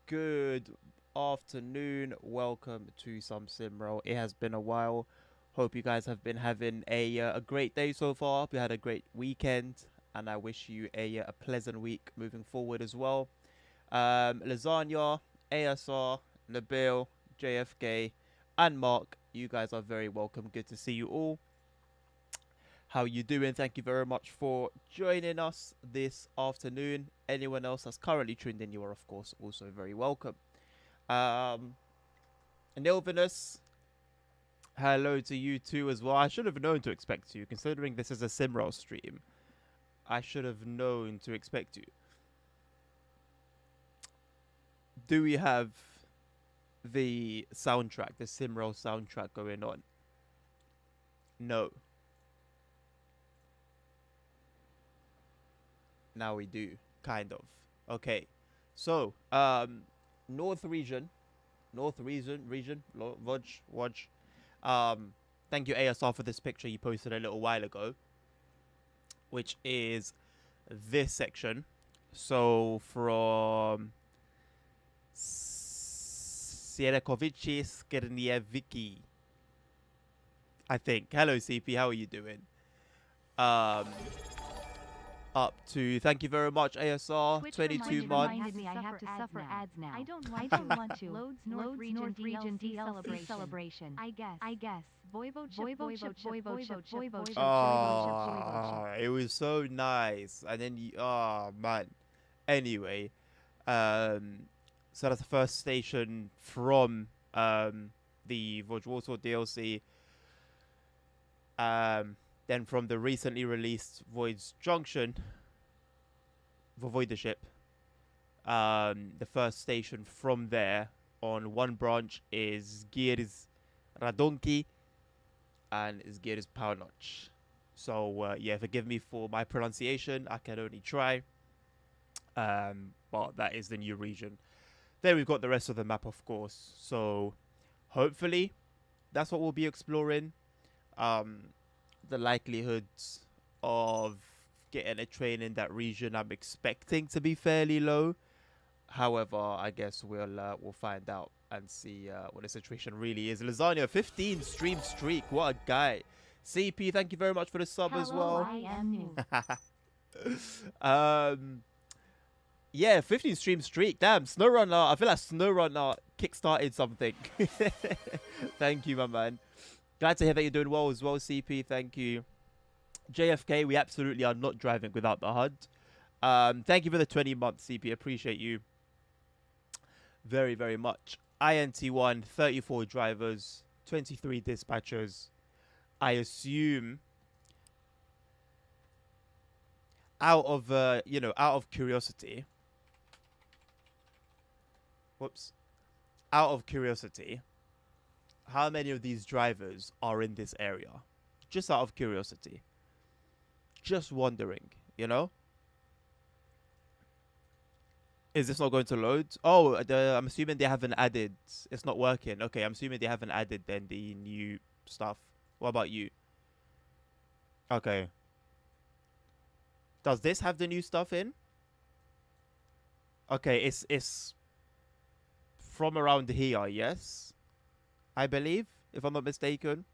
Good afternoon. Welcome to some SimRail. It has been a while. Hope you guys have been having a great day so far. Hope you had a great weekend, and I wish you a pleasant week moving forward as well. Lasagna, ASR, Nabil, JFK, and Mark. You guys are very welcome. Good to see you all. How you doing? Thank you very much for joining us this afternoon. Anyone else that's currently tuned in, you are of course also very welcome. Nilvinus, hello to you too as well. I should have known to expect you, considering this is a SimRail stream. I should have known to expect you. Do we have the soundtrack, the SimRail soundtrack going on? No. Now we do, kind of. Okay, so North region, Łódź. Thank you ASR for this picture you posted a little while ago, which is this section. So from Sierekovici Skierniewicki, I think. Hello CP, how are you doing? Up to, thank you very much ASR. Twitch 22 months. Me I have to suffer ads now. I don't want to. Loads North Region DLC celebration. I guess. Oh, it was so nice. And then you, oh man. Anyway, so that's the first station from the Łódź North DLC. Then from the recently released Void's Junction, Voidership, the first station from there on one branch is Gier's Radonki and is Gier's Paunoch. So yeah, forgive me for my pronunciation. I can only try. But that is the new region. Then we've got the rest of the map, of course. So hopefully that's what we'll be exploring. The likelihoods of getting a train in that region I'm expecting to be fairly low. However, I guess we'll find out and see what the situation really is. Lasagna, 15 stream streak. What a guy. CP, thank you very much for the sub as well. I am new. Yeah, 15 stream streak. Damn, SnowRunner. I feel like SnowRunner kickstarted something. Thank you, my man. Glad to hear that you're doing well as well, CP. Thank you. JFK, we absolutely are not driving without the HUD. Thank you for the 20 months, CP. Appreciate you very, very much. INT1, 34 drivers, 23 dispatchers. I assume out of curiosity. Whoops. Out of curiosity, how many of these drivers are in this area? Just out of curiosity. Just wondering, you know? Is this not going to load? Oh, I'm assuming they haven't added. It's not working. Okay, I'm assuming they haven't added then the new stuff. What about you? Okay. Does this have the new stuff in? Okay, it's from around here, yes? I believe, if I'm not mistaken.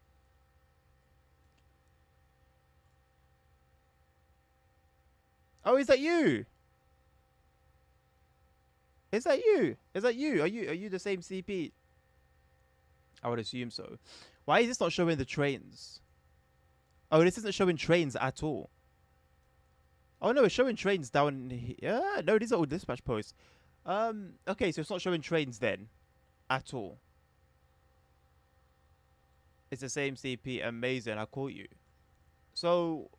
Oh, is that you? Is that you? Is that you? Are you the same CP? I would assume so. Why is this not showing the trains? Oh, this isn't showing trains at all. Oh no, it's showing trains down here. Yeah, no, these are all dispatch posts. Okay, so it's not showing trains then at all. It's the same CP. Amazing. I caught you. So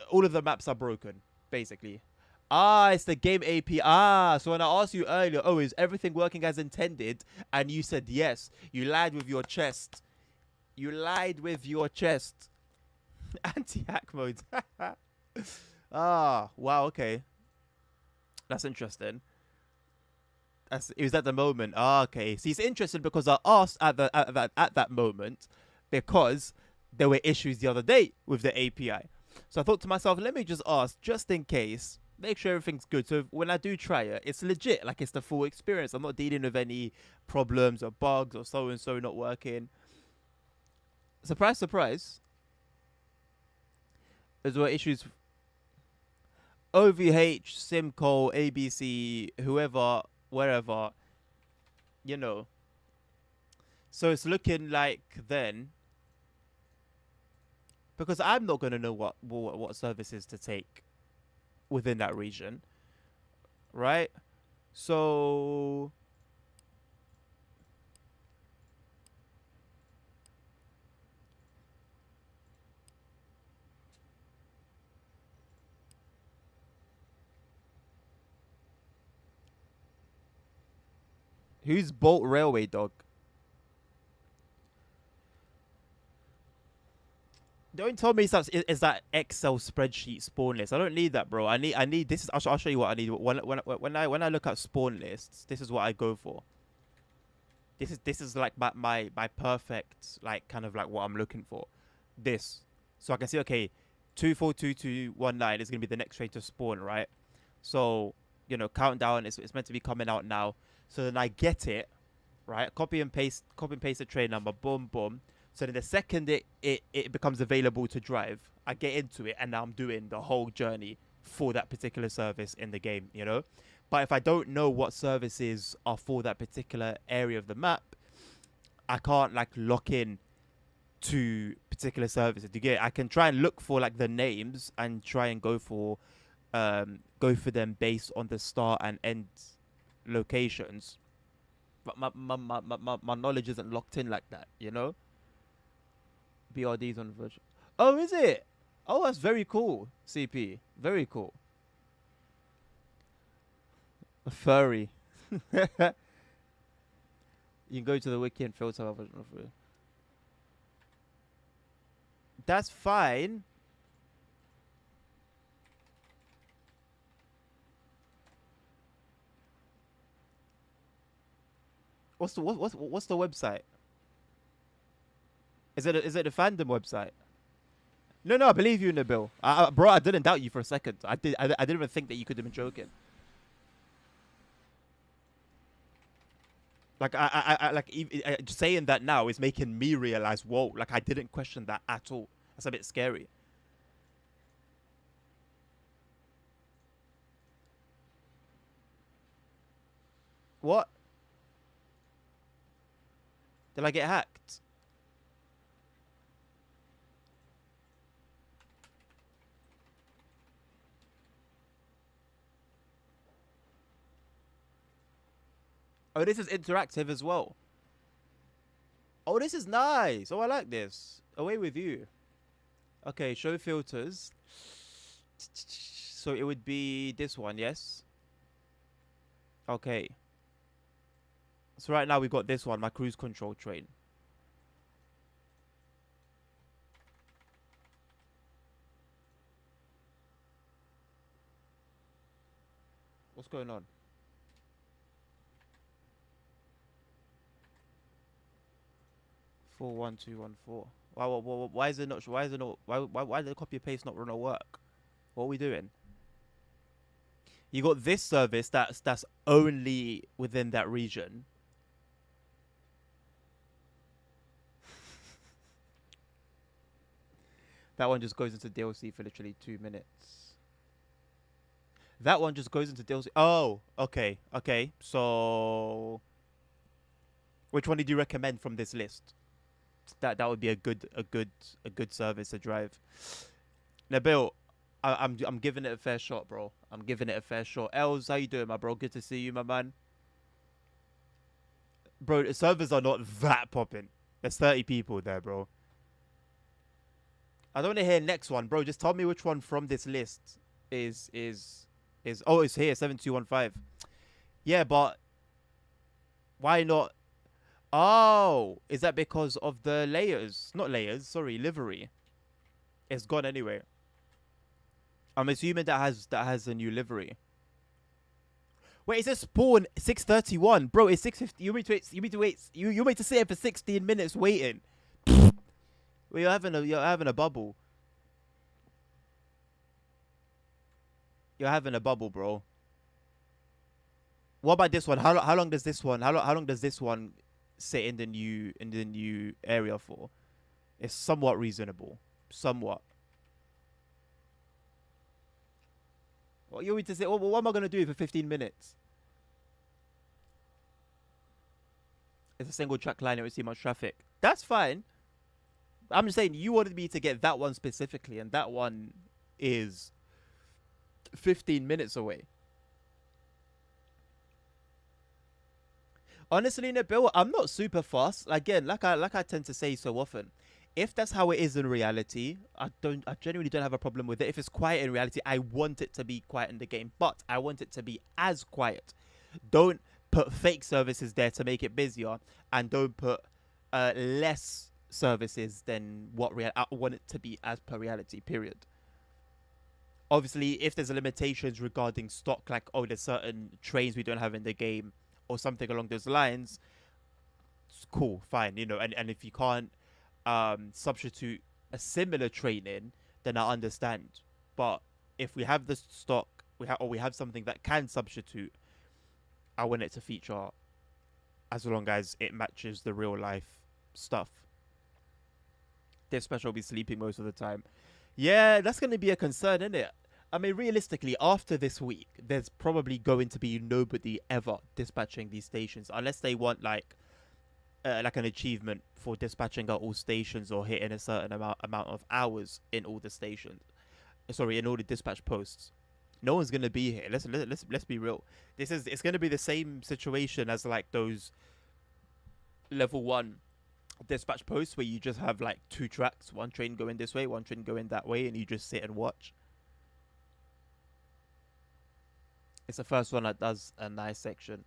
all of the maps are broken, basically. Ah, it's the game API. Ah, so when I asked you earlier, oh, is everything working as intended? And you said yes. You lied with your chest. You lied with your chest. Anti-hack mode. Ah, wow, okay. That's interesting. It was at the moment. Ah, okay. See, it's interesting because I asked at that moment because there were issues the other day with the API. So I thought to myself, let me just ask, just in case make sure everything's good. So when I do try it, it's legit. Like, it's the full experience. I'm not dealing with any problems or bugs or so and so not working. Surprise, surprise. There's what issues. OVH, Simco, ABC, whoever, wherever, you know. So it's looking like then, because I'm not gonna know what services to take within that region, right? So who's Bolt Railway Dog? Don't tell me is that Excel spreadsheet spawn list. I don't need that, bro. I need this. I'll show you what I need. When I look at spawn lists, this is what I go for. This is like my perfect, like, kind of like what I'm looking for. This, so I can see, okay, 242219 is gonna be the next train to spawn, right? So, you know, countdown is it's meant to be coming out now. So then I get it, right? Copy and paste the train number. Boom, boom. So then the second it becomes available to drive, I get into it, and now I'm doing the whole journey for that particular service in the game, you know? But if I don't know what services are for that particular area of the map, I can't, like, lock in to particular services. You get it? I can try and look for, like, the names and try and go for them based on the start and end locations. But my knowledge isn't locked in like that, you know? BRD's on virtual. Oh, is it? Oh, that's very cool. CP, very cool. A furry. You can go to the wiki and filter. That's fine. What's the website? Is it a fandom website? No, I believe you, Nabil. Bro, I didn't doubt you for a second. I didn't even think that you could have been joking. Like, just saying that now is making me realize, whoa, like, I didn't question that at all. That's a bit scary. What? Did I get hacked? Oh, this is interactive as well. Oh, this is nice. Oh, I like this. Away with you. Okay, show filters. So it would be this one, yes? Okay. So right now we've got this one, my cruise control train. What's going on? 41214. Why is it not? Why is it not? Why did the copy and paste not run or work? What are we doing? You got this service that's only within that region. That one just goes into DLC for literally 2 minutes. That one just goes into DLC. Oh, okay, okay. So, which one did you recommend from this list? That would be a good service to drive. Nabil, I'm giving it a fair shot, bro. I'm giving it a fair shot. Els, how you doing, my bro? Good to see you, my man. Bro, the servers are not that popping. There's 30 people there, bro. I don't want to hear next one, bro. Just tell me which one from this list is oh, it's here, 7215. Yeah, but why not? Oh, is that because of the layers? Not layers, sorry, livery. It's gone anyway. I'm assuming that has a new livery. Wait, it says spawn 6:31, bro. It's 6:50. You need to wait. You wait to sit here for 16 minutes waiting. Well, you're having a bubble. You're having a bubble, bro. What about this one? How long does this one? How long does this one sit in the new area for? It's somewhat reasonable. Somewhat. What you want me to say? What am I gonna do for 15 minutes? It's a single track line. It won't see much traffic. That's fine. I'm just saying you wanted me to get that one specifically, and that one is 15 minutes away. Honestly, Nabil, I'm not super fast. Again, like I tend to say so often, if that's how it is in reality, I genuinely don't have a problem with it. If it's quiet in reality, I want it to be quiet in the game, but I want it to be as quiet. Don't put fake services there to make it busier, and don't put less services than what I want it to be as per reality. Period. Obviously, if there's limitations regarding stock, like there's certain trains we don't have in the game or something along those lines, it's cool, fine, and if you can't substitute a similar train in, then I understand. But if we have the stock, we have something that can substitute, I want it to feature as long as it matches the real life stuff. Dispatch will be sleeping most of the time. Yeah, that's going to be a concern, isn't it? I mean, realistically, after this week, there's probably going to be nobody ever dispatching these stations unless they want like an achievement for dispatching at all stations or hitting a certain amount of hours in all the stations. Sorry, in all the dispatch posts. No one's gonna be here. Let's be real. It's gonna be the same situation as like those level 1 dispatch posts where you just have like 2 tracks, one train going this way, one train going that way, and you just sit and watch. It's the first one that does a nice section.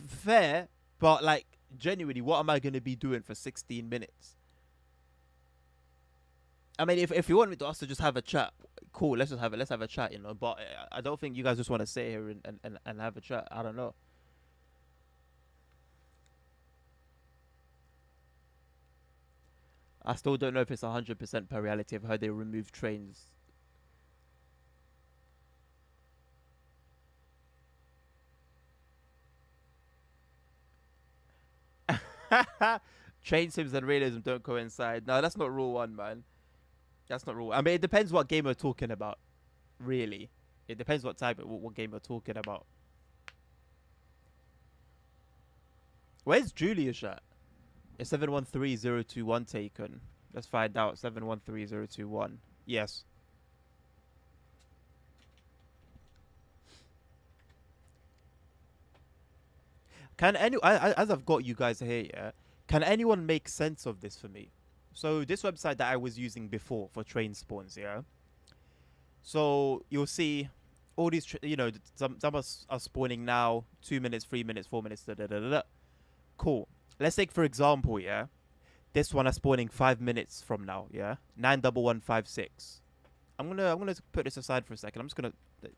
Fair, but like genuinely, what am I going to be doing for 16 minutes? I mean, if you want me to us to just have a chat, cool. Let's have a chat, But I don't think you guys just want to sit here and have a chat. I don't know. I still don't know if it's 100% per reality. I've heard they remove trains. Train sims and realism don't coincide. No, that's not rule 1, man. That's not rule. I mean, it depends what game we're talking about. Really, it depends what type of what game we're talking about. Where's Julius at? It's 713021 taken. Let's find out. 713021. Yes. Can as I've got you guys here, yeah, can anyone make sense of this for me? So this website that I was using before for train spawns, yeah. So you'll see all these, some are spawning now, 2 minutes, 3 minutes, 4 minutes, da da da da da. Cool. Let's take for example, yeah, this one is spawning 5 minutes from now, yeah, 91156. I'm gonna put this aside for a second. I'm just gonna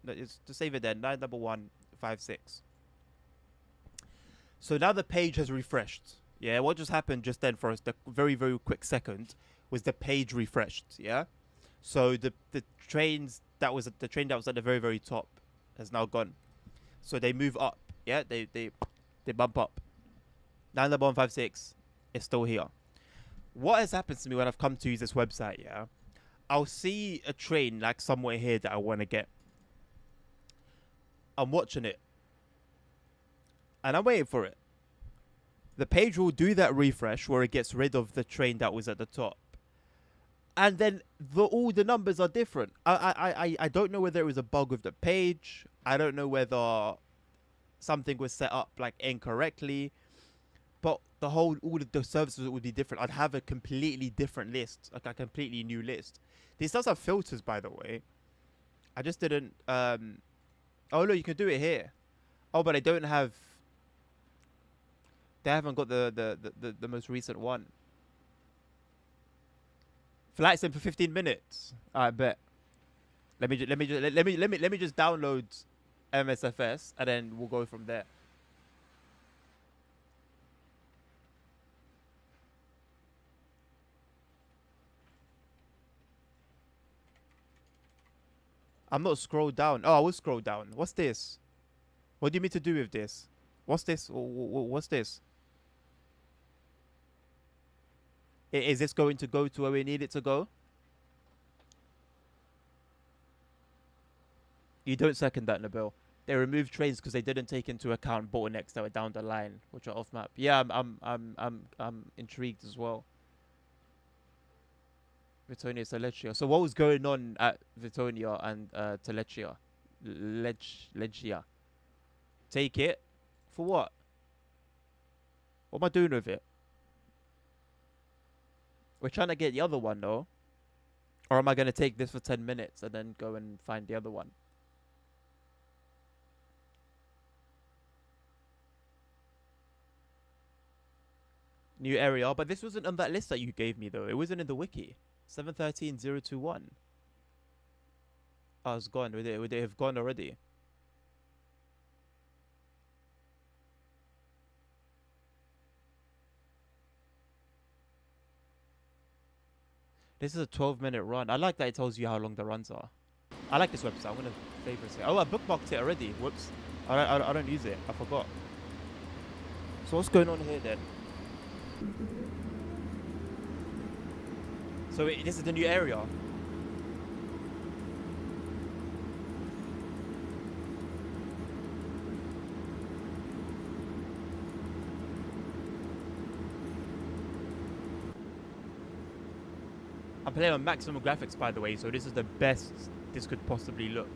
to save it there. 91156. So now the page has refreshed. Yeah, what just happened just then for us, the very, very quick second, was the page refreshed. Yeah, so the train that was at the very, very top has now gone. So they move up. Yeah, they bump up. 91156 is still here. What has happened to me when I've come to use this website? Yeah, I'll see a train like somewhere here that I want to get. I'm watching it, and I'm waiting for it. The page will do that refresh where it gets rid of the train that was at the top. And then all the numbers are different. I don't know whether it was a bug with the page. I don't know whether something was set up like incorrectly. But all of the services would be different. I'd have a completely different list, like a completely new list. This does have filters, by the way. I just didn't. Oh no, you can do it here. Oh, but I don't have. They haven't got the most recent one. Flight sim for 15 minutes. I bet. Let me just download MSFS and then we'll go from there. I'm not scrolled down. Oh, I will scroll down. What's this? What do you mean to do with this? What's this? What's this? Is this going to go to where we need it to go? You don't second that, Nabil. They removed trains because they didn't take into account bottlenecks that were down the line, which are off map. Yeah, I'm intrigued as well. Vitonia Telechia. So what was going on at Vitonia and Telechia? Legia. Take it? For what? What am I doing with it? We're trying to get the other one though. Or am I going to take this for 10 minutes and then go and find the other one? New area. But this wasn't on that list that you gave me though. It wasn't in the wiki. 713021. Oh, it's gone. Would they have gone already? This is a 12-minute run. I like that it tells you how long the runs are. I like this website. I'm gonna favorite it. Oh, I bookmarked it already. Whoops. I don't use it. I forgot. So what's going on here then? So this is the new area. I'm playing on maximum graphics, by the way, so this is the best this could possibly look.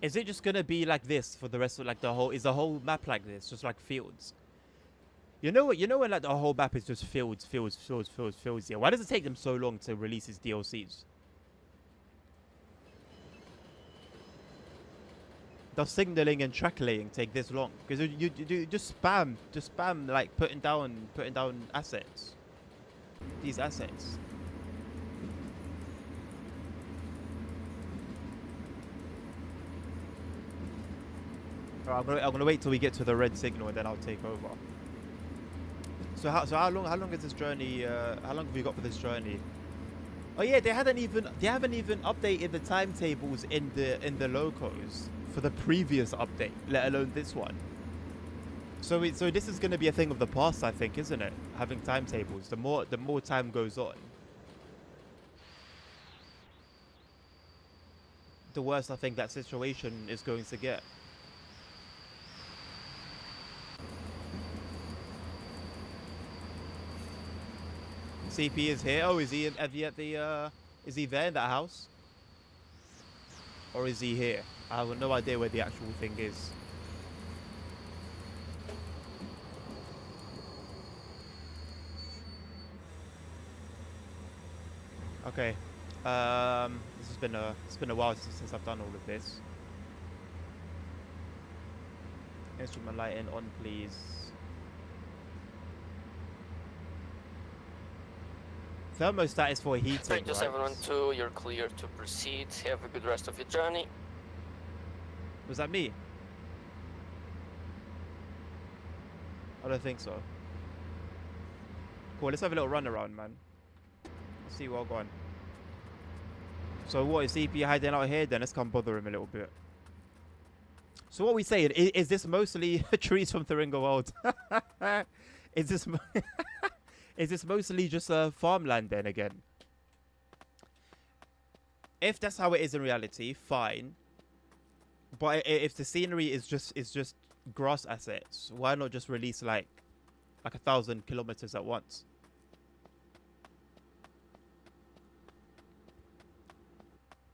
Is it just gonna be like this for the rest of like the whole? Is the whole map like this, just like fields? You know what? You know when like the whole map is just fields. Yeah. Why does it take them so long to release these DLCs? Does signaling and track laying take this long? Because you just spam like putting down assets. These assets. Alright, I'm gonna wait till we get to the red signal and then I'll take over. So how long is this journey? How long have we got for this journey? Oh yeah, they haven't even updated the timetables in the locos for the previous update, let alone this one. So this is going to be a thing of the past, I think, isn't it? Having timetables. The more time goes on, the worse I think that situation is going to get. CP is here. Oh, is he at the is he there in that house? Or is he here? I have no idea where the actual thing is. Okay. It's been a while since I've done all of this. Instrument lighting on, please. Thermostat is for heating, right? 712, you're clear to proceed. Have a good rest of your journey. Was that me? I don't think so. Cool, let's have a little run around, man. Let's see what's going on. So what, is CP hiding out here? Then let's come bother him a little bit. So what are we saying? Is this mostly trees from Thuringo World? Is this... Is this mostly just farmland then again? If that's how it is in reality, fine. But if the scenery is just grass assets, why not just release like 1,000 kilometers at once?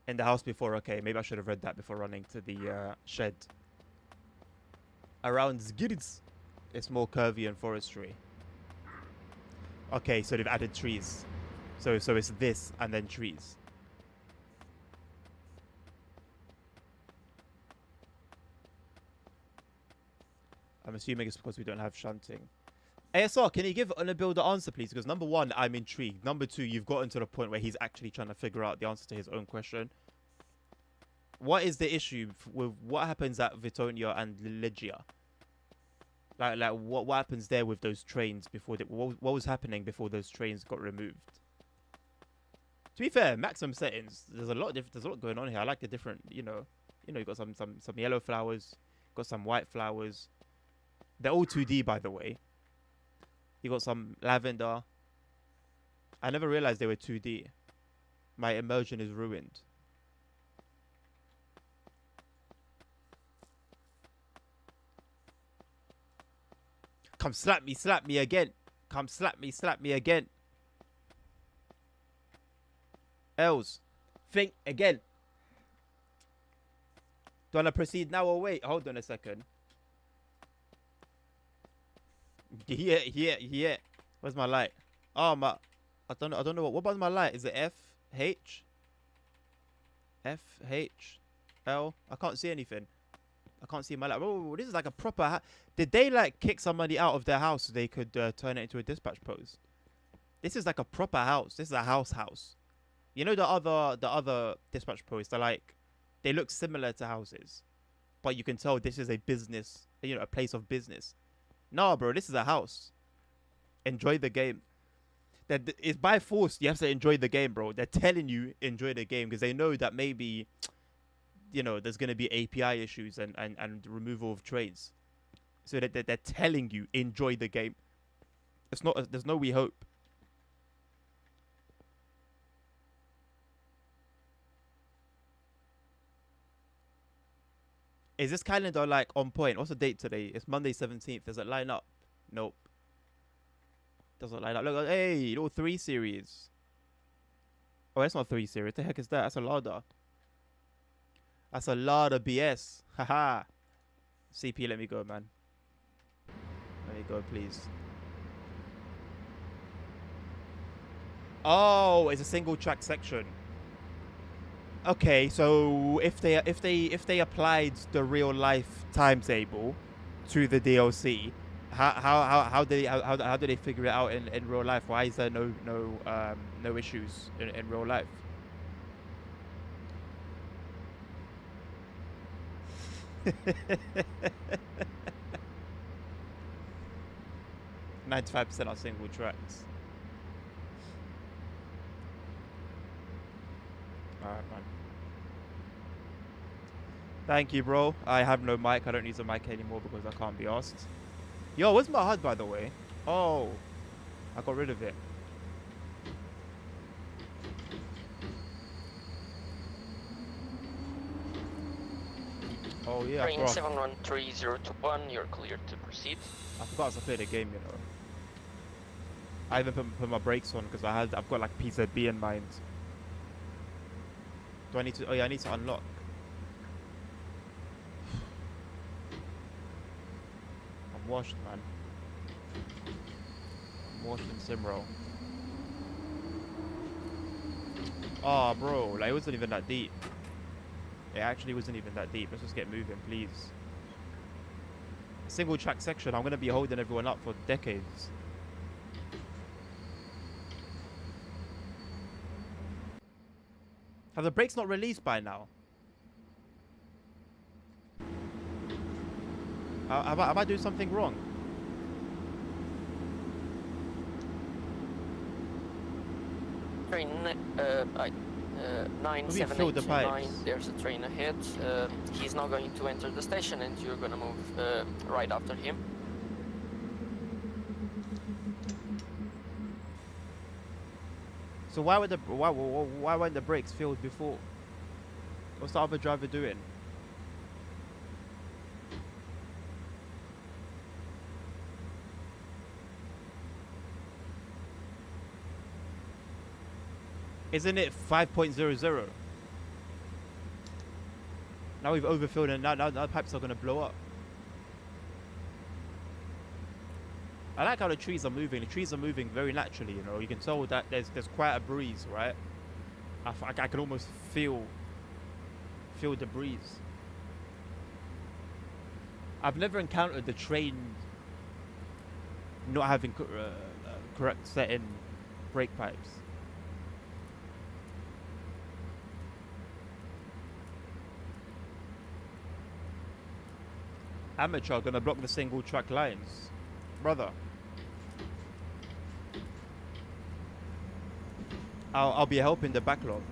In the house before, okay. Maybe I should have read that before running to the shed. Around Zgirdz, it's more curvy and forestry. Okay, so they've added trees. So it's this and then trees. I'm assuming it's because we don't have shunting. ASR, can you give Unabil the answer, please? Because number one, I'm intrigued. Number two, you've gotten to the point where he's actually trying to figure out the answer to his own question. What is the issue with what happens at Vitonia and Legia? Like what happens there with those trains before what was happening before those trains got removed? To be fair, maximum settings. There's a lot going on here. I like the different, you got some yellow flowers, got some white flowers. They're all 2D, by the way. You got some lavender. I never realized they were 2D. My immersion is ruined. Come slap me again. Come slap me again. Els, think again. Do you want to proceed now or wait? Hold on a second. Yeah. Where's my light? Oh, I don't know what about my light? Is it F H L? I can't see anything. I can't see my light. Oh, this is like a proper. Did they like kick somebody out of their house so they could turn it into a dispatch post? This is like a proper house. This is a house. You know the other dispatch posts. They're like, they look similar to houses, but you can tell this is a business. A place of business. Nah, bro, this is a house. Enjoy the game. That it's by force. You have to enjoy the game, bro. They're telling you enjoy the game because they know that maybe, there's gonna be API issues and removal of trains. So they're telling you enjoy the game. It's not. There's no we hope. Is this calendar like on point? What's the date today? It's Monday 17th. Does it line up? Nope. Doesn't line up. Look, hey, little 3 series. Oh, that's not 3 series. What the heck is that? That's a Lada. That's a lot of BS. Haha. CP, let me go, man. Let me go, please. Oh, it's a single track section. Okay, so if they applied the real life timetable to the DLC, how do they figure it out in real life? Why is there no issues in real life? %95 are single tracks. Alright, man. Thank you, bro. I have no mic. I don't use a mic anymore because I can't be asked. Yo, where's my HUD, by the way? Oh, I got rid of it. Oh, yeah, Train 713021, you're clear to proceed. I forgot to play the game, I even put my brakes on because I've got like PZB in mind. Do I need to? Oh yeah, I need to unlock. I'm washed, man. I'm washed in SimRail. Oh, bro, like it wasn't even that deep. It actually wasn't even that deep. Let's just get moving, please. Single track section. I'm gonna be holding everyone up for decades. Have the brakes not released by now? Have I doing something wrong? Train 9789, there's a train ahead. He's now going to enter the station and you're gonna move right after him. So why weren't the brakes filled before? What's the other driver doing? Isn't it 5.00? Now we've overfilled and now the pipes are gonna blow up. I like how the trees are moving. The trees are moving very naturally, You can tell that there's quite a breeze, right? I can almost feel the breeze. I've never encountered the train not having correct set-in brake pipes. Amateur gonna block the single track lines. Brother. I'll be helping the backlog.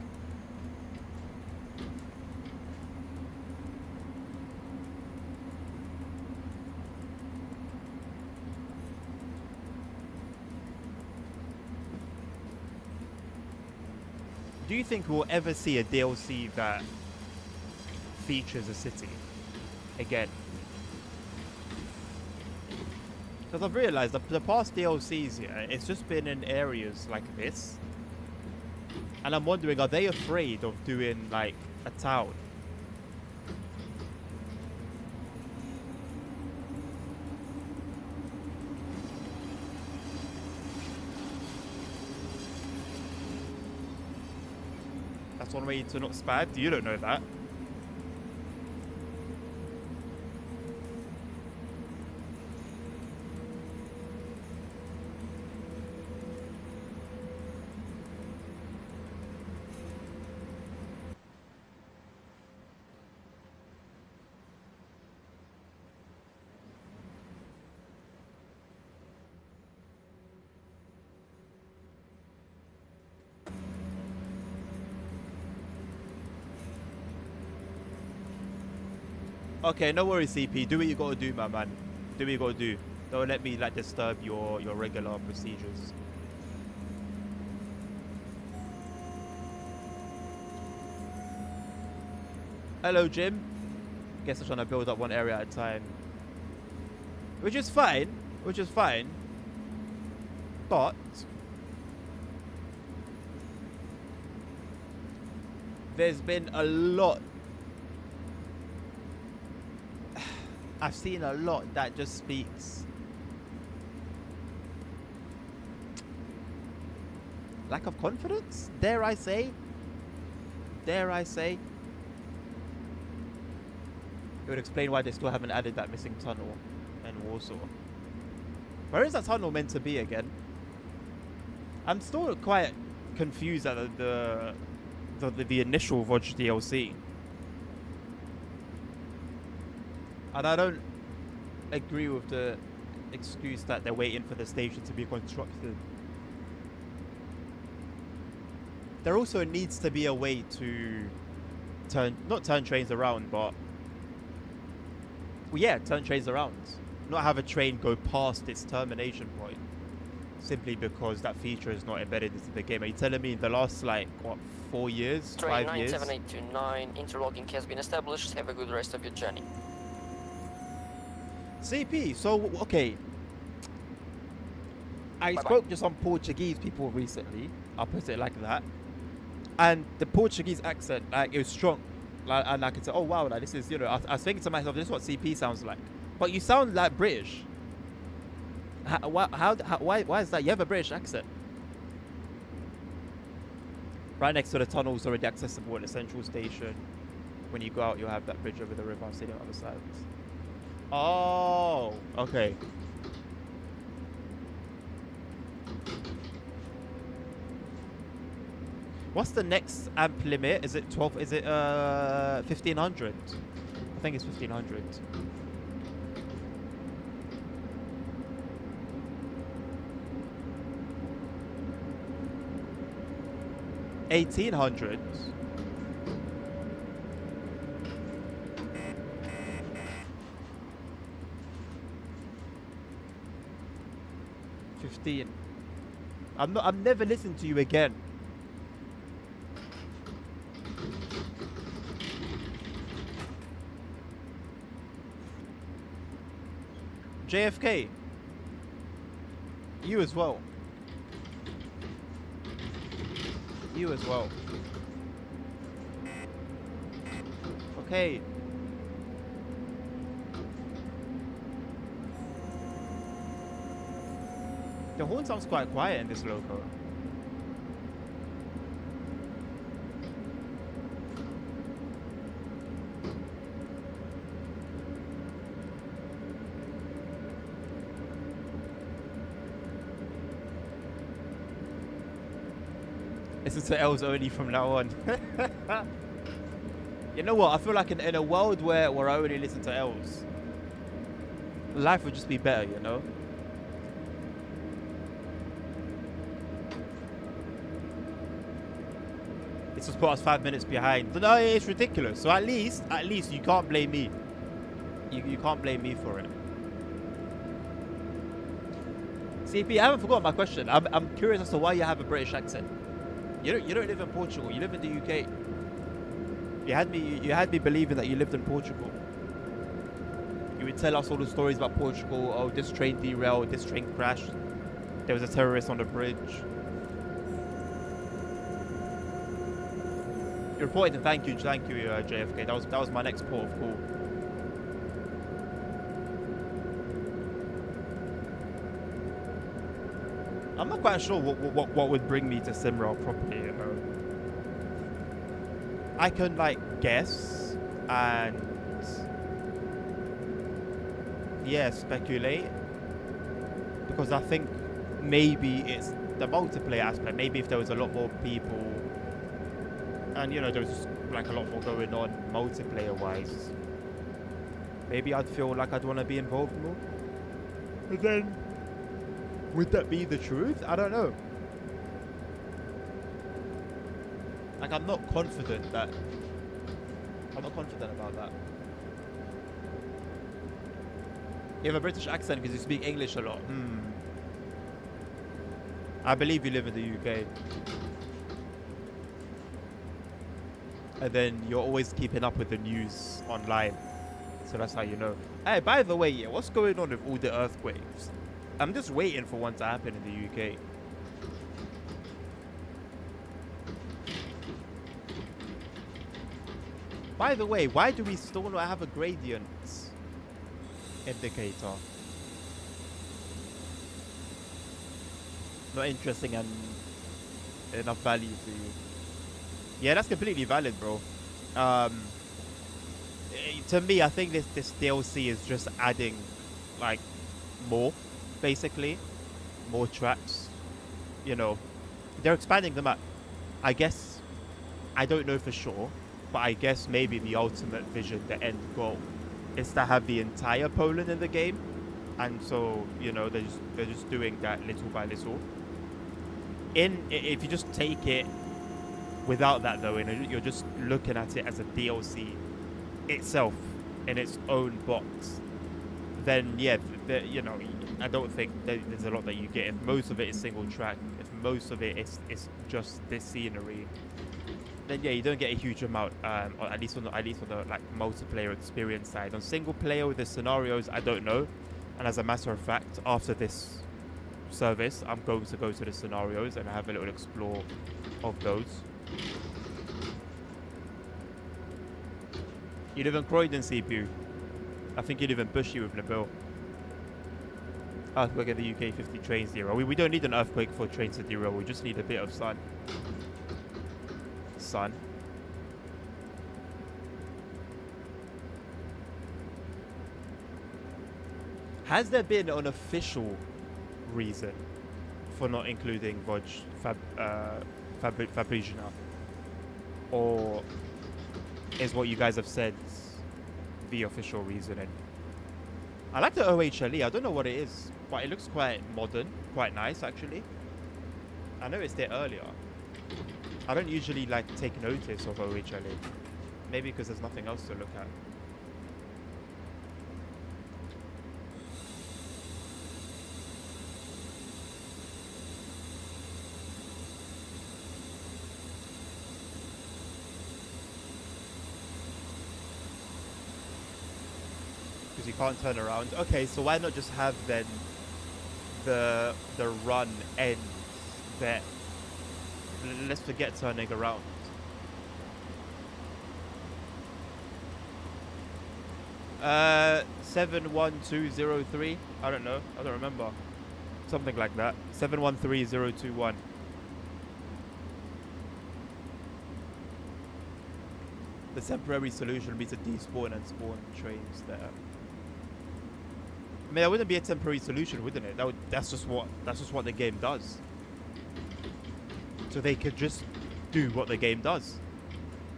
Do you think we'll ever see a DLC that features a city again? Because I've realised the past DLCs, yeah, it's just been in areas like this. And I'm wondering, are they afraid of doing, like, a town? That's one way to not spad? You don't know that. Okay, no worries, CP. Do what you gotta do, my man. Do what you gotta do. Don't let me, like, disturb your regular procedures. Hello, Jim. Guess I'm trying to build up one area at a time. Which is fine. Which is fine. But there's been a lot. I've seen a lot that just speaks lack of confidence, dare I say. Dare I say. It would explain why they still haven't added that missing tunnel in Warsaw. Where is that tunnel meant to be again? I'm still quite confused at the initial Łódź DLC. And I don't agree with the excuse that they're waiting for the station to be constructed. There also needs to be a way to not turn trains around, but well, yeah, turn trains around. Not have a train go past its termination point simply because that feature is not embedded into the game. Are you telling me in the last, like, what, 4 years, Train 5 years? 97829, interlogging has been established. Have a good rest of your journey. CP, so, okay. I spoke to some Portuguese people recently. I'll put it like that. And the Portuguese accent, like, it was strong. Like, and I could say, oh, wow, like, this is, you know, I was thinking to myself, this is what CP sounds like. But you sound like British. Why is that? You have a British accent. Right next to the tunnel is already accessible at the central station. When you go out, you'll have that bridge over the river. I'll see the other side. Oh, okay. What's the next amp limit? Is it 12? Is it 1500? I think it's 1500. $1,800. I'm never listening to you again. JFK. You as well. You as well. Okay. The horn sounds quite quiet in this loco. Listen to L's only from now on. You know what? I feel like in a world where I only listen to L's, life would just be better, you know. It's just put us 5 minutes behind. No, it's ridiculous. So at least you can't blame me. You can't blame me for it. CP, I haven't forgotten my question. I'm curious as to why you have a British accent. You don't live in Portugal. You live in the UK. You had me believing that you lived in Portugal. You would tell us all the stories about Portugal. Oh, this train derailed. This train crashed. There was a terrorist on the bridge. You reported, and thank you, JFK. That was my next port of call. I'm not quite sure what would bring me to SimRail properly, you know. I can like guess and yeah, speculate, because I think maybe it's the multiplayer aspect. Maybe if there was a lot more people and you know there was like a lot more going on multiplayer wise, maybe I'd feel like I'd want to be involved more. But then would that be the truth? I don't know. Like I'm not confident about that. You have a British accent because you speak English a lot. I believe you live in the UK. And then you're always keeping up with the news online. So that's how you know. Hey, by the way, yeah, what's going on with all the earthquakes? I'm just waiting for one to happen in the UK. By the way, why do we still not have a gradient indicator? Not interesting and enough value for you. Yeah, that's completely valid, bro. To me, I think this DLC is just adding like more, basically, more tracks. You know, they're expanding the map. I guess, I don't know for sure, but I guess maybe the ultimate vision, the end goal, is to have the entire Poland in the game, and so you know they're just doing that little by little. If you just take it without that though, and you're just looking at it as a DLC itself in its own box, then yeah, you know, I don't think there's a lot that you get. If most of it is single track, if most of it is just this scenery, then yeah, you don't get a huge amount. Or at least on the like multiplayer experience side. On single player with the scenarios, I don't know. And as a matter of fact, after this service, I'm going to go to the scenarios and have a little explore of those. You live in Croydon, CPU. I think you live in Bushy with Nabil. Earthquake at the UK 50 trains derail. We don't need an earthquake for trains to derail. We just need a bit of sun. Has there been an official reason for not including Łódź Fabryczna? Or is what you guys have said the official reasoning? I like the OHLE. I don't know what it is, but it looks quite modern, quite nice actually. I noticed it earlier. I don't usually like take notice of OHLE. Maybe because there's nothing else to look at. Because you can't turn around. Okay, so why not just have then the run end there? Let's forget turning around. Uh, 71203. I don't know. I don't remember. Something like that. 713021. The temporary solution would be to despawn and spawn trains there. I mean, that wouldn't be a temporary solution, wouldn't it? That's just what the game does. So they could just do what the game does,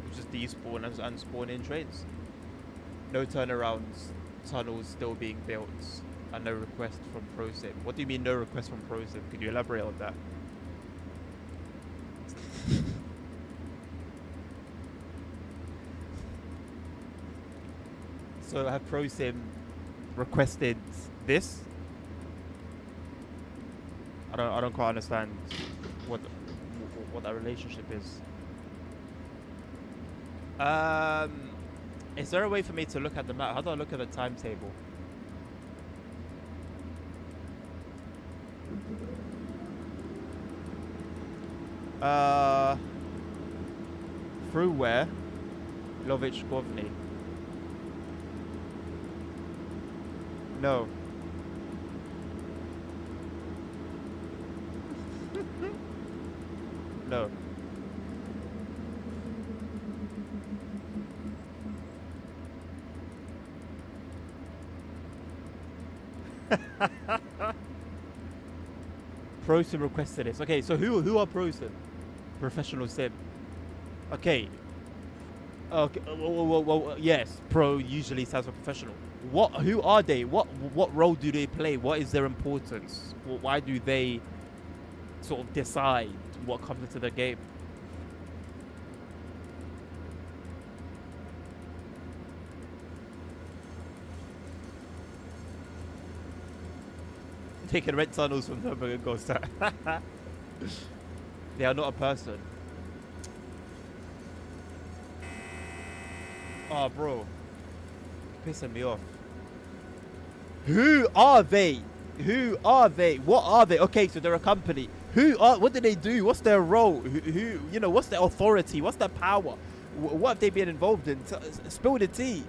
which is despawn and spawn in trains. No turnarounds, tunnels still being built and no request from ProSim. What do you mean no request from ProSim? Could you elaborate on that? So have ProSim requested this? I don't quite understand what that relationship is. Is there a way for me to look at the map? How do I look at the timetable? Through where? Lovich Govny. No. No. ProSim requested this. Okay, so who are ProSim? Professional sim. Okay. Okay. Well, yes. Pro usually stands for professional. Who are they? What role do they play? What is their importance? Why do they sort of decide what comes into the game? They can rent tunnels from Nürburgring and Ghost. They are not a person. Oh, bro. Pissing me off. Who are they? Who are they? What are they? Okay, so they're a company. What do they do? What's their role? Who you know, what's their authority? What's their power? What have they been involved in? Spill the tea.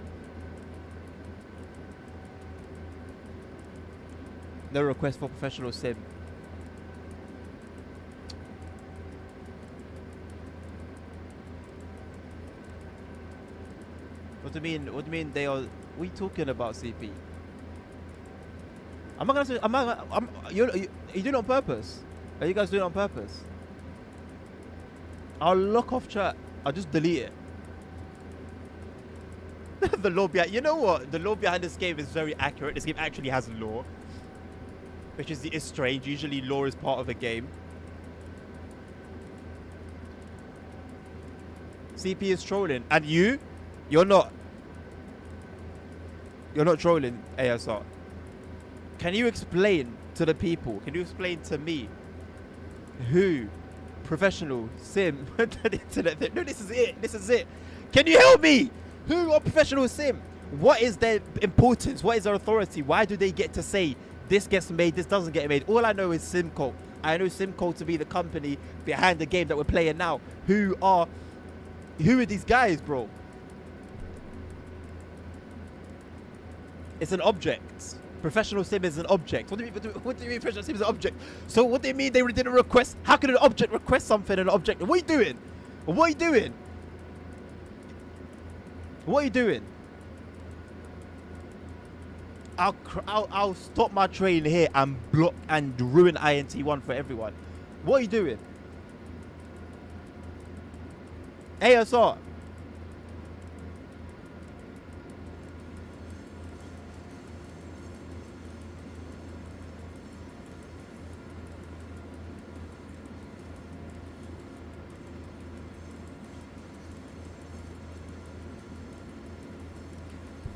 No request for professional sim. What do you mean? What do you mean they are? What are you talking about, CP? I'm not gonna say. You're doing it on purpose. Are you guys doing it on purpose? I'll lock off chat. I'll just delete it. The law behind. You know what? The law behind this game is very accurate. This game actually has law, which is strange. Usually, law is part of a game. CP is trolling, and you're not. You're not trolling, ASR. Can you explain to the people? Can you explain to me who professional sim the internet thing? No, this is it. This is it. Can you help me? Who are professional sim? What is their importance? What is their authority? Why do they get to say this gets made, this doesn't get made? All I know is Simco. I know Simco to be the company behind the game that we're playing now. Who are these guys, bro? It's an object. Professional sim is an object. What do you mean professional sim is an object? So what do you mean they didn't request? How can an object request something in an object? What are you doing? What are you doing? What are you doing? I'll stop my train here and block and ruin INT1 for everyone. What are you doing? ASR.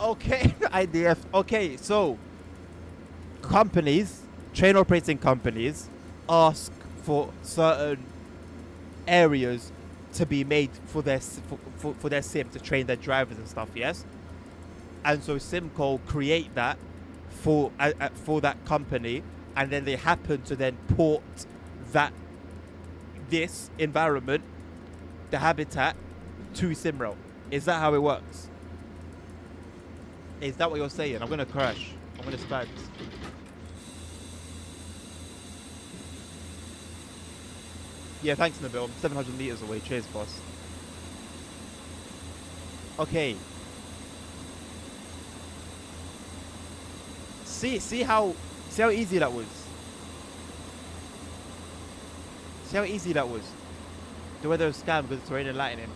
Okay, IDF. Okay, so companies, train operating companies, ask for certain areas to be made for their sim to train their drivers and stuff. Yes, and so Simco create that for that company, and then they happen to then port this environment, the habitat, to SimRail. Is that how it works? Is that what you're saying? I'm gonna crash. I'm gonna spaz. Yeah, thanks, Nabil. I'm 700 meters away. Cheers, boss. Okay. See how easy that was. See how easy that was. The weather is scam because it's raining and lightning.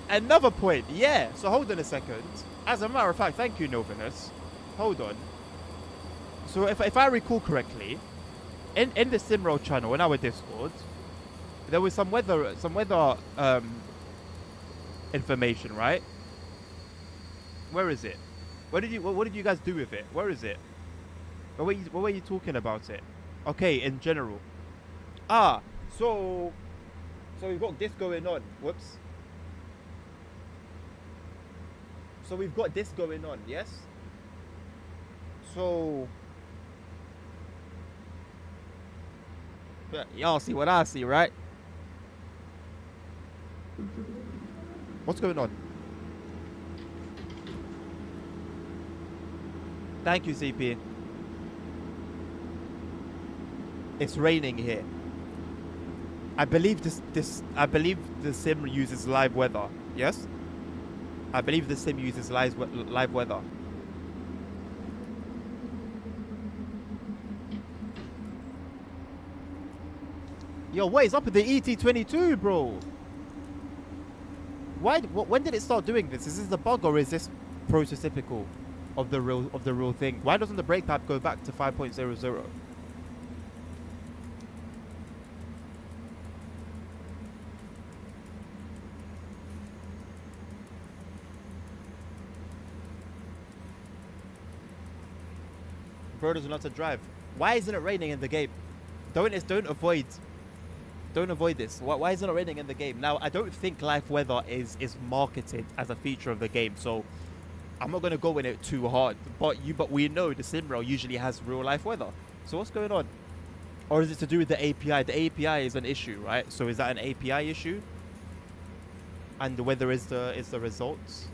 Another point. Yeah. So hold on a second. As a matter of fact, thank you, Novinus. hold on. So if I recall correctly, in the SimRail channel in our Discord, there was some weather information, right? Where is it? What did you guys do with it? Where is it? What were you talking about it? Okay, in general. Ah, so we've got this going on. Whoops. So we've got this going on, yes? So y'all see what I see, right? What's going on? Thank you, CP. It's raining here. I believe I believe the sim uses live weather. Yes? I believe the sim uses live weather. Yo, what is up with the ET22, bro? When did it start doing this? Is this a bug or is this prototypical of the real thing? Why doesn't the brake pad go back to 5.00? Bro doesn't know how to drive. Why isn't it raining in the game? Don't avoid this. Why isn't it raining in the game? Now, I don't think live weather is marketed as a feature of the game, so I'm not gonna go in it too hard. But we know the SimRail usually has real life weather. So what's going on? Or is it to do with the API? The API is an issue, right? So is that an API issue? And the weather is the results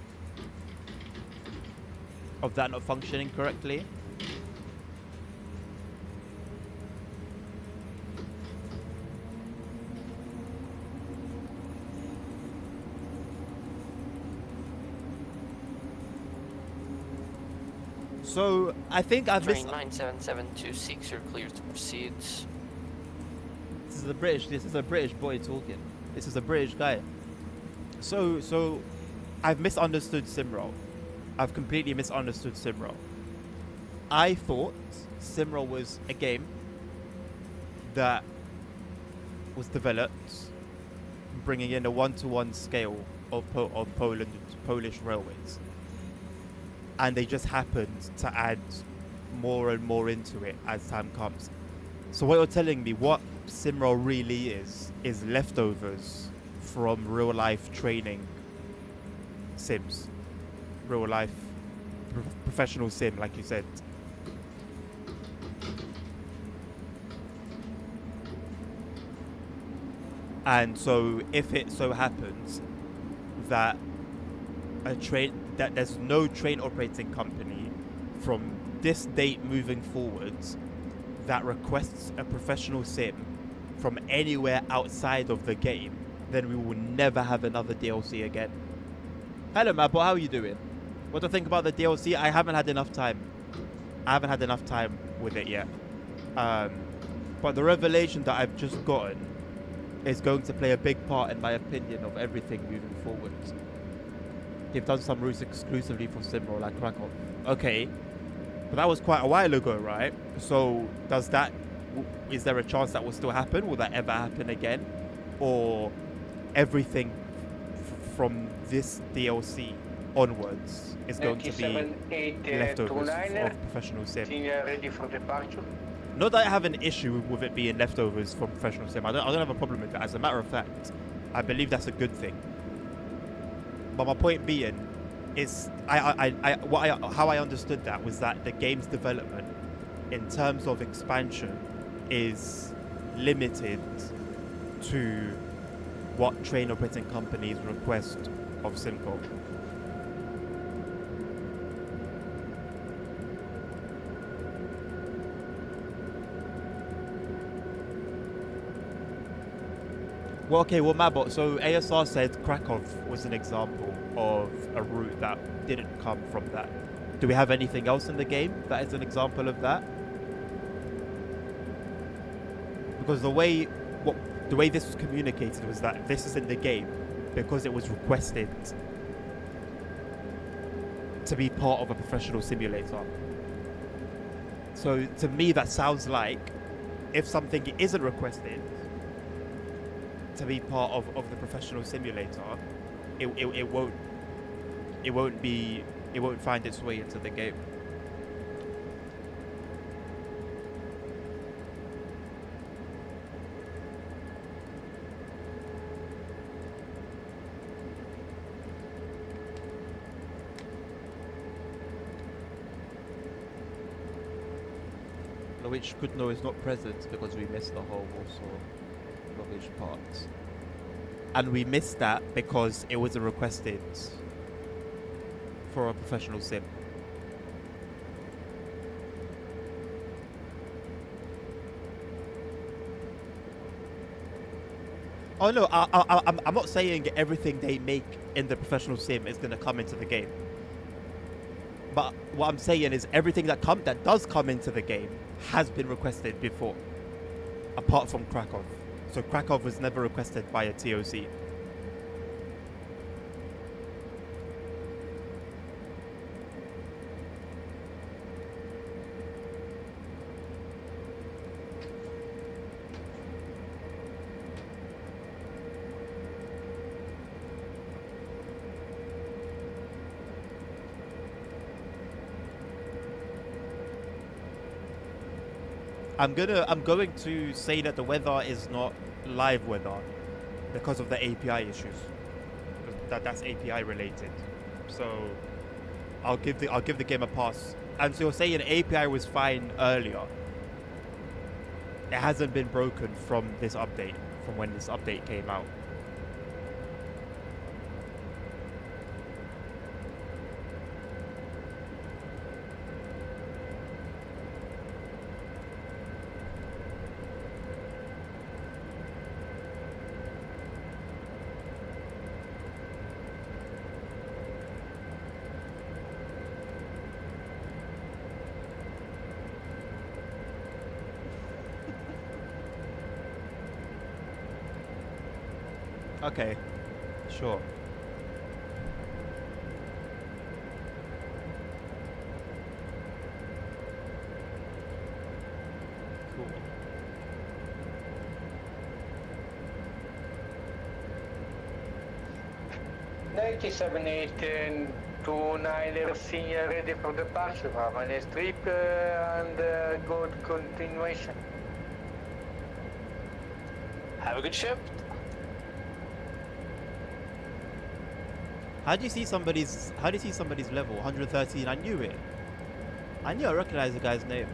of that not functioning correctly? So I think I've Train 97726, you're clear to proceed. This is a British boy talking. This is a British guy. So I've misunderstood SimRail. I've completely misunderstood SimRail. I thought SimRail was a game that was developed bringing in a one-to-one scale of Polish railways. And they just happened to add more and more into it as time comes. So what you're telling me, what SimRail really is leftovers from real life training sims, real life professional sim, like you said. And so if it so happens that that there's no train operating company from this date moving forwards that requests a professional sim from anywhere outside of the game, then we will never have another DLC again. Hello, Mabot, how are you doing? What do you think about the DLC? I haven't had enough time. With it yet. But the revelation that I've just gotten is going to play a big part, in my opinion, of everything moving forwards. They've done some routes exclusively for SimRail, like Krakow. Okay, but that was quite a while ago, right? So is there a chance that will still happen? Will that ever happen again? Or everything from this DLC onwards is going to be leftovers of professional sim? Ready for departure? Not that I have an issue with it being leftovers from professional sim. I don't have a problem with that. As a matter of fact, I believe that's a good thing. But my point being is, how I understood that was that the game's development, in terms of expansion, is limited to what train operating companies request of Simco. Well, okay, well, Mabot, so ASR said Krakow was an example of a route that didn't come from that. Do we have anything else in the game that is an example of that? Because the way this was communicated was that this is in the game because it was requested to be part of a professional simulator. So to me, that sounds like if something isn't requested to be part of the professional simulator, it won't find its way into the game. Which could know is not present because we missed the whole Warsaw luggage part. And we missed that because it wasn't requested for a professional sim. Oh no, I'm not saying everything they make in the professional sim is going to come into the game. But what I'm saying is everything that does come into the game has been requested before, apart from Krakow. So Krakow was never requested by a TOC. I'm going to say that the weather is not live weather because of the API issues. That's API related. So I'll give the game a pass. And so you're saying API was fine earlier. It hasn't been broken from this update, from when this update came out. Okay, sure. Cool. $97.18 senior ready for departure. Have a nice trip and good continuation. Have a good shift. How do you see somebody's level? 113. I knew it. I recognized the guy's name.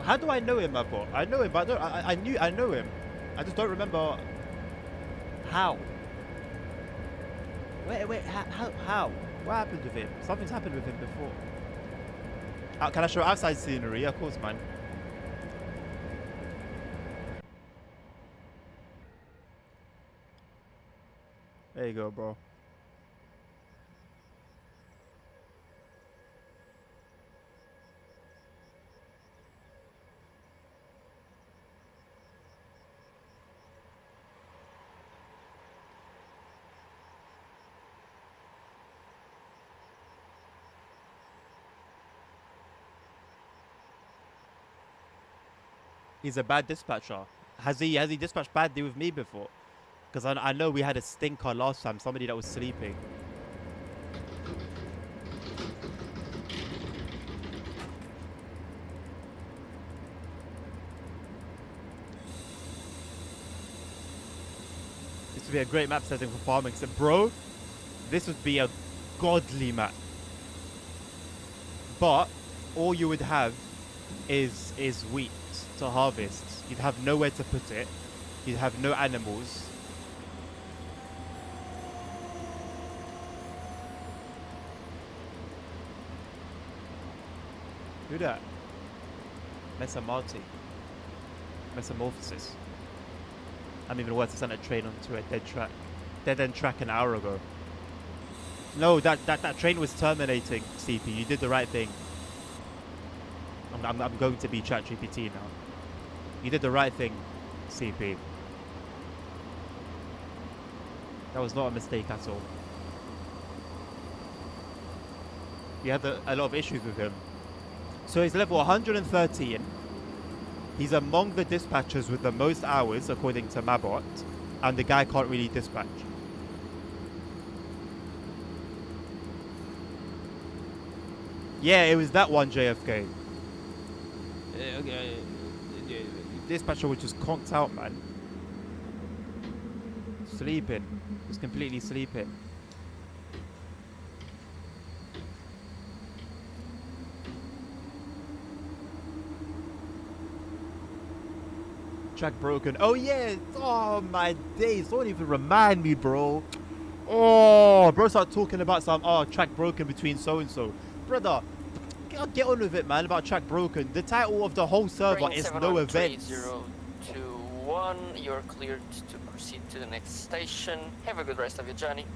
How do I know him, Apple? I know him, but I know him. I just don't remember how. Wait, how? What happened with him? Something's happened with him before. Can I show outside scenery? Yeah, of course, man. There you go, bro. He's a bad dispatcher. Has he dispatched badly with me before? Because I know we had a stinker last time, somebody that was sleeping. This would be a great map setting for farming. So, bro, this would be a godly map. But all you would have is wheat to harvest. You'd have nowhere to put it. You'd have no animals. Who that? Metamorphosis. I'm even worse, I sent a train onto a dead end track an hour ago. No, that train was terminating, CP. You did the right thing. I'm going to be ChatGPT now. You did the right thing, CP. That was not a mistake at all. We had a lot of issues with him. So he's level 113. He's among the dispatchers with the most hours, according to Mabot. And the guy can't really dispatch. Yeah, it was that one JFK. Dispatcher was just conked out, man. Sleeping. Just completely sleeping. Track broken. Oh yeah. Oh my days. Don't even remind me, bro. Oh, bro, start talking about some track broken between so and so. Brother, get on with it, man. About track broken. The title of the whole server is no events. 021. You're cleared to proceed to the next station. Have a good rest of your journey.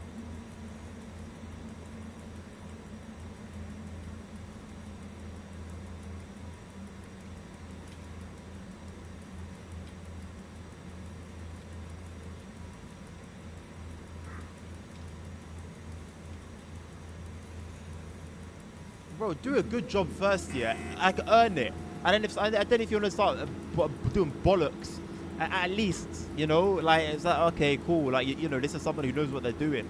Bro, do a good job first, yeah. I can earn it, and then if you want to start doing bollocks, at least, you know, like it's like, okay, cool, like you know, this is someone who knows what they're doing.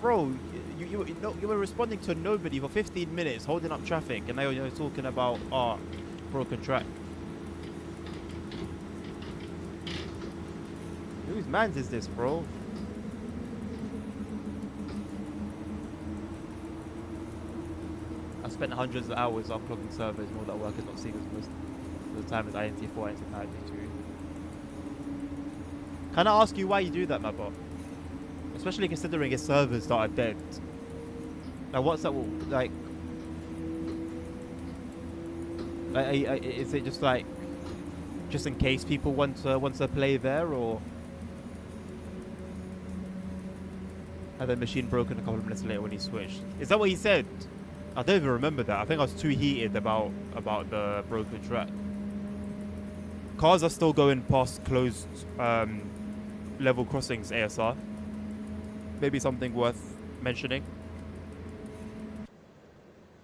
Bro, you were responding to nobody for 15 minutes, holding up traffic, and now you're talking about broken track. Whose man's is this, bro? I spent hundreds of hours uploading servers and all that work is not seen as most of the time as INT4, INT5, INT2. Can I ask you why you do that, my bot? Especially considering it's servers that are dead. Now what's that, like is it just like, just in case people want to play there, or had the machine broken a couple of minutes later when he switched? Is that what he said? I don't even remember that. I think I was too heated about the broken track. Cars are still going past closed level crossings, ASR. Maybe something worth mentioning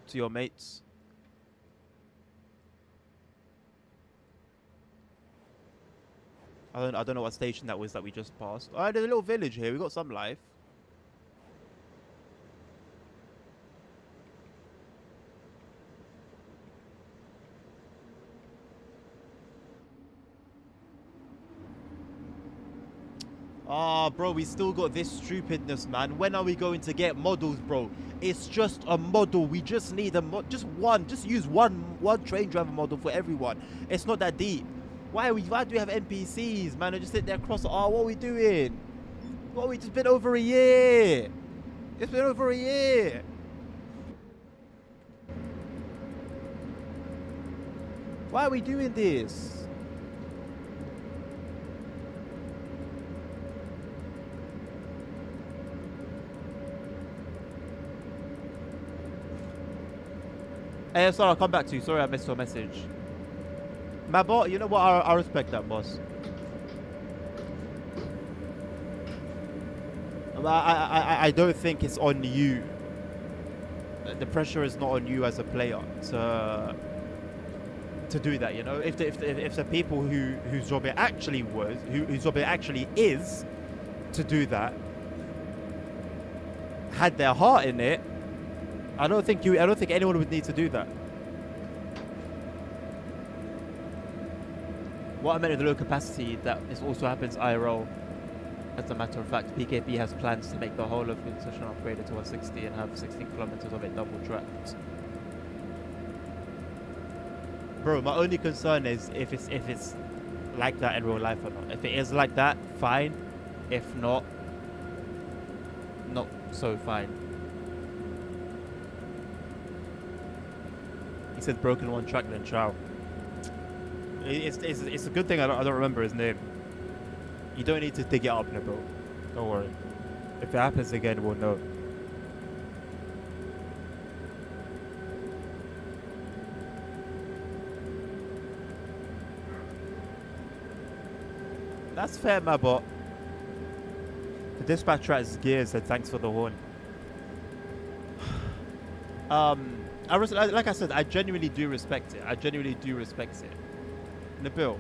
to your mates. I don't know what station that was that we just passed. Oh, there's a little village here. We got some life. Ah, bro, we still got this stupidness, man. When are we going to get models, bro? It's just a model. We just need a just one. Just use one train driver model for everyone. It's not that deep. Why do we have NPCs, man? And just sit there across. Oh, what are we doing? What, we just been over a year. It's been over a year. Why are we doing this? Hey, sorry, I'll come back to you. Sorry, I missed your message. My bot, you know what? I respect that, boss. I don't think it's on you. The pressure is not on you as a player to do that. You know, if the people whose job it actually was, whose job it actually is, to do that, had their heart in it, I don't think anyone would need to do that. What I meant with the low capacity, that this also happens IRL. As a matter of fact, PKP has plans to make the whole of the session upgraded to 160 and have 16 kilometers of it double tracked. Bro, my only concern is if it's like that in real life or not. If it is like that, fine. If not, not so fine. He said broken one track, then ciao. It's a good thing I don't remember his name. You don't need to dig it up, no, bro. Don't worry. If it happens again, we'll know. That's fair, my bot. Dispatcher at Gear said thanks for the horn. Like I said, I genuinely do respect it. I genuinely do respect it. Nabil.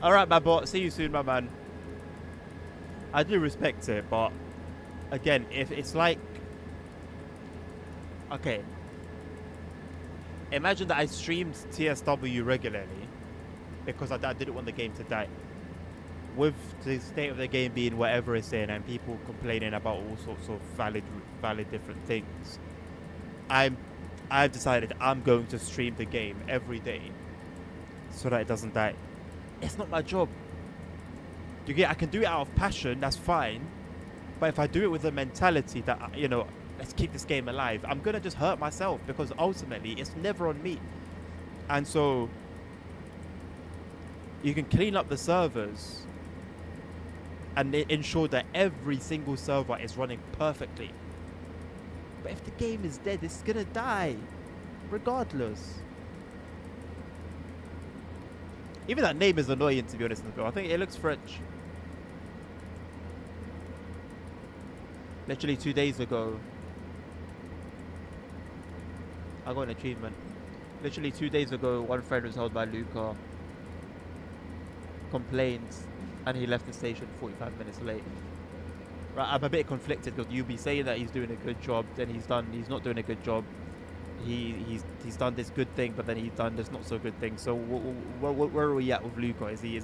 Alright, my bot. See you soon, my man. I do respect it, but again, if it's like, okay, imagine that I streamed TSW regularly because I didn't want the game to die. With the state of the game being whatever it's in and people complaining about all sorts of valid different things, I've decided I'm going to stream the game every day so that it doesn't die. It's not my job. You get, I can do it out of passion, that's fine. But if I do it with the mentality that, you know, let's keep this game alive, I'm going to just hurt myself because ultimately it's never on me. And so you can clean up the servers and ensure that every single server is running perfectly. But if the game is dead, it's going to die regardless. Even that name is annoying, to be honest. I think it looks French. Literally 2 days ago, I got an achievement. Literally 2 days ago, one friend was held by Luca, complained, and he left the station 45 minutes late. Right, I'm a bit conflicted because you'll be saying that he's doing a good job, then he's not doing a good job. He's done this good thing, but then he's done this not so good thing. So where are we at with Luca? Is he a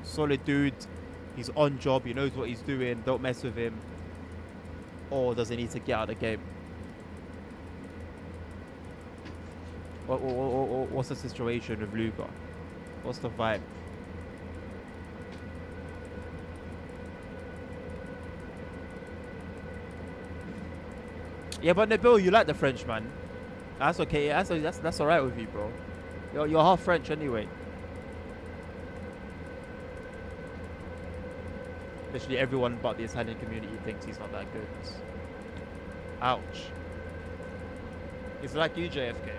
solid dude? He's on job. He knows what he's doing. Don't mess with him. Or does he need to get out of the game? What's the situation with Luca? What's the vibe? Yeah, but Nabil, you like the French, man. That's okay. That's all right with you, bro. You're half French anyway. Literally everyone but the Italian community thinks he's not that good. Ouch. It's like you, JFK.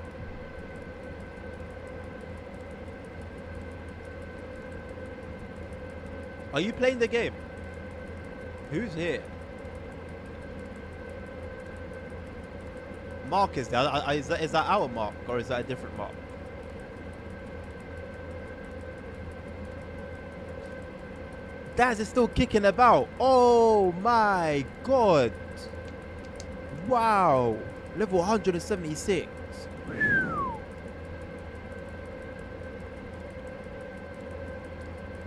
Are you playing the game? Who's here? Mark is there. Is that our Mark or is that a different Mark? Daz is still kicking about. Oh my god. Wow. Level 176.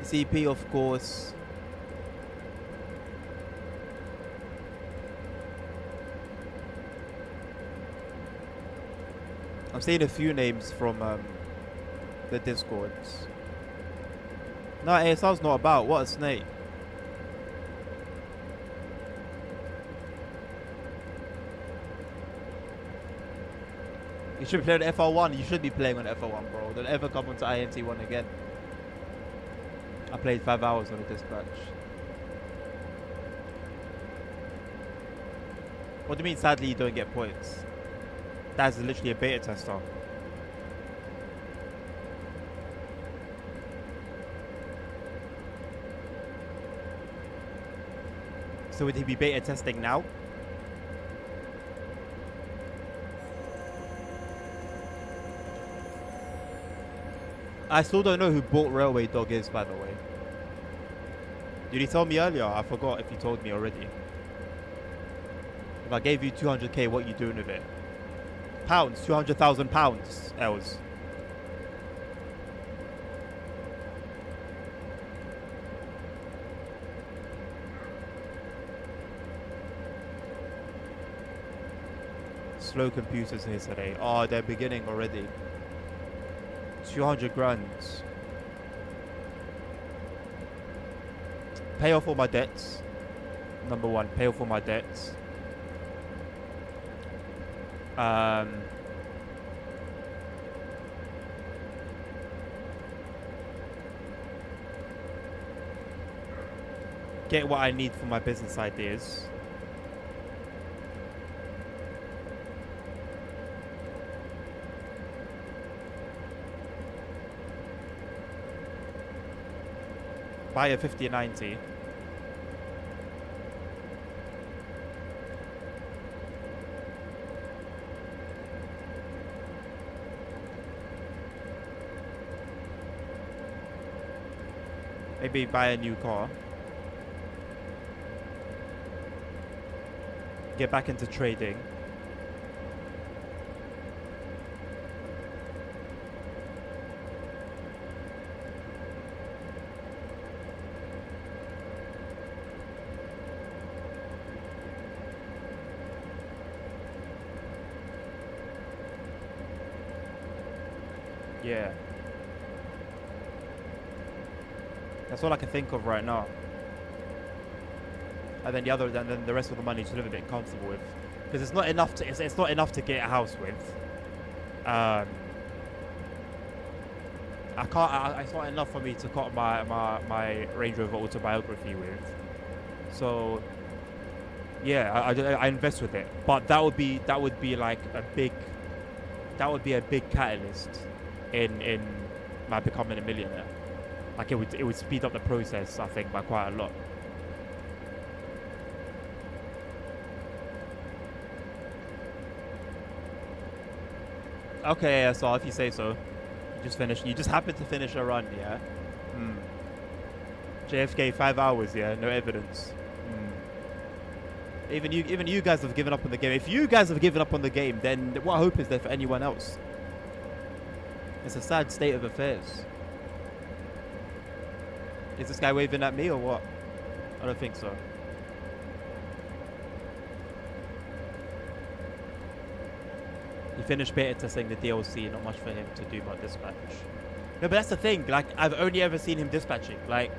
CP, of course. I'm seeing a few names from the Discords. No, ASR's not about. What a snake. You should be playing on FR1. You should be playing on FR1, bro. Don't ever come onto INT1 again. I played 5 hours on a dispatch. What do you mean, sadly, you don't get points? That's literally a beta tester. So would he be beta testing now? I still don't know who bought Railway Dog is, by the way. Did he tell me earlier? I forgot if he told me already. If I gave you 200k, what are you doing with it? Pounds, 200,000 pounds, Els. Slow computers here today. Oh, they're beginning already. 200 grand. Pay off all my debts. Number one, pay off all my debts. Get what I need for my business ideas. Buy a 5090. Maybe buy a new car. Get back into trading. Yeah. That's all I can think of right now. And then the rest of the money to live a bit comfortable with, because it's not enough to it's not enough to get a house with. It's not enough for me to cut my Range Rover autobiography with. So yeah, I invest with it, but that would be like a big catalyst in my becoming a millionaire. Like it would speed up the process, I think, by quite a lot. Okay, yeah, so if you say so. You just happened to finish a run, yeah? JFK 5 hours, yeah? No evidence. Even you guys have given up on the game. If you guys have given up on the game, then what hope is there for anyone else? It's a sad state of affairs. Is this guy waving at me or what? I don't think so. He finished beta testing the DLC, not much for him to do but dispatch. No, but that's the thing, like, I've only ever seen him dispatching. Like,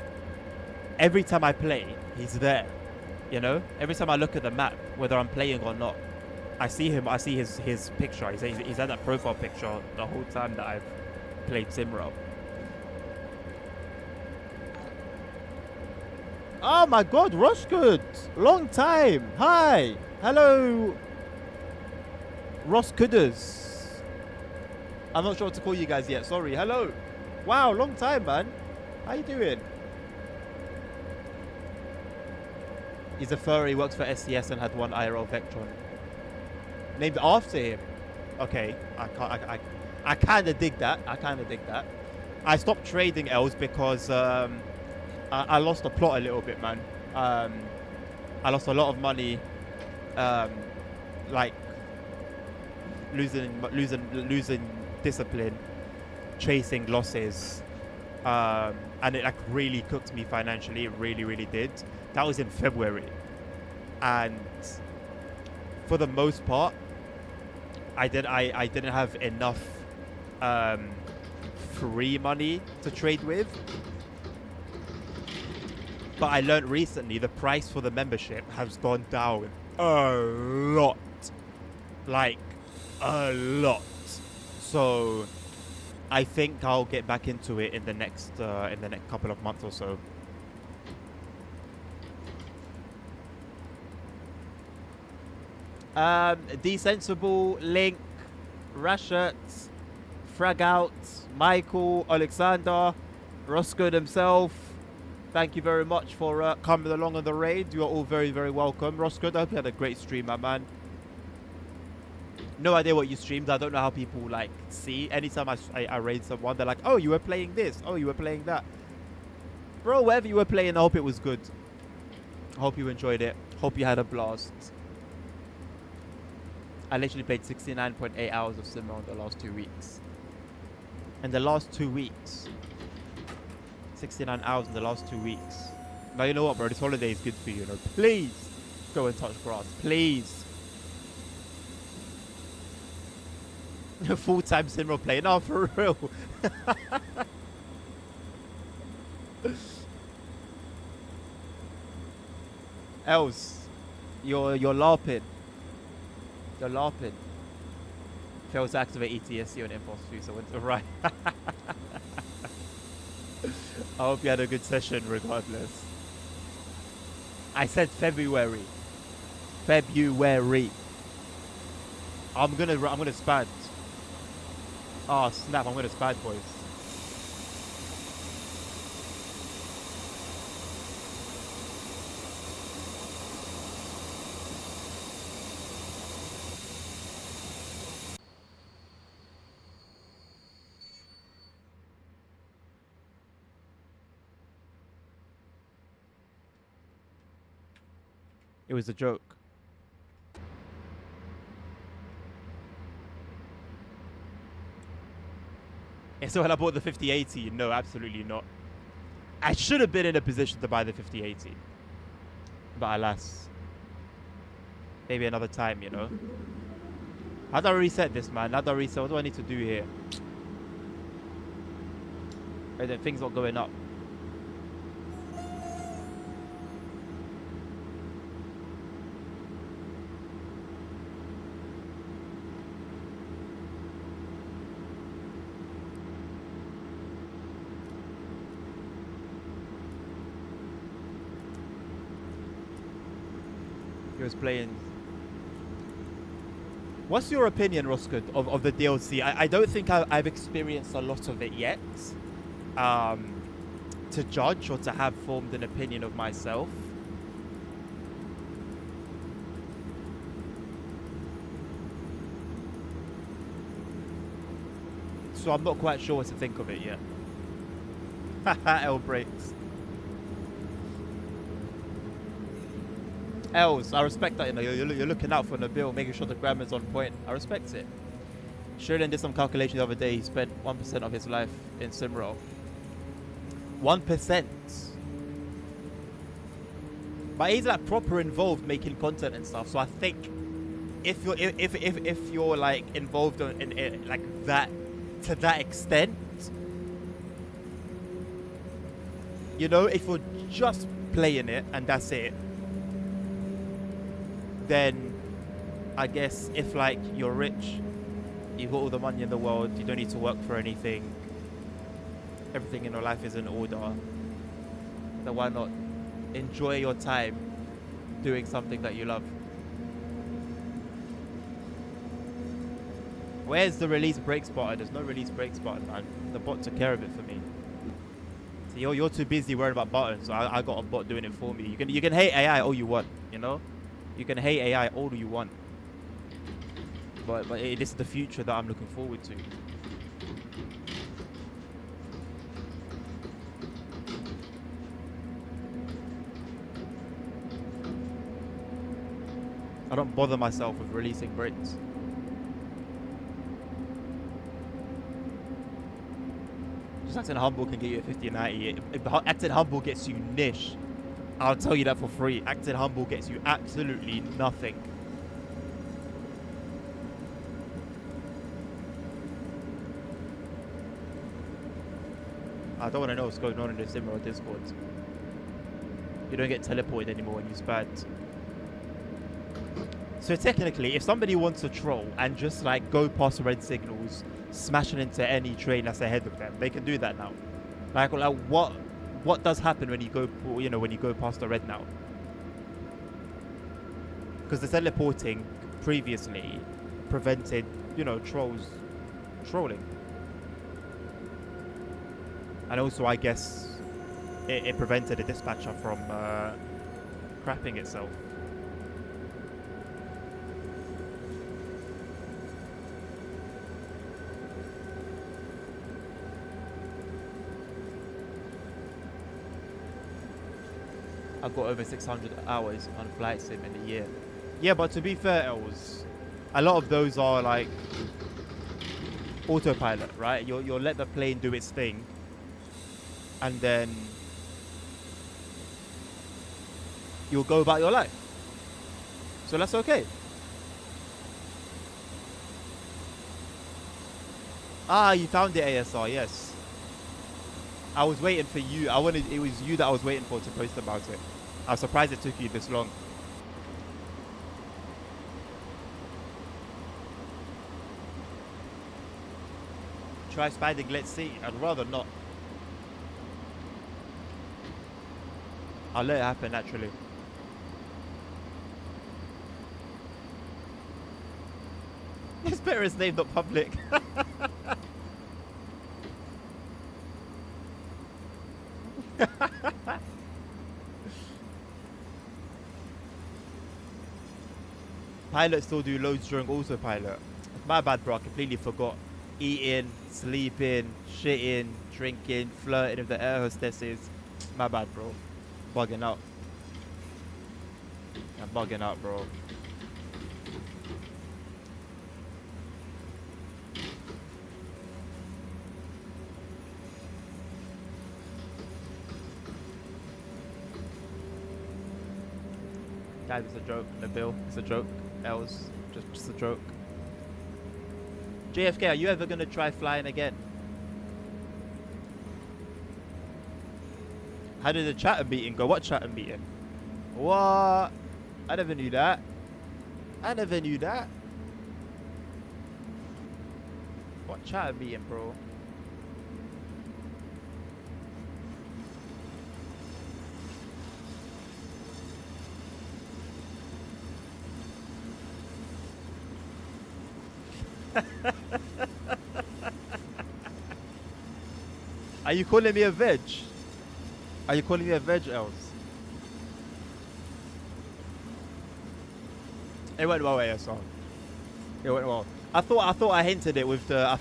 every time I play, he's there. You know? Every time I look at the map, whether I'm playing or not, I see him, I see his picture. He's had that profile picture the whole time that I've played SimRail. Oh my god, Rosgood! Long time! Hi! Hello! Ross Kudders. I'm not sure what to call you guys yet. Sorry. Hello. Wow, long time, man. How you doing? He's a furry, works for SCS and had one IRL Vectron. Named after him. Okay. I kind of dig that. I stopped trading Els because I lost the plot a little bit, man. I lost a lot of money. Like losing discipline, chasing losses, and it like really cooked me financially. It really did. That was in February, and for the most part, I didn't have enough free money to trade with. But I learned recently the price for the membership has gone down a lot. Like, a lot. So I think I'll get back into it in the next couple of months or so. Desensible, Link, Rashert, Fragout, Michael, Alexander, Roscoe himself. Thank you very much for coming along on the raid. You are all very welcome. Roscoe, I hope you had a great stream, my man. No idea what you streamed. I don't know how people like see. Anytime I raid someone, they're like, oh, you were playing this. Oh, you were playing that. Bro, whatever you were playing, I hope it was good. I hope you enjoyed it. Hope you had a blast. I literally played 69.8 hours of SimRail in the last 2 weeks. In the last 2 weeks. 69 hours in the last 2 weeks. Now, you know what, bro? This holiday is good for you, you know? Please go and touch grass. Please. Full-time SimRail player. No, for real. Else, you're LARPing. You're LARPing. Fails to activate ETSC on Impulse 2, so it's alright. I hope you had a good session regardless. I said February. February. I'm gonna spad. Oh snap, I'm gonna spad, boys. It was a joke. And so when I bought the 5080, no, absolutely not. I should have been in a position to buy the 5080. But alas. Maybe another time, you know. How do I reset this, man? How do I reset? What do I need to do here? Right then, things not going up. He was playing. What's your opinion, Roscoe, of the DLC? I don't think I've experienced a lot of it yet. To judge or to have formed an opinion of myself. So I'm not quite sure what to think of it yet. L breaks. Els, I respect that. You know, you're looking out for Nabil, making sure the grammar's on point. I respect it. Sheridan did some calculation the other day. He spent 1% of his life in SimRail. 1%. But he's like proper involved making content and stuff. So I think if you're like involved in like that to that extent, you know, if you're just playing it and that's it, then I guess if like you're rich, you've got all the money in the world, you don't need to work for anything, everything in your life is in order, then why not enjoy your time doing something that you love? Where's the release brakes button? There's no release brakes button, man. The bot took care of it for me. So you're too busy worrying about buttons, so I got a bot doing it for me. You can hate AI all you want, you know? You can hate AI all you want. But this is the future that I'm looking forward to. I don't bother myself with releasing brakes. Just acting humble can get you a 50 and 90. If acting humble gets you niche, I'll tell you that for free. Acting humble gets you absolutely nothing. I don't want to know what's going on in the SimRail Discord. You don't get teleported anymore when you spad. So technically, if somebody wants to troll and just like go past red signals, smashing into any train that's ahead of them, they can do that now. Like what does happen when you go, you know, when you go past the red now? Because the teleporting previously prevented, you know, trolls trolling. And also, I guess, it prevented a dispatcher from crapping itself. I've got over 600 hours on flight sim in a year. Yeah, but to be fair, Els, a lot of those are like autopilot, right? You'll let the plane do its thing, and then you'll go about your life. So that's okay. Ah, you found it, ASR, yes. I was waiting for you. It was you that I was waiting for to post about it. I was surprised it took you this long. Try spadding, let's see. I'd rather not. I'll let it happen naturally. It's better his name not public. Pilots still do loads during autopilot. My bad, bro. I completely forgot. Eating, sleeping, shitting, drinking, flirting with the air hostesses. My bad, bro. Bugging out. I'm bugging out, bro. Guys, it's a joke. Nabil, it's a joke. Els, just a joke. JFK, are you ever gonna try flying again? How did the chatter meeting go? What chatter meeting? What? I never knew that. I never knew that. What chatter meeting, bro? Are you calling me a veg? Are you calling me a veg, Els? It went well, ASR. It went well. I thought I hinted it with the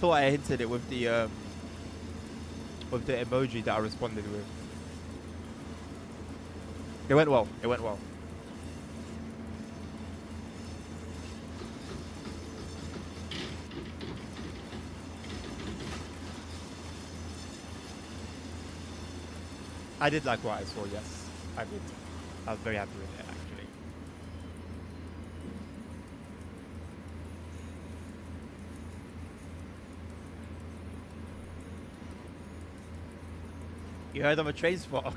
emoji that I responded with. It went well. It went well. I did like what I saw, yes. I did. I was very happy with it, actually. You heard I'm a train spotter.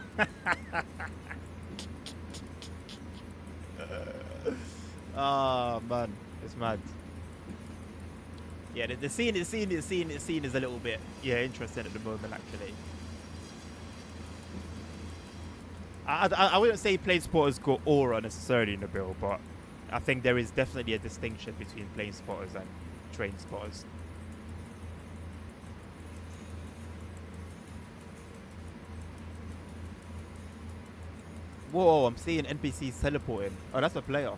Oh, man. It's mad. Yeah, the scene is a little bit, interesting at the moment, actually. I wouldn't say plane spotters got aura necessarily in the bill, but I think there is definitely a distinction between plane spotters and train spotters. Whoa, I'm seeing NPCs teleporting. Oh, that's a player.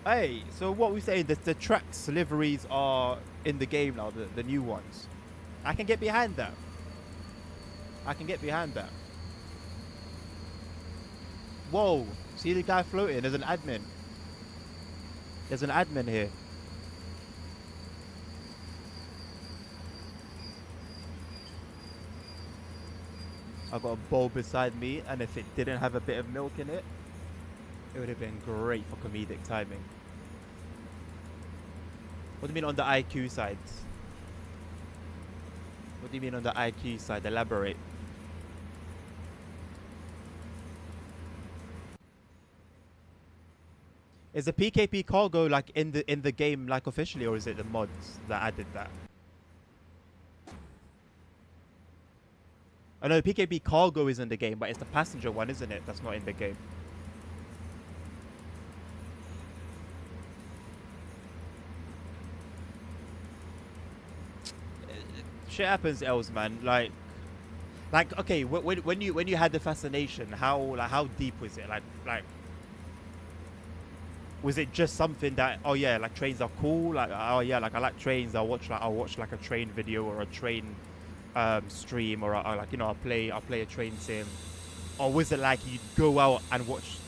Hey, so what we saying, the tracks liveries are in the game now, the new ones. I can get behind that. I can get behind that. Whoa, see the guy floating? There's an admin. There's an admin here. I've got a bowl beside me, and if it didn't have a bit of milk in it, it would have been great for comedic timing. What do you mean on the IQ side? What do you mean on the IQ side? Elaborate. Is the PKP cargo like in the game like officially, or is it the mods that added that? I know PKP cargo is in the game, but it's the passenger one, isn't it? That's not in the game. Shit happens, Els, man. Like okay, when you had the fascination, how deep was it? Like. Was it just something that, oh yeah, like trains are cool, like oh yeah, like I like trains, I'll watch like a train video or a train stream, or like, you know, I'll play a train sim? Or was it like you'd go out and watch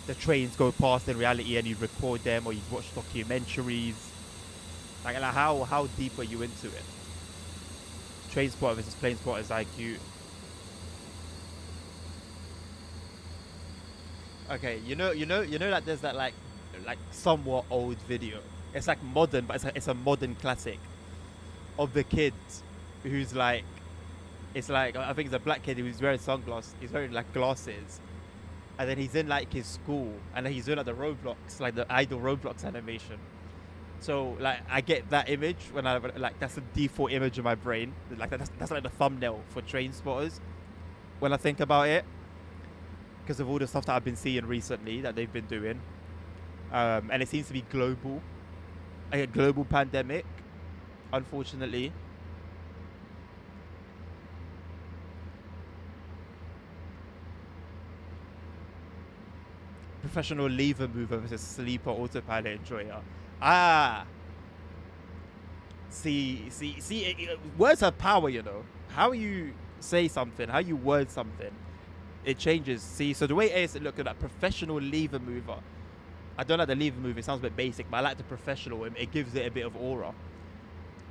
the trains go past in reality and you'd record them, or you'd watch documentaries? Like how deep are you into it? Train spotter versus plane spotter is IQ. Okay, you know that there's that like somewhat old video. It's like modern, but it's a modern classic of the kid who's like, it's like, I think it's a black kid who's wearing sunglasses. He's wearing like glasses, and then he's in like his school, and then he's doing like the Roblox, like the idle Roblox animation. So like I get that image when I like, that's the default image in my brain. Like that's like the thumbnail for train spotters when I think about it, because of all the stuff that I've been seeing recently that they've been doing. And it seems to be global, like a global pandemic, unfortunately. Professional lever mover versus sleeper autopilot enjoyer. Ah. See, words have power, you know. How you say something, how you word something, it changes. See, so the way AS look at that professional lever mover I don't like the lever move. It sounds a bit basic, but I like the professional. It gives it a bit of aura.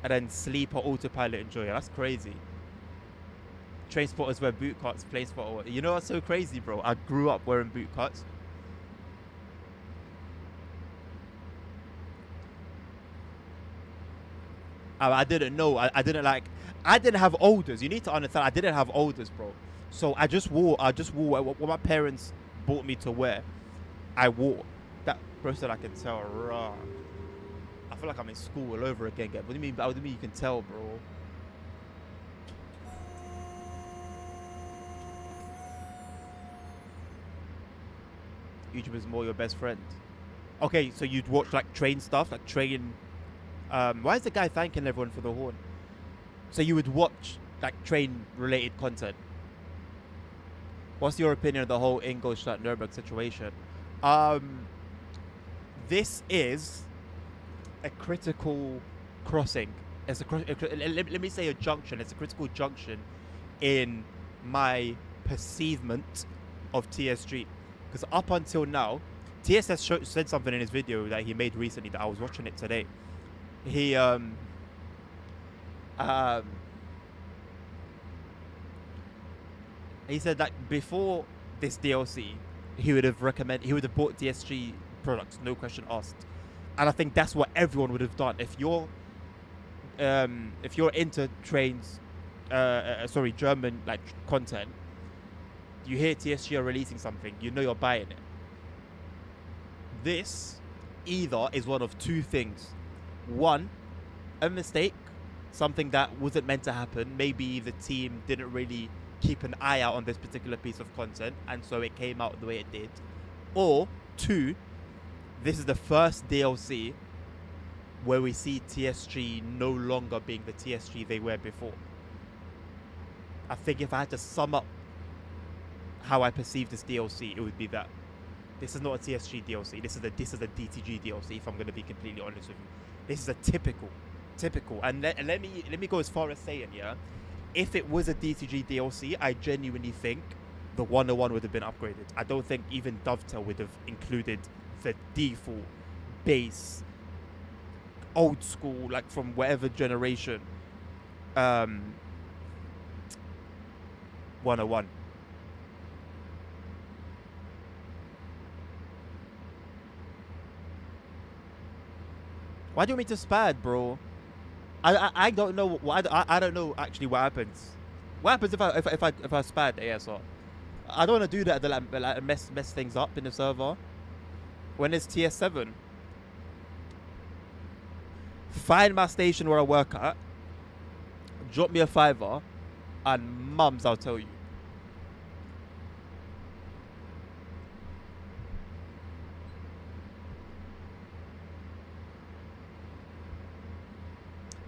And then sleeper, autopilot, enjoy. That's crazy. Train spotters wear boot cuts. Plane spotter. You know what's so crazy, bro? I grew up wearing boot cuts. I didn't know. I didn't have olders. You need to understand. I didn't have olders, bro. So I just wore what my parents bought me to wear. I wore. That person I can tell. Rah. I feel like I'm in school all over again. What do you mean? What do you mean you can tell, bro? YouTube is more your best friend. Okay, so you'd watch like train stuff, like train. Why is the guy thanking everyone for the horn? So you would watch like train related content. What's your opinion of the whole Ingolstadt Nuremberg situation? This is a critical crossing. It's let me say a junction. It's a critical junction in my perceivement of TSG. Because up until now, TSS said something in his video that he made recently that I was watching it today. He said that before this DLC, he would have bought DSG products, no question asked. And I think that's what everyone would have done. If you're into trains, German like content, you hear TSG are releasing something, you know you're buying it. This either is one of two things. One, a mistake, something that wasn't meant to happen. Maybe the team didn't really keep an eye out on this particular piece of content, and so it came out the way it did. Or two, this is the first DLC where we see TSG no longer being the TSG they were before. I think if I had to sum up how I perceive this DLC, it would be that this is not a TSG DLC. This is a DTG DLC. If I'm going to be completely honest with you, this is a typical, and let me go as far as saying, yeah, if it was a DTG DLC, I genuinely think the 101 would have been upgraded. I don't think even Dovetail would have included the default base, old school, like from whatever generation, 101. Why do you want me to spad, bro? I don't know. I don't know actually what happens. What happens if I spad ASR? I don't want to do that. Like mess things up in the server. When it's TS7, find my station where I work at. Drop me a $5, and mums, I'll tell you.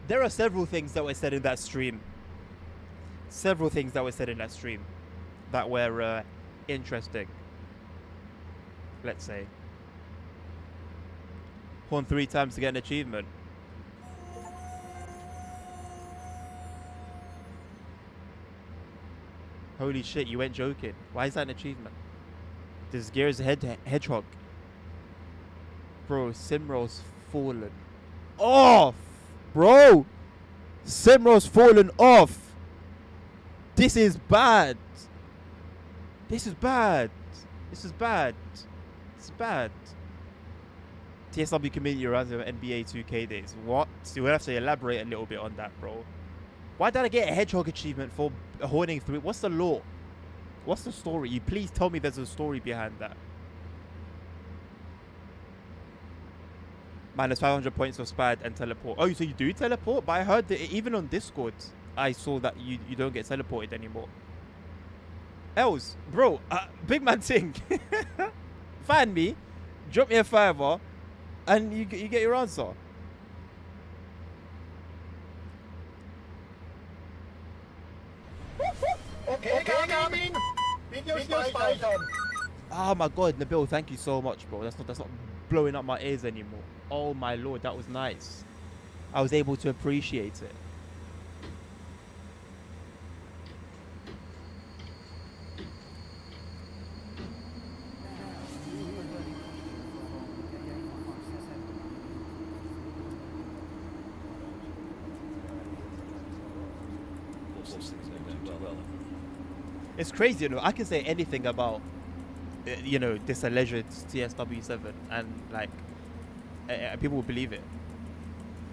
There are several things that were said in that stream. That were interesting. Let's say. Horn 3 times to get an achievement. Holy shit, you weren't joking. Why is that an achievement? This Gears Hedgehog. Bro, SimRail's fallen off. Bro, SimRail's fallen off. This is bad. TSW community runs with NBA 2K days. What? So we'll have to elaborate a little bit on that, bro. Why did I get a Hedgehog achievement for horning through? What's the lore? What's the story? You please tell me there's a story behind that. Minus 500 points for Spad and teleport. Oh, so you do teleport? But I heard that even on Discord, I saw that you don't get teleported anymore. Els, bro, big man thing. Find me, drop me a $5, and you get your answer. Okay, coming. Video spider. Oh my god, Nabil, thank you so much, bro. That's not blowing up my ears anymore. Oh my lord, that was nice. I was able to appreciate it. It's crazy, you know. I can say anything about, you know, this alleged TSW7, and like, people will believe it.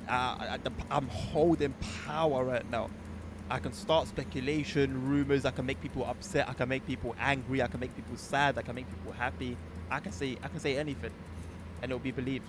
I'm holding power right now. I can start speculation, rumors. I can make people upset. I can make people angry. I can make people sad. I can make people happy. I can say anything, and it'll be believed.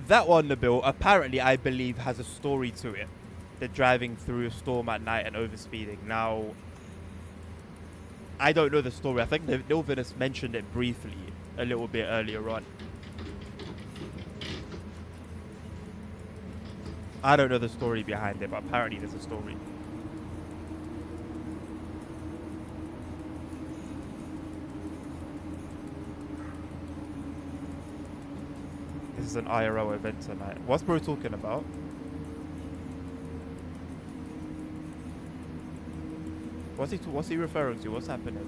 That one, Nabil, apparently I believe has a story to it. They're driving through a storm at night and overspeeding. Now, I don't know the story. I think Nilvinus mentioned it briefly a little bit earlier on. I don't know the story behind it, but apparently there's a story. This is an IRO event tonight. What's bro talking about? What's he referring to? What's happening?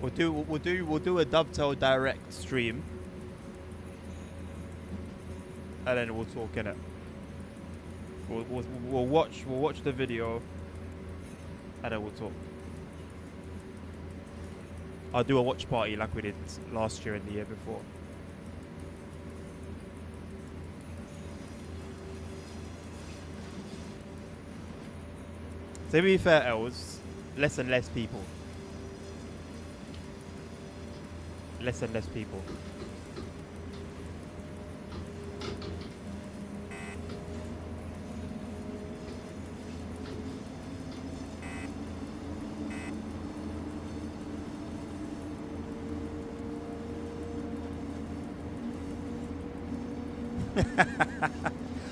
We'll do a dovetail direct stream. And then we'll talk in it. We'll watch the video, and then we'll talk. I'll do a watch party like we did last year and the year before. To be fair, Els, less and less people. Less and less people.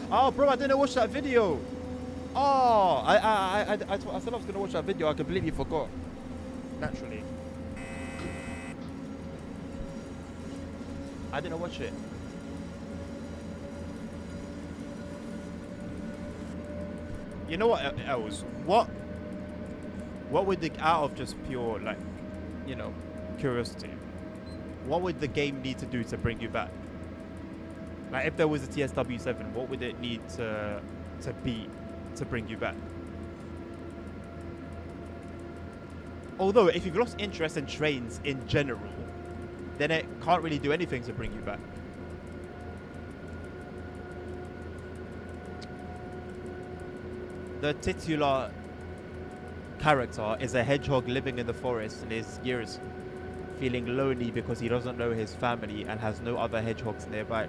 Oh, bro, I didn't watch that video. Oh, I said I was gonna watch that video. I completely forgot. Naturally, I didn't watch it. You know what else? What would the, out of just pure, like, you know, curiosity, what would the game need to do to bring you back? Like, if there was a TSW7, what would it need to be to bring you back? Although, if you've lost interest in trains in general, then it can't really do anything to bring you back. The titular character is a hedgehog living in the forest in his years, feeling lonely because he doesn't know his family and has no other hedgehogs nearby.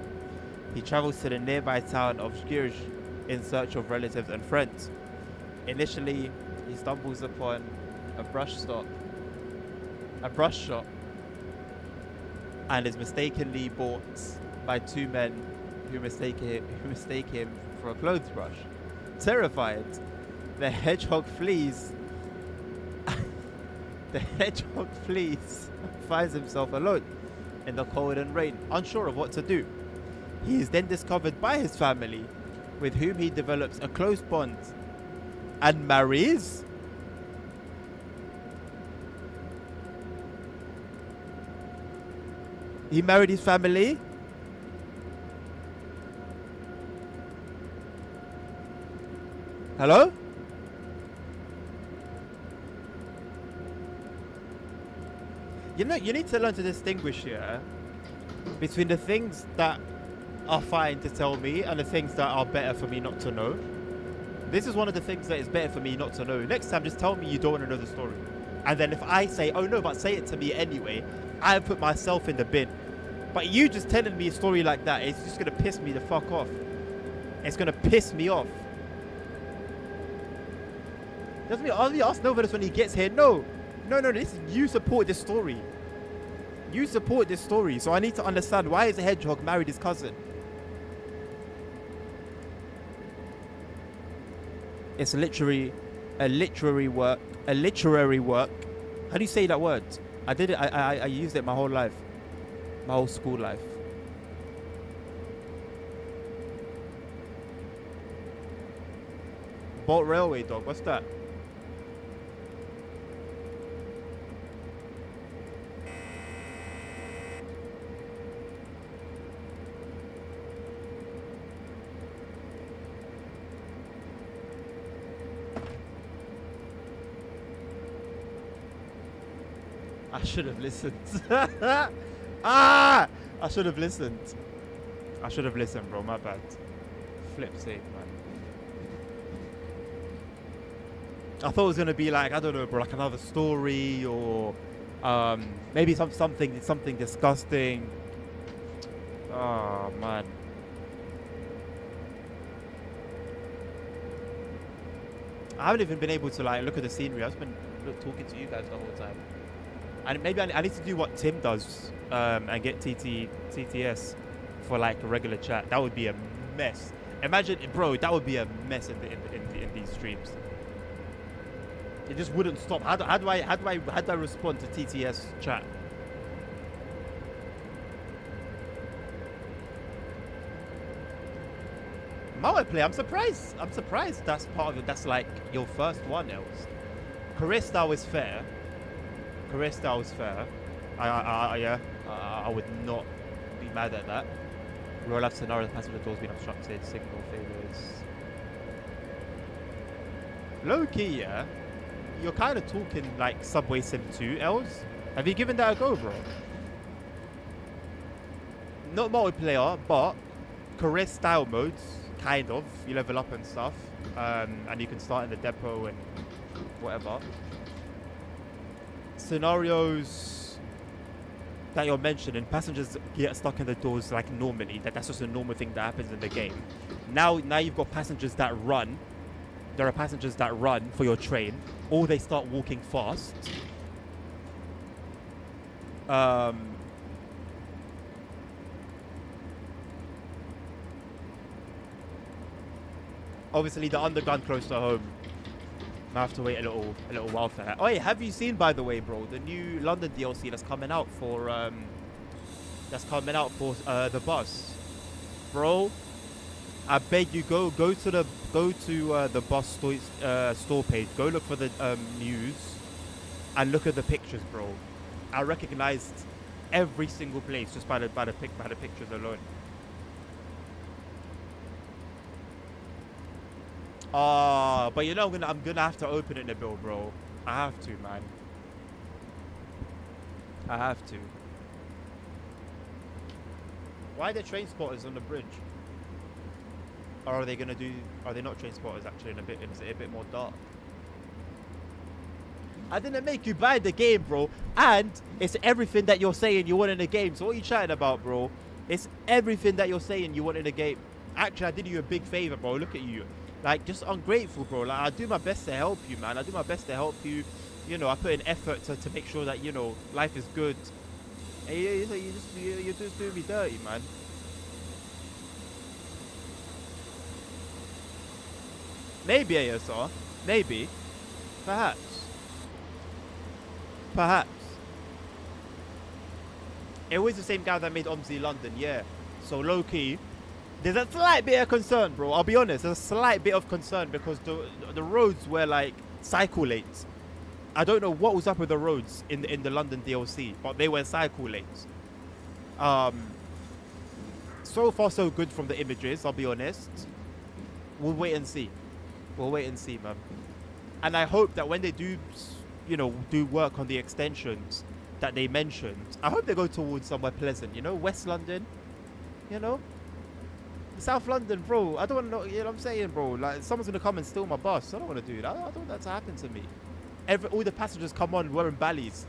He travels to the nearby town of Skirj in search of relatives and friends. Initially, he stumbles upon a brush shop, and is mistakenly bought by two men who mistake him for a clothes brush. Terrified, the hedgehog flees. The hedgehog flees, finds himself alone in the cold and rain, unsure of what to do. He is then discovered by his family, with whom he develops a close bond and marries. He married his family. Hello? You know, you need to learn to distinguish here between the things that are fine to tell me and the things that are better for me not to know. This is one of the things that is better for me not to know. Next time, just tell me you don't want to know the story. And then if I say, oh no, but say it to me anyway, I put myself in the bin. But you just telling me a story like that, it's just going to piss me the fuck off. It's going to piss me off. Doesn't mean I'll ask Novatus when he gets here. No, this is, you support this story. You support this story, so I need to understand, why is a hedgehog married his cousin? It's a literary work. A literary work. How do you say that word? I did it. I used it my whole life, my whole school life. Bolt Railway, dog. What's that? I should have listened. Ah! I should have listened. I should have listened, bro. My bad. Flip sake, man. I thought it was gonna be like, I don't know, bro, like another story or maybe something disgusting. Oh man. I haven't even been able to like look at the scenery. I've just been talking to you guys the whole time. And maybe I need to do what Tim does and get TTS for like a regular chat. That would be a mess. Imagine, bro, that would be a mess in these streams. It just wouldn't stop. How do I respond to TTS chat? Multiplayer. I'm surprised that's part of it. That's like your first one, else. Career style is fair. Career style is fair. I would not be mad at that. Roll up scenario, passenger doors being obstructed, signal failures. Low key, yeah. You're kind of talking like Subway Sim 2, Els. Have you given that a go, bro? Not multiplayer, but career style modes, kind of. You level up and stuff, and you can start in the depot and whatever. Scenarios that you're mentioning, passengers get stuck in the doors like normally. That's just a normal thing that happens in the game. Now you've got passengers that run. There are passengers that run for your train, or they start walking fast. Obviously, the underground close to home. I have to wait a little while for that. Oh, yeah, have you seen, by the way, bro, the new London DLC that's coming out for the bus, bro? I beg you, go to the bus store page. Go look for the news and look at the pictures, bro. I recognized every single place just by the pictures alone. But you know, I'm gonna have to open it in a bill, bro. I have to, man. I have to. Why are there train spotters on the bridge? Or are they gonna do? Are they not train spotters actually? Is it a bit more dark? I didn't make you buy the game, bro. And it's everything that you're saying you want in the game. So what are you chatting about, bro? It's everything that you're saying you want in the game. Actually, I did you a big favor, bro. Look at you. Like, just ungrateful, bro. Like, I do my best to help you, man. I do my best to help you. You know, I put in effort to make sure that, you know, life is good. And you're just doing me dirty, man. Maybe ASR. Maybe. Perhaps. Perhaps. It was the same guy that made OMSI London, yeah. So low-key, there's a slight bit of concern, bro. I'll be honest. There's a slight bit of concern because the roads were like cycle lanes. I don't know what was up with the roads in the London DLC, but they were cycle lanes. So far so good from the images, I'll be honest. We'll wait and see. We'll wait and see, man. And I hope that when they do, you know, do work on the extensions that they mentioned, I hope they go towards somewhere pleasant, you know, West London, you know. South London, bro. I don't want to know. You know what I'm saying, bro? Like, someone's gonna come and steal my bus. I don't want to do that. I don't want that to happen to me. All the passengers come on wearing ballies.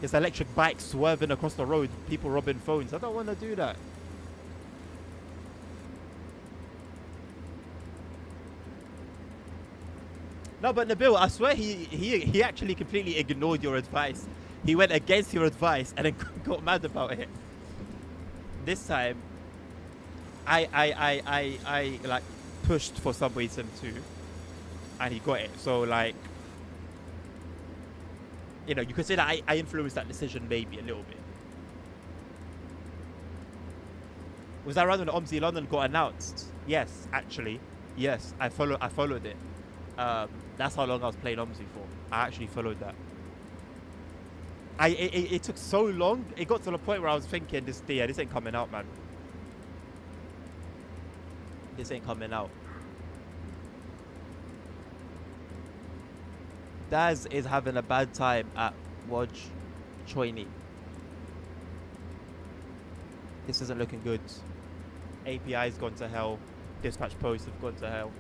There's electric bikes swerving across the road. People robbing phones. I don't want to do that. No, but Nabil, I swear he actually completely ignored your advice. He went against your advice and then got mad about it. This time, I like pushed for Subway Sim 2, and he got it. So like, you know, you could say that I influenced that decision maybe a little bit. Was that around when OMSI London got announced? Yes, actually. Yes, I followed it. That's how long I was playing OMSI for. I actually followed that. It took so long. It got to the point where I was thinking, this ain't coming out, man. This ain't coming out. Daz is having a bad time at Łódź Choini. This isn't looking good. API's gone to hell. Dispatch posts have gone to hell.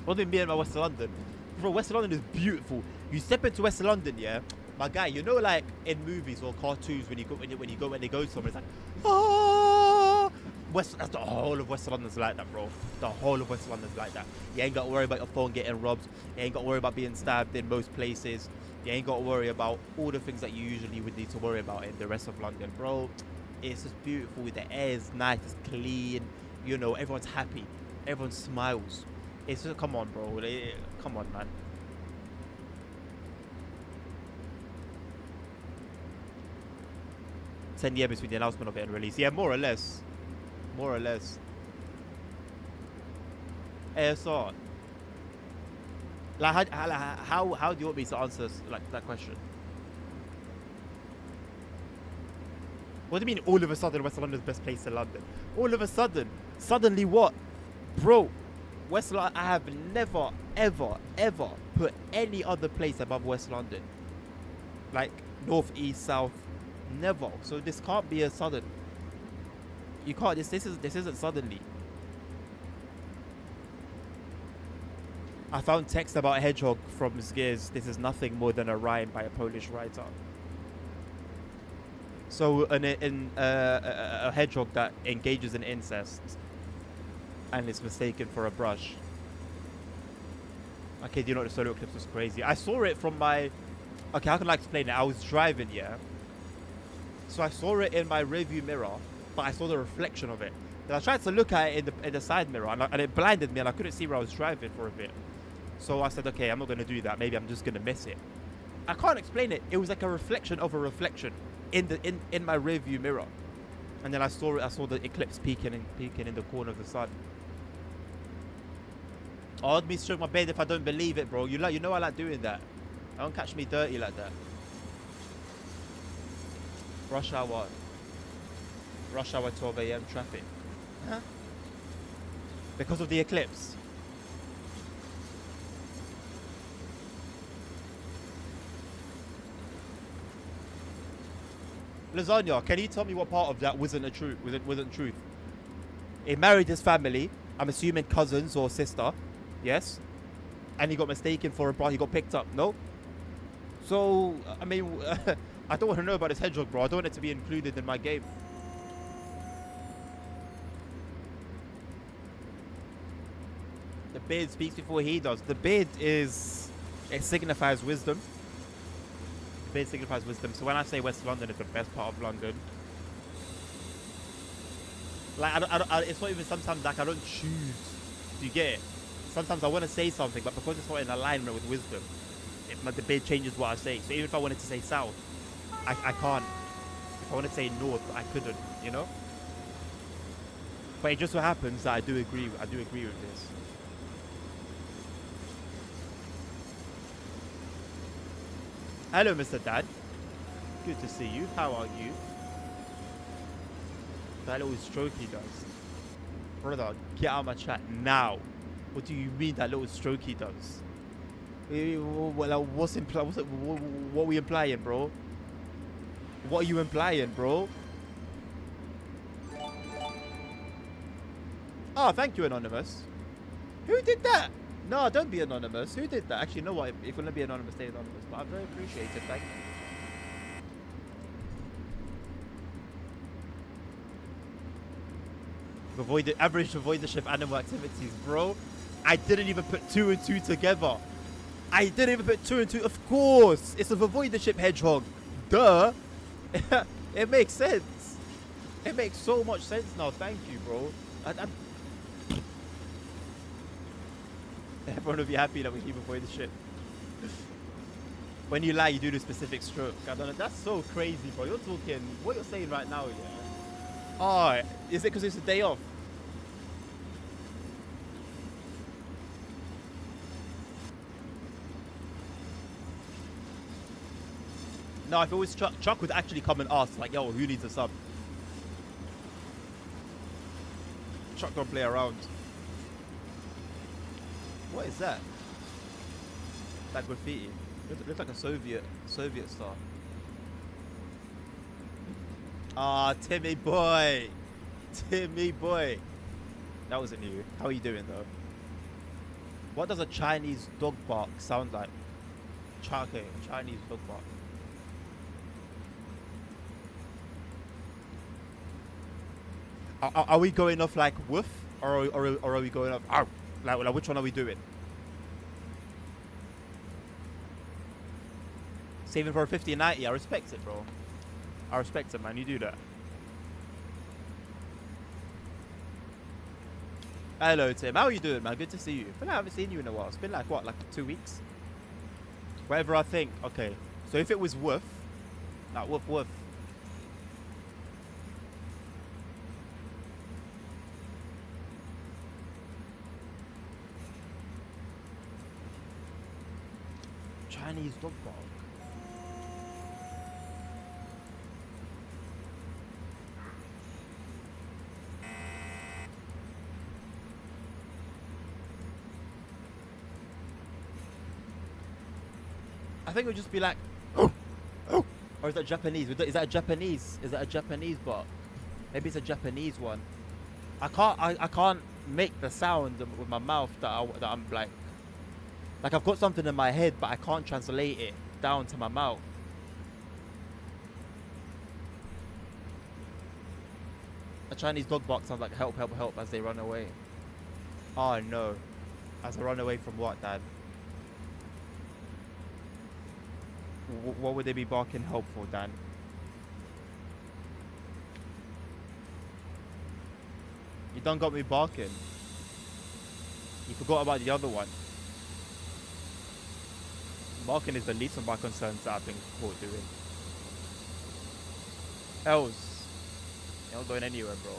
What do you mean about West London? Bro, West London is beautiful. You step into West London, yeah, my guy. You know, like in movies or cartoons, when they go somewhere, it's like, ah. The whole of West London's like that, bro. The whole of West London's like that. You ain't got to worry about your phone getting robbed. You ain't got to worry about being stabbed in most places. You ain't got to worry about all the things that you usually would need to worry about in the rest of London, bro. It's just beautiful. The air is nice. It's clean. You know, everyone's happy. Everyone smiles. It's just, come on, bro. Come on, man. $10 years between the announcement of it and release. Yeah, more or less. More or less. ASR. Like, how do you want me to answer like that question? What do you mean all of a sudden West London's best place in London? All of a sudden? Suddenly what? Bro, West London, I have never, ever, ever put any other place above West London. Like, north, east, south, never. So this can't be a sudden. You can't, this isn't suddenly. I found text about Hedgehog from Skiers. This is nothing more than a rhyme by a Polish writer. So a hedgehog that engages in incest and is mistaken for a brush. Okay, do you know what the solo eclipse was crazy? I saw it from my... Okay, how can I explain it? I was driving, yeah. So I saw it in my rearview mirror, but I saw the reflection of it. Then I tried to look at it in the side mirror, and it blinded me, and I couldn't see where I was driving for a bit. So I said, okay, I'm not going to do that. Maybe I'm just going to miss it. I can't explain it. It was like a reflection of a reflection in my rearview mirror. And then I saw it. I saw the eclipse peeking in the corner of the sun. I'd be stroke my bed if I don't believe it, bro. You know I like doing that. Don't catch me dirty like that. Rush hour 12 a.m. traffic. Huh? Because of the eclipse. Lasagna, can you tell me what part of that wasn't truth? He married his family. I'm assuming cousins or sister. Yes. And he got mistaken for a bride. He got picked up. No. So I mean, I don't want to know about his hedgehog, bro. I don't want it to be included in my game. The beard speaks before he does. The beard it signifies wisdom. The beard signifies wisdom. So when I say West London is the best part of London, like it's not even sometimes like I don't choose. Do you get it? Sometimes I want to say something, but because it's not in alignment with wisdom, the beard changes what I say. So even if I wanted to say south, I can't. If I wanted to say north, I couldn't. You know. But it just so happens that I do agree with this. Hello, Mr. Dad. Good to see you. How are you? That little stroke he does. Brother, get out of my chat now. What do you mean that little stroke he does? What are we implying, bro? What are you implying, bro? Oh, thank you, Anonymous. Who did that? No, don't be anonymous. Who did that? Actually, you know what? If you're going to be anonymous, stay anonymous. But I very appreciate it. Thank you. Average avoidership animal activities, bro. I didn't even put 2 and 2 together. I didn't even put 2 and 2. Of course. It's a avoidership hedgehog. Duh. It makes sense. It makes so much sense now. Thank you, bro. Everyone will be happy that we keep avoiding shit. When you lie, you do the specific stroke. I don't know. That's so crazy, bro. You're talking. What you're saying right now, yeah. Oh, is it because it's a day off? No, if it was Chuck would actually come and ask, like, yo, who needs a sub? Chuck don't play around. What is that? That graffiti. Looks like a Soviet star. Ah, Timmy boy. Timmy boy. That wasn't you. How are you doing though? What does a Chinese dog bark sound like? Okay, Chinese dog bark. Are we going off like woof, or are we going off? Ow! Like which one are we doing? Saving for a 50 and 90. I respect it, bro. I respect it, man. You do that. Hello, Tim. How are you doing, man? Good to see you. I feel like I haven't seen you in a while. It's been like what, like 2 weeks? Whatever I think. Okay. So if it was woof, like woof woof. Chinese dog bark. I think it would just be like, oh, oh. Or is that Japanese? Is that a Japanese? Is that a Japanese bark? Maybe it's a Japanese one. I can't make the sound with my mouth that I'm like I've got something in my head, but I can't translate it down to my mouth. A Chinese dog bark sounds like help, help, help as they run away. Oh no. As they run away from what, Dad? What would they be barking help for, Dan? You done got me barking. You forgot about the other one. Barking is the least of my concerns that I've been caught doing. Else, you're not going anywhere, bro.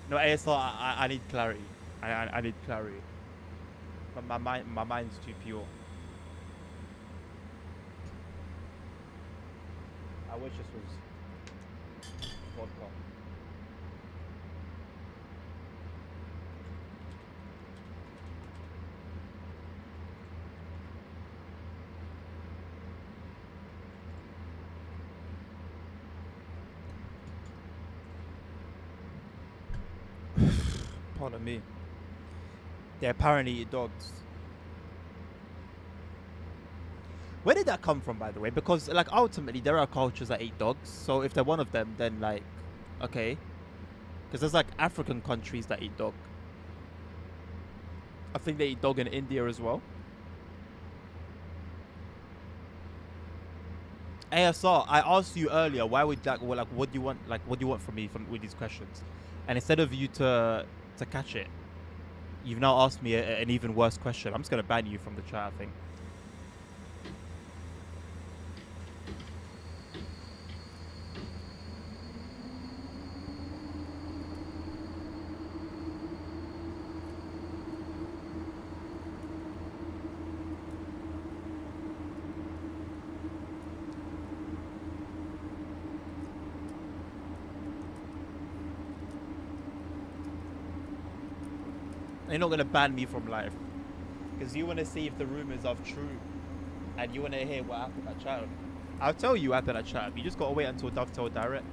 No, ASL, I need clarity. I need clarity. But my mind's too pure. I wish this was vodka. Pardon me. They apparently eat dogs. Where did that come from, by the way? Because, like, ultimately, there are cultures that eat dogs. So if they're one of them, then, like, okay. Because there's, like, African countries that eat dog. I think they eat dog in India as well. ASR, I asked you earlier, why would that, well, like, what do you want from me with these questions? And instead of you to catch it, you've now asked me an even worse question. I'm just going to ban you from the chat, I think. You're not going to ban me from life. Because you want to see if the rumors are true. And you want to hear what happened at Chatham. I'll tell you what happened at Chatham. You just got to wait until Dovetail Direct.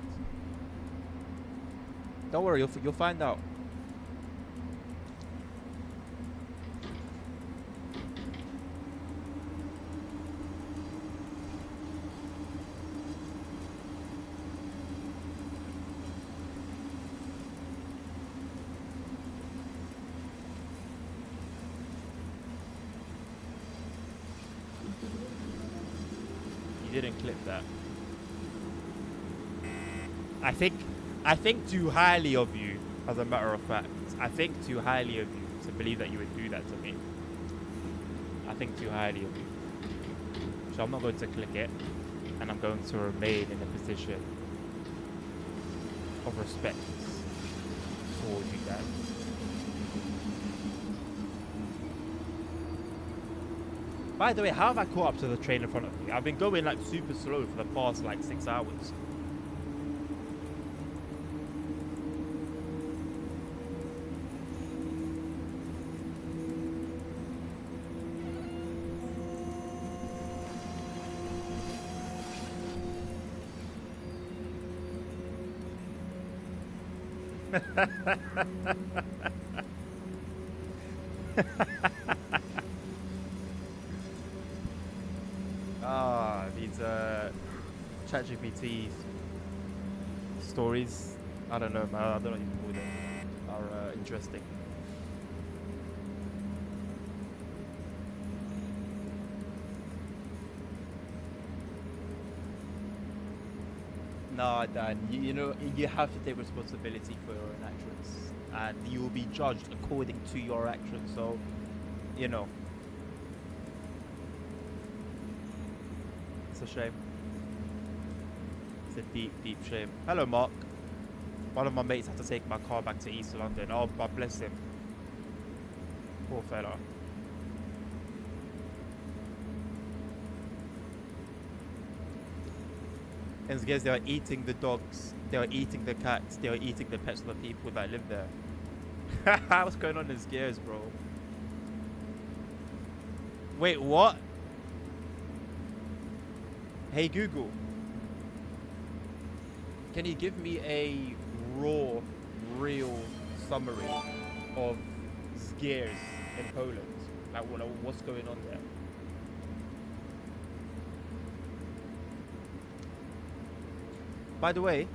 Don't worry, you'll find out. You didn't clip that. I think too highly of you, as a matter of fact. I think too highly of you to believe that you would do that to me. I think too highly of you. So I'm not going to click it, and I'm going to remain in a position of respect towards you guys. By the way, how have I caught up to the train in front of me? I've been going like super slow for the past like 6 hours. These ChatGPT stories, I don't know, man, I don't know what you call them, are interesting. No, Dan, you know, you have to take responsibility for your own actions, and you will be judged according to your actions, so, you know. It's a shame. It's a deep, deep shame. Hello, Mark. One of my mates had to take my car back to East London. Oh, God bless him. Poor fella. And guys, they are eating the dogs, they are eating the cats, they are eating the pets of the people that live there. What's going on in Gears, bro? Wait, what? Hey Google, can you give me a raw, real summary of Gears in Poland? Like, what's going on there? By the way,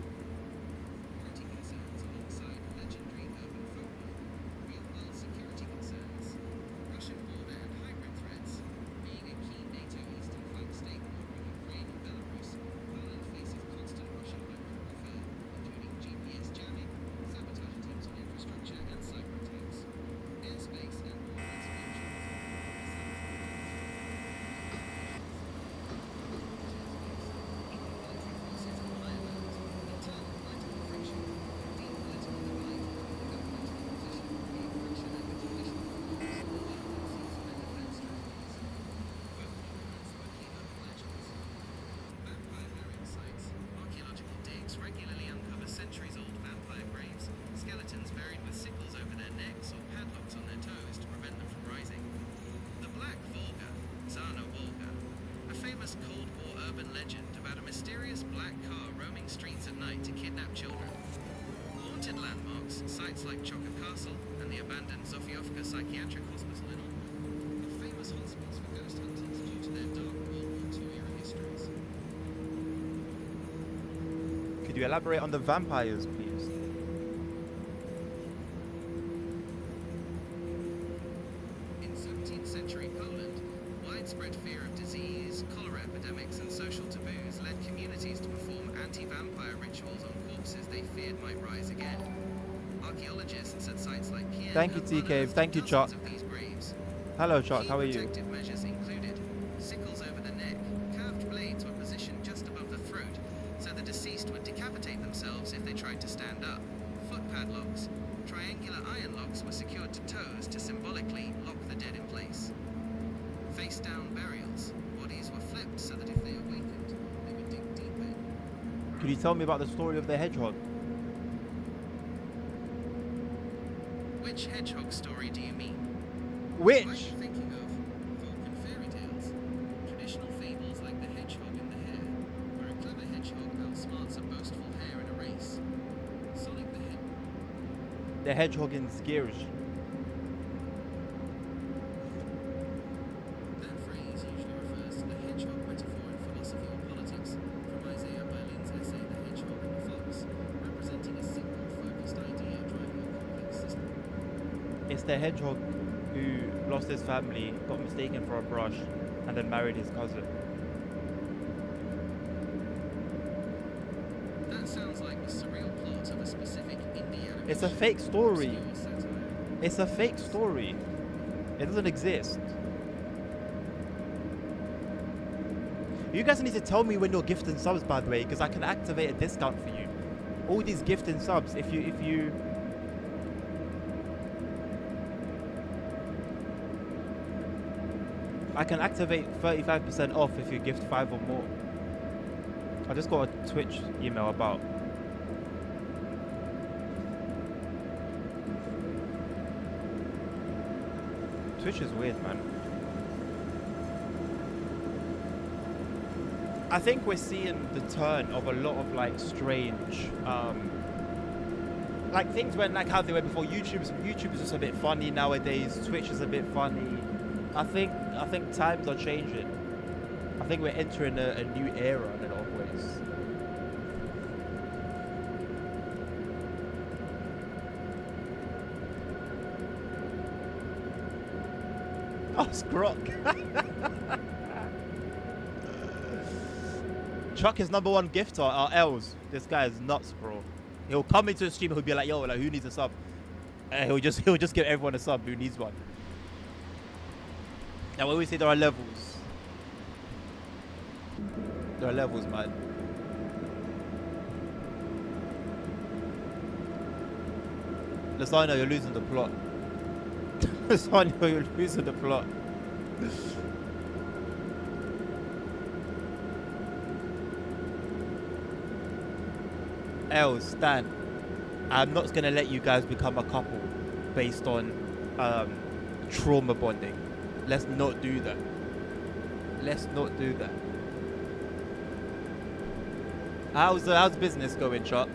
could you elaborate on the vampires, please? In 17th century Poland, widespread fear of disease, cholera epidemics, and social taboos led communities to perform anti-vampire rituals on corpses they feared might rise again. Archaeologists at sites like Kiev Thank you, TK. Thank you, Chuck. Hello, Chuck. How are you? Protective measures included sickles over the neck, curved blades were positioned just above the throat, so the deceased would decapitate themselves if they tried to stand up. Foot padlocks, triangular iron locks were secured to toes to symbolically lock the dead in place. Face-down burials, bodies were flipped so that if they awakened, they would dig deep in. Could you tell me about the story of the hedgehog? Which hedgehog story do you mean? Which? What are you thinking of? Folk and fairy tales. Traditional fables like the hedgehog and the hare, where a clever hedgehog outsmarts a boastful hare in a race. Sonic the Hedgehog. The hedgehog in Gears. That phrase usually refers to the hedgehog metaphor in philosophy or politics, from Isaiah Berlin's essay The Hedgehog and the Fox, representing a single focused idea driving a complex system. It's the hedgehog who lost his family, got mistaken for a brush, and then married his cousin. That sounds like the It's a fake story. It's a fake story. It doesn't exist. You guys need to tell me when you're gifting subs, by the way, because I can activate a discount for you. All these gifting subs, if you I can activate 35% off if you gift 5 or more. I just got a Twitch email about. Twitch is weird, man. I think we're seeing the turn of a lot of like strange, like things went like how they were before. YouTube is just a bit funny nowadays. Twitch is a bit funny. I think times are changing. I think we're entering a new era in a lot of ways. Oh, Scrock. Chuck is #1 gifter are Els. This guy is nuts, bro. He'll come into the stream. He'll be like, "Yo, like, who needs a sub?" And he'll just give everyone a sub who needs one. And when we say there are levels, there are levels, man. Lasagna, you're losing the plot. Lasagna, you're losing the plot. Stan, I'm not gonna let you guys become a couple based on trauma bonding. Let's not do that. Let's not do that. How's business going, Chuck?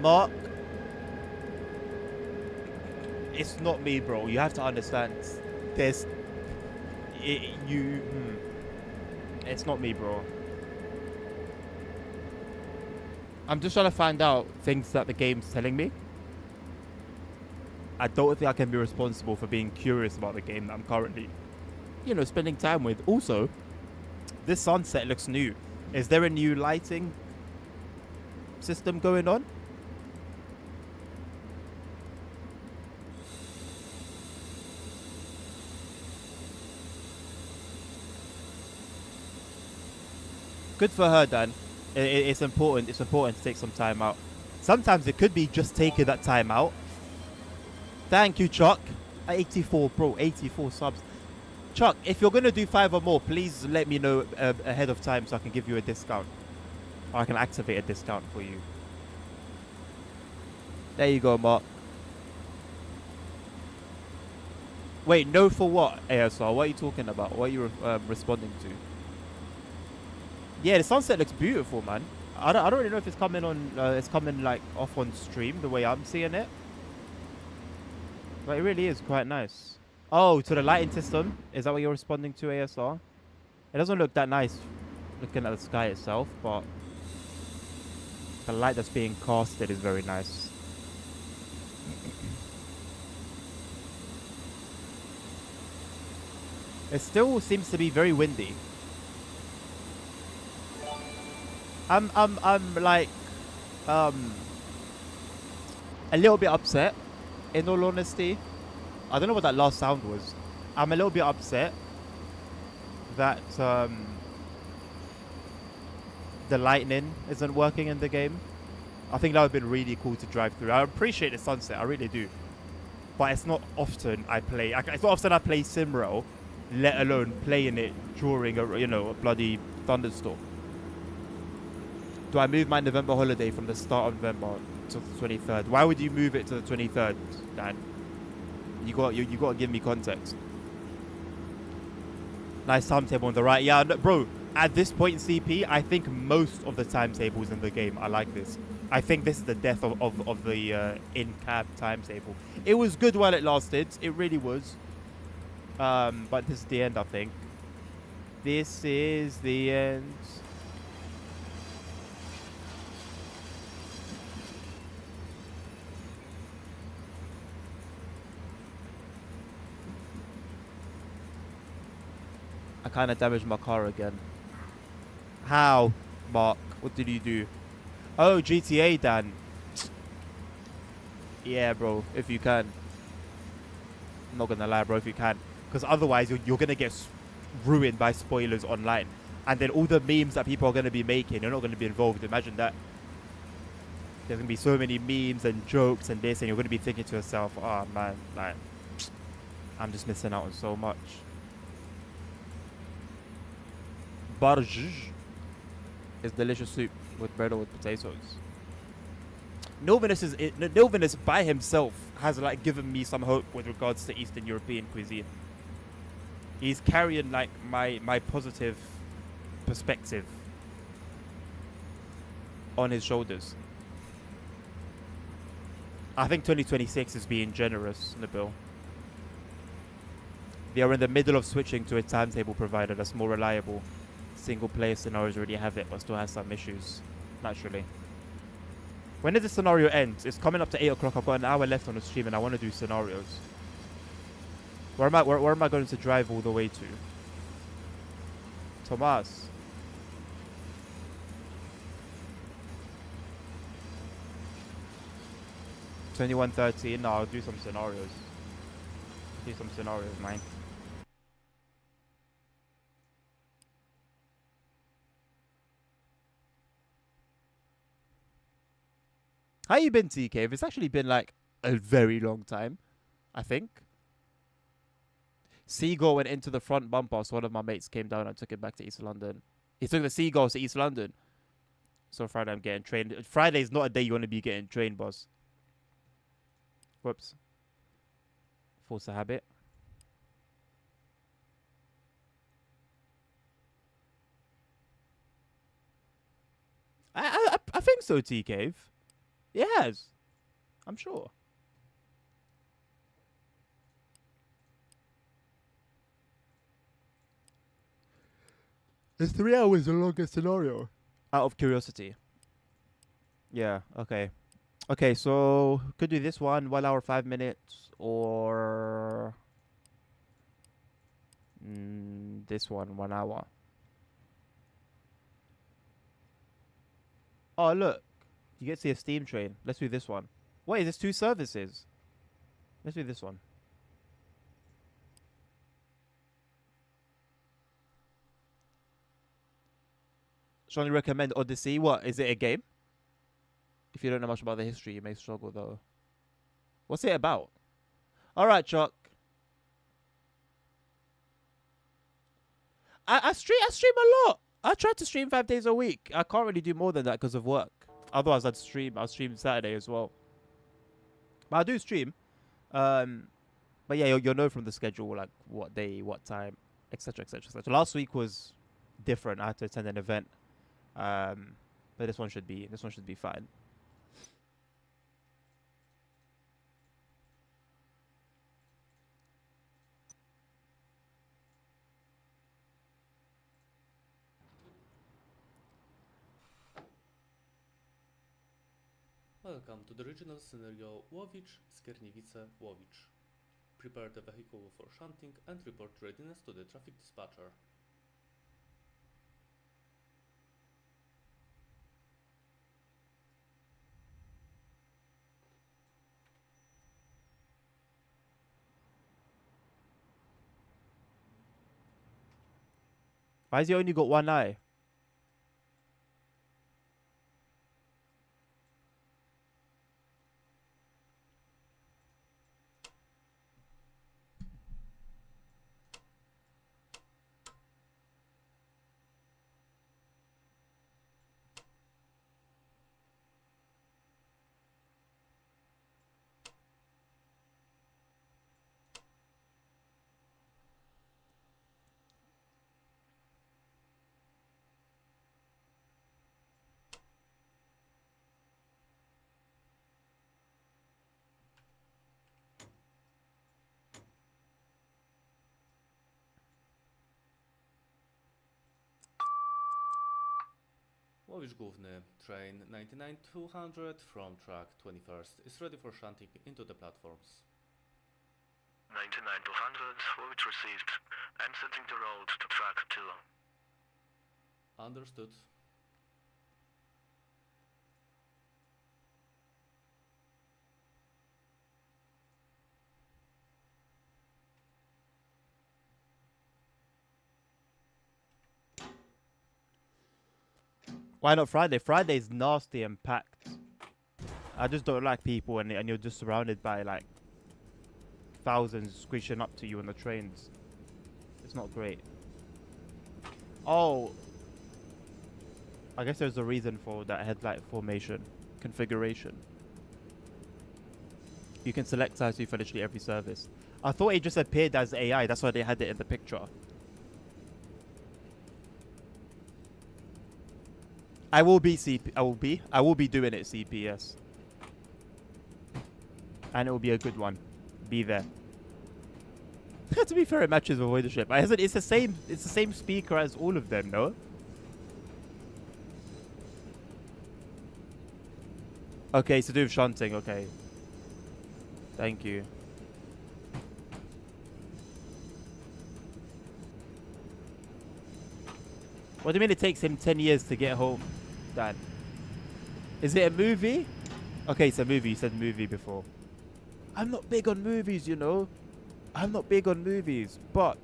Mark, it's not me, bro. You have to understand. It's not me, bro. I'm just trying to find out things that the game's telling me. I don't think I can be responsible for being curious about the game that I'm currently, spending time with. Also, this sunset looks new. Is there a new lighting system going on? Good for her, Dan. It's important. It's important to take some time out. Sometimes it could be just taking that time out. Thank you, Chuck. 84, bro. 84 subs. Chuck, if you're gonna do 5 or more, please let me know ahead of time so I can give you a discount, or I can activate a discount for you. There you go, Mark. Wait, no for what, ASR? What are you talking about? What are you responding to? Yeah, the sunset looks beautiful, man. I don't really know if it's coming on. It's coming like off on stream the way I'm seeing it, but it really is quite nice. Oh, to the lighting system. Is that what you're responding to, ASR? It doesn't look that nice looking at the sky itself, but the light that's being casted is very nice. It still seems to be very windy. I'm like a little bit upset, in all honesty. I don't know what that last sound was. I'm a little bit upset that the lightning isn't working in the game. I think that would have been really cool to drive through. I appreciate the sunset, I really do. But it's not often I play. It's not often I play SimRail, let alone playing it during a bloody thunderstorm. Do I move my November holiday from the start of November to the 23rd? Why would you move it to the 23rd, Dan? You got to give me context. Nice timetable on the right. Yeah, no, bro. At this point in CP, I think most of the timetables in the game are like this. I think this is the death of the in-cab timetable. It was good while it lasted. It really was. But this is the end, I think. This is the end. I kind of damaged my car again. How? Mark, what did you do? Oh, GTA, Dan. Yeah, bro, if you can. I'm not gonna lie, bro, if you can. Because otherwise, you're gonna get ruined by spoilers online. And then all the memes that people are gonna be making, you're not gonna be involved. Imagine that. There's gonna be so many memes and jokes and this, and you're gonna be thinking to yourself, oh man, like, I'm just missing out on so much. Barj is delicious soup with bread or with potatoes. Nilvinus by himself has like given me some hope with regards to Eastern European cuisine. He's carrying like my positive perspective on his shoulders. I think 2026 is being generous, Nabil. They are in the middle of switching to a timetable provider that's more reliable. Single player scenarios already have it, but still has some issues, naturally. When does the scenario end? It's coming up to 8 o'clock. I've got an hour left on the stream and I want to do scenarios. Where am I going to drive all the way to? Tomas. $21.13. No, I'll do some scenarios. Do some scenarios, man. How you been, TK? It's actually been like a very long time, I think. Seagull went into the front bumper, so one of my mates came down and took it back to East London. He took the Seagulls to East London. So Friday I'm getting trained. Friday's not a day you want to be getting trained, boss. Whoops. Force a habit. I think so, T-Cave. It has. I'm sure. Is 3 hours the longest scenario? Out of curiosity. Yeah, okay. Okay, so could do this one, 1 hour, 5 minutes, or this one, 1 hour. Oh, look. You get to see a steam train. Let's do this one. Wait, there's 2 services. Let's do this one. Strongly recommend Odyssey. What? Is it a game? If you don't know much about the history, you may struggle though. What's it about? Alright, Chuck. I stream a lot. I try to stream 5 days a week. I can't really do more than that because of work. Otherwise, I'll stream Saturday as well. But I do stream. But yeah, you'll know from the schedule, like what day, what time, etc., etc., etc. Last week was different. I had to attend an event. But this one should be fine. Welcome to the regional scenario Łódź, Skierniewice, Łódź. Prepare the vehicle for shunting and report readiness to the traffic dispatcher. Why has he only got one eye? Łódź Główny, train 99200 from track 21st is ready for shunting into the platforms. 99200, Łódź received. I'm setting the road to track 2. Understood. Why not Friday? Friday's nasty and packed. I just don't like people, and you're just surrounded by like thousands squishing up to you on the trains. It's not great. Oh, I guess there's a reason for that headlight formation configuration. You can select IC for literally every service. I thought it just appeared as AI. That's why they had it in the picture. I will be doing it CPS. And it will be a good one. Be there. To be fair, it matches with Voidership. It's the same speaker as all of them, no? Okay, it's to do with shunting, okay. Thank you. What do you mean it takes him 10 years to get home, Dan? Is it a movie? Okay, it's a movie. You said movie before. I'm not big on movies, you know. I'm not big on movies, but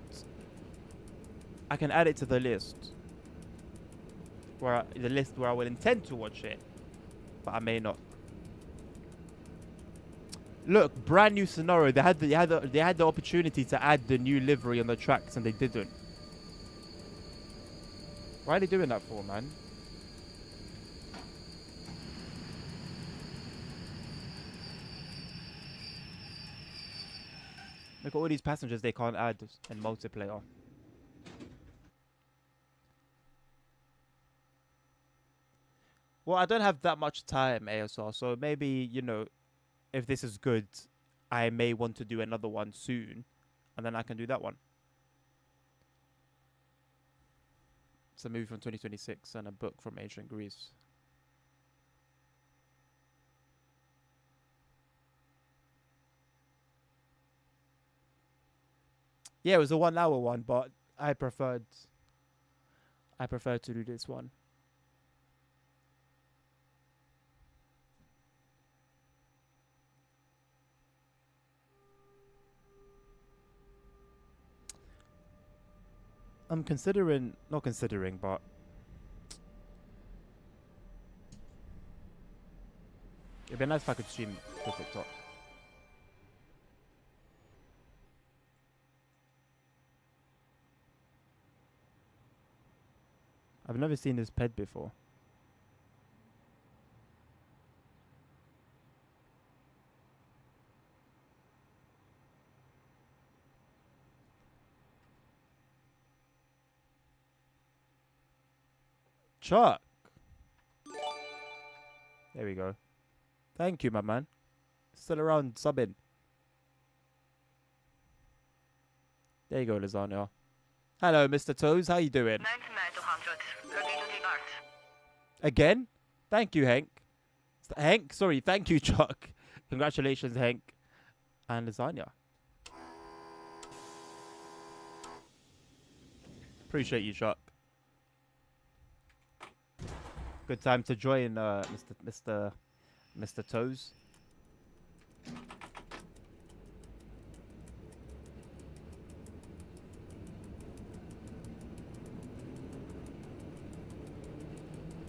I can add it to the list. The list where I will intend to watch it, but I may not. Look, brand new scenario. They had the opportunity to add the new livery on the tracks, and they didn't. Why are they doing that for, man? Look at all these passengers they can't add in multiplayer. Well, I don't have that much time, ASR, so maybe, you know, if this is good, I may want to do another one soon, and then I can do that one. It's a movie from 2026 and a book from ancient Greece. Yeah, it was a 1 hour one, but I preferred to do this one. I'm not considering, but it'd be nice if I could stream to TikTok. I've never seen this ped before. Chuck. There we go. Thank you, my man. Still around subbing. There you go, Lasagna. Hello, Mr. Toes. How you doing? 99 200. Ready to depart. Again? Thank you, Hank. Hank? Sorry, thank you, Chuck. Congratulations, Hank. And Lasagna. Appreciate you, Chuck. Good time to join, Mr. Toes.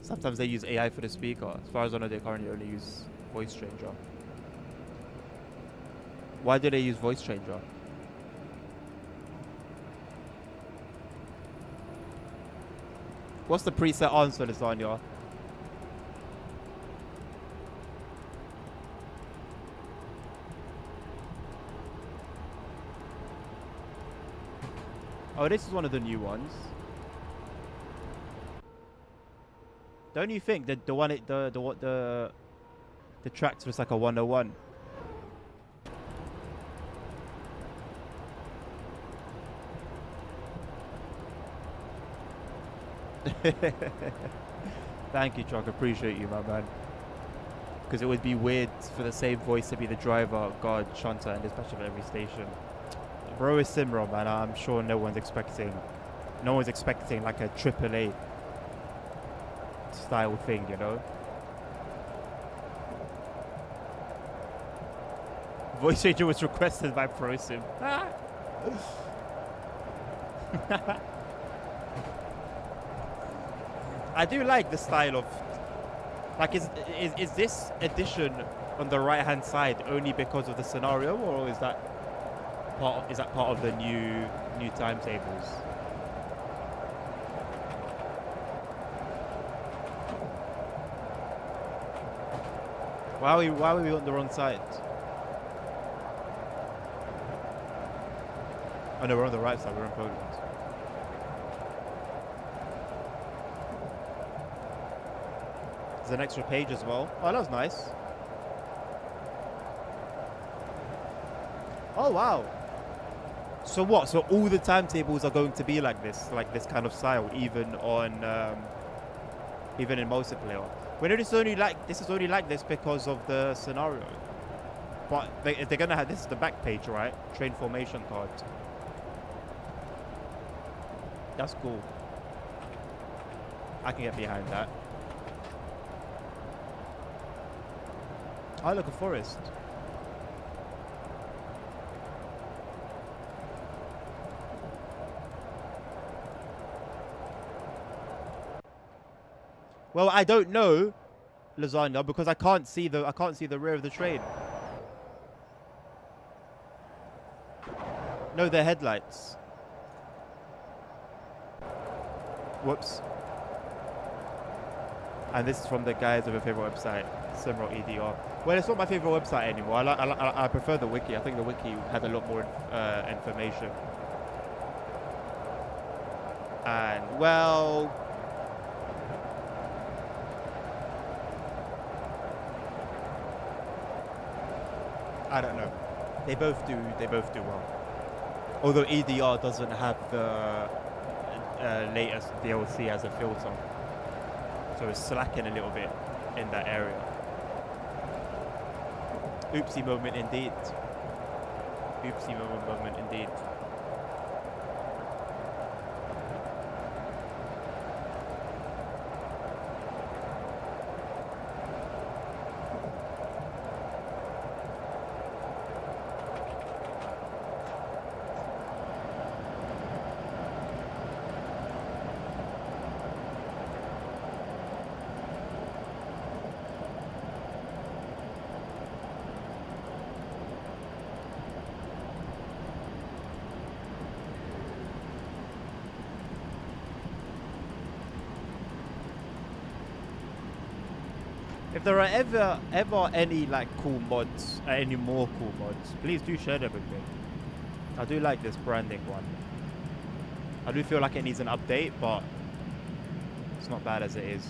Sometimes they use AI for the speaker. As far as I know, they currently only use voice changer. Why do they use voice changer? What's the preset answer, Lasagna? Oh, this is one of the new ones. Don't you think that the tracks was like a 101? Thank you, Chuck. Appreciate you, my man. Because it would be weird for the same voice to be the driver, guard, shunter, and dispatcher of every station. Bro is SimRail, man. I'm sure no one's expecting like a AAA style thing, you know. Voice changer was requested by ProSim. I do like the style of, like, is this edition on the right hand side only because of the scenario, or is that part of the new timetables? Why are we on the wrong side? Oh no, we're on the right side. We're in Poland. There's an extra page as well. Oh, that was nice. Oh wow. So what? So all the timetables are going to be like this kind of style, even in multiplayer. We know this is only like this because of the scenario. But they're gonna have, this is the back page, right? Train formation card. That's cool. I can get behind that. Oh, look, a forest. Well, I don't know, Lasagna, because I can't see the rear of the train. No, they're headlights. Whoops. And this is from the guys of a favorite website, SimRail EDR. Well, it's not my favorite website anymore. I prefer the wiki. I think the wiki had a lot more information. And well, I don't know. They both do well. Although EDR doesn't have the latest DLC as a filter, so it's slacking a little bit in that area. Oopsie moment indeed. Oopsie moment indeed. If there are ever any like cool mods, any more cool mods, please do share them with me. I do like this branding one. I do feel like it needs an update, but it's not bad as it is.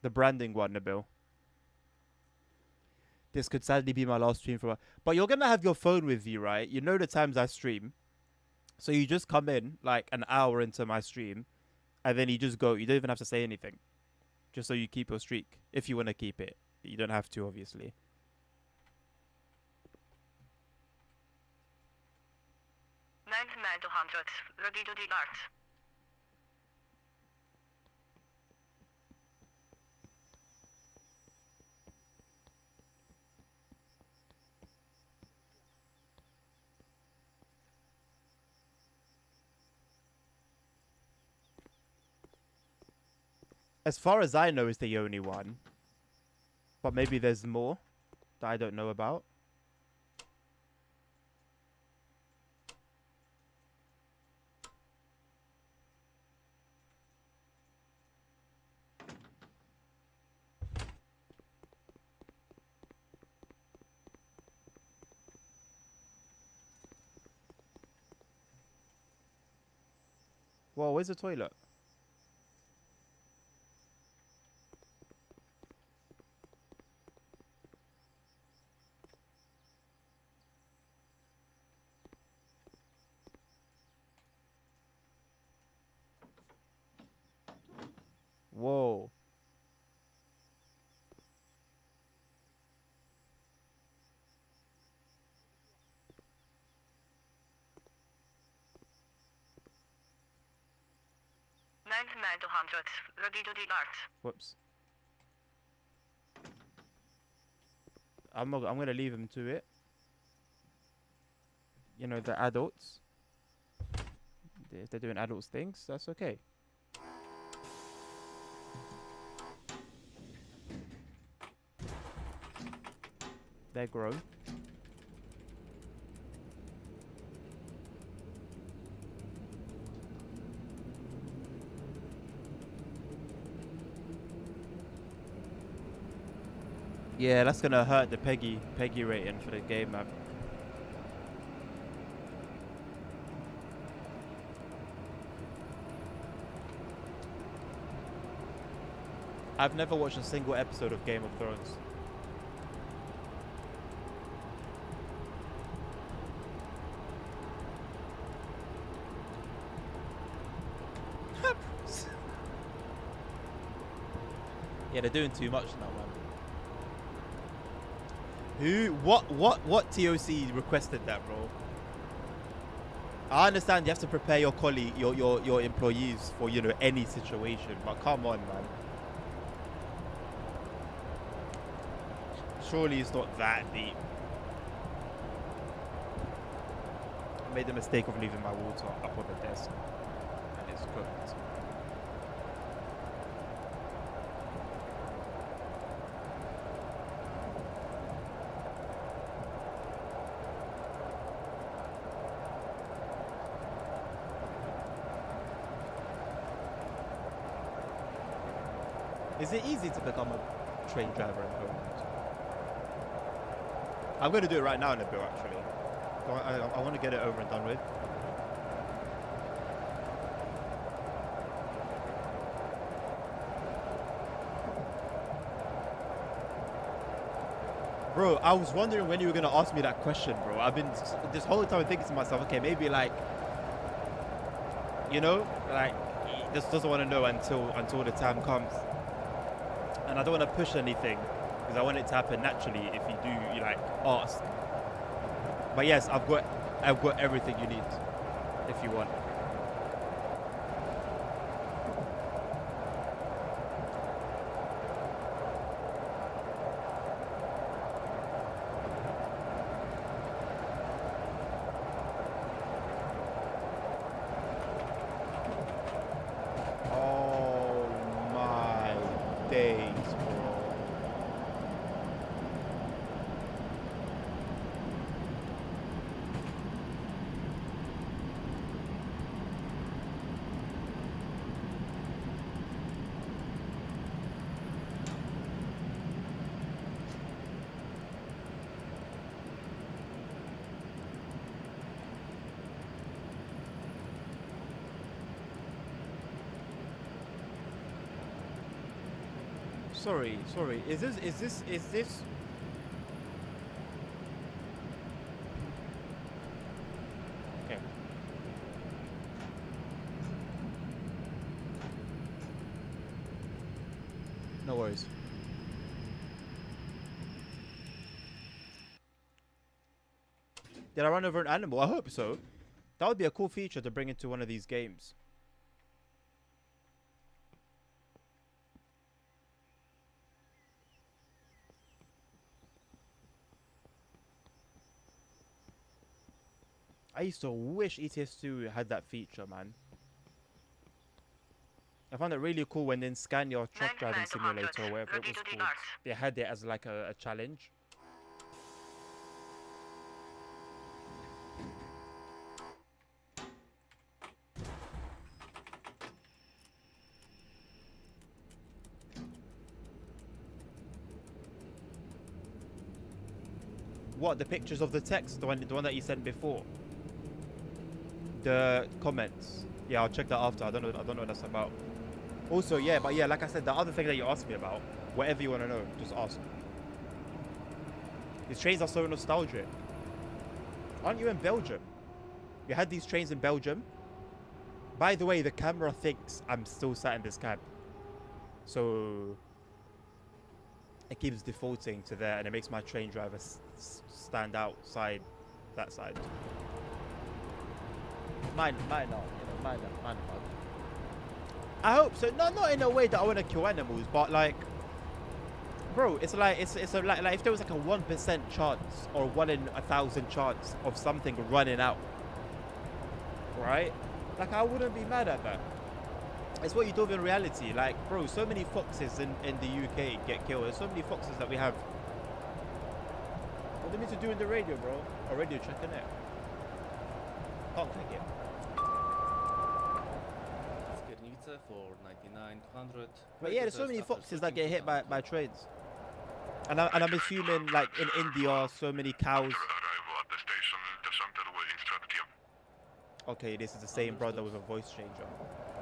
The branding one, Nabil. This could sadly be my last stream for a while. But you're going to have your phone with you, right? You know the times I stream. So you just come in like an hour into my stream and then you just go. You don't even have to say anything. Just so you keep your streak. If you want to keep it. You don't have to, obviously. Ready to depart. As far as I know, it's the only one. But maybe there's more that I don't know about. Whoa, where's the toilet? Whoa. 200, ready to depart. Whoops. I'm gonna leave him to it. You know, the adults. If they're doing adults things, that's okay. They're grown. Yeah, that's gonna hurt the Peggy rating for the game, man. I've never watched a single episode of Game of Thrones. Yeah, they're doing too much now, man. What TOC requested that, bro? I understand you have to prepare your colleague, your employees for, you know, any situation, but come on, man. Surely it's not that deep. I made the mistake of leaving my water up on the desk, and it's cooked. Is it easy to become a train driver in Poland? I'm going to do it right now in a bit, actually. I want to get it over and done with. Bro, I was wondering when you were going to ask me that question, bro. I've been this whole time thinking to myself, okay, maybe like, you know, like, he just doesn't want to know until the time comes. And I don't want to push anything because I want it to happen naturally if you do, you like, ask. But yes, I've got everything you need if you want. Oh my days, bro. Sorry. Is this? Okay. No worries. Did I run over an animal? I hope so. That would be a cool feature to bring into one of these games. I used to wish ETS2 had that feature, man. I found it really cool when in Scania Truck Driving Simulator or whatever it was called, they had it as like a challenge. What, the pictures of the text, the one that you sent before? The comments. Yeah, I'll check that after. I don't know what that's about. Also, yeah, but yeah, like I said, the other thing that you asked me about, whatever you want to know, just ask. These trains are so nostalgic. Aren't you in Belgium? You had these trains in Belgium? By the way, the camera thinks I'm still sat in this cab. So it keeps defaulting to there, and it makes my train driver stand outside that side. Mine not, you know, mine not. I hope so. No, not in a way that I want to kill animals, but like, bro, it's like it's like if there was like a 1% chance or 1 in 1,000 chance of something running out, right? Like I wouldn't be mad at that. It's what you do in reality. Like, bro, so many foxes in the UK get killed. There's so many foxes that we have. What do you need to do in the radio, bro? A radio check in it. Can't click it. Skierniewice for 99, 200. But yeah, there's so many foxes that get hit by trains. And I'm assuming, like, in India, so many cows. Okay, this is the same brother with a voice changer.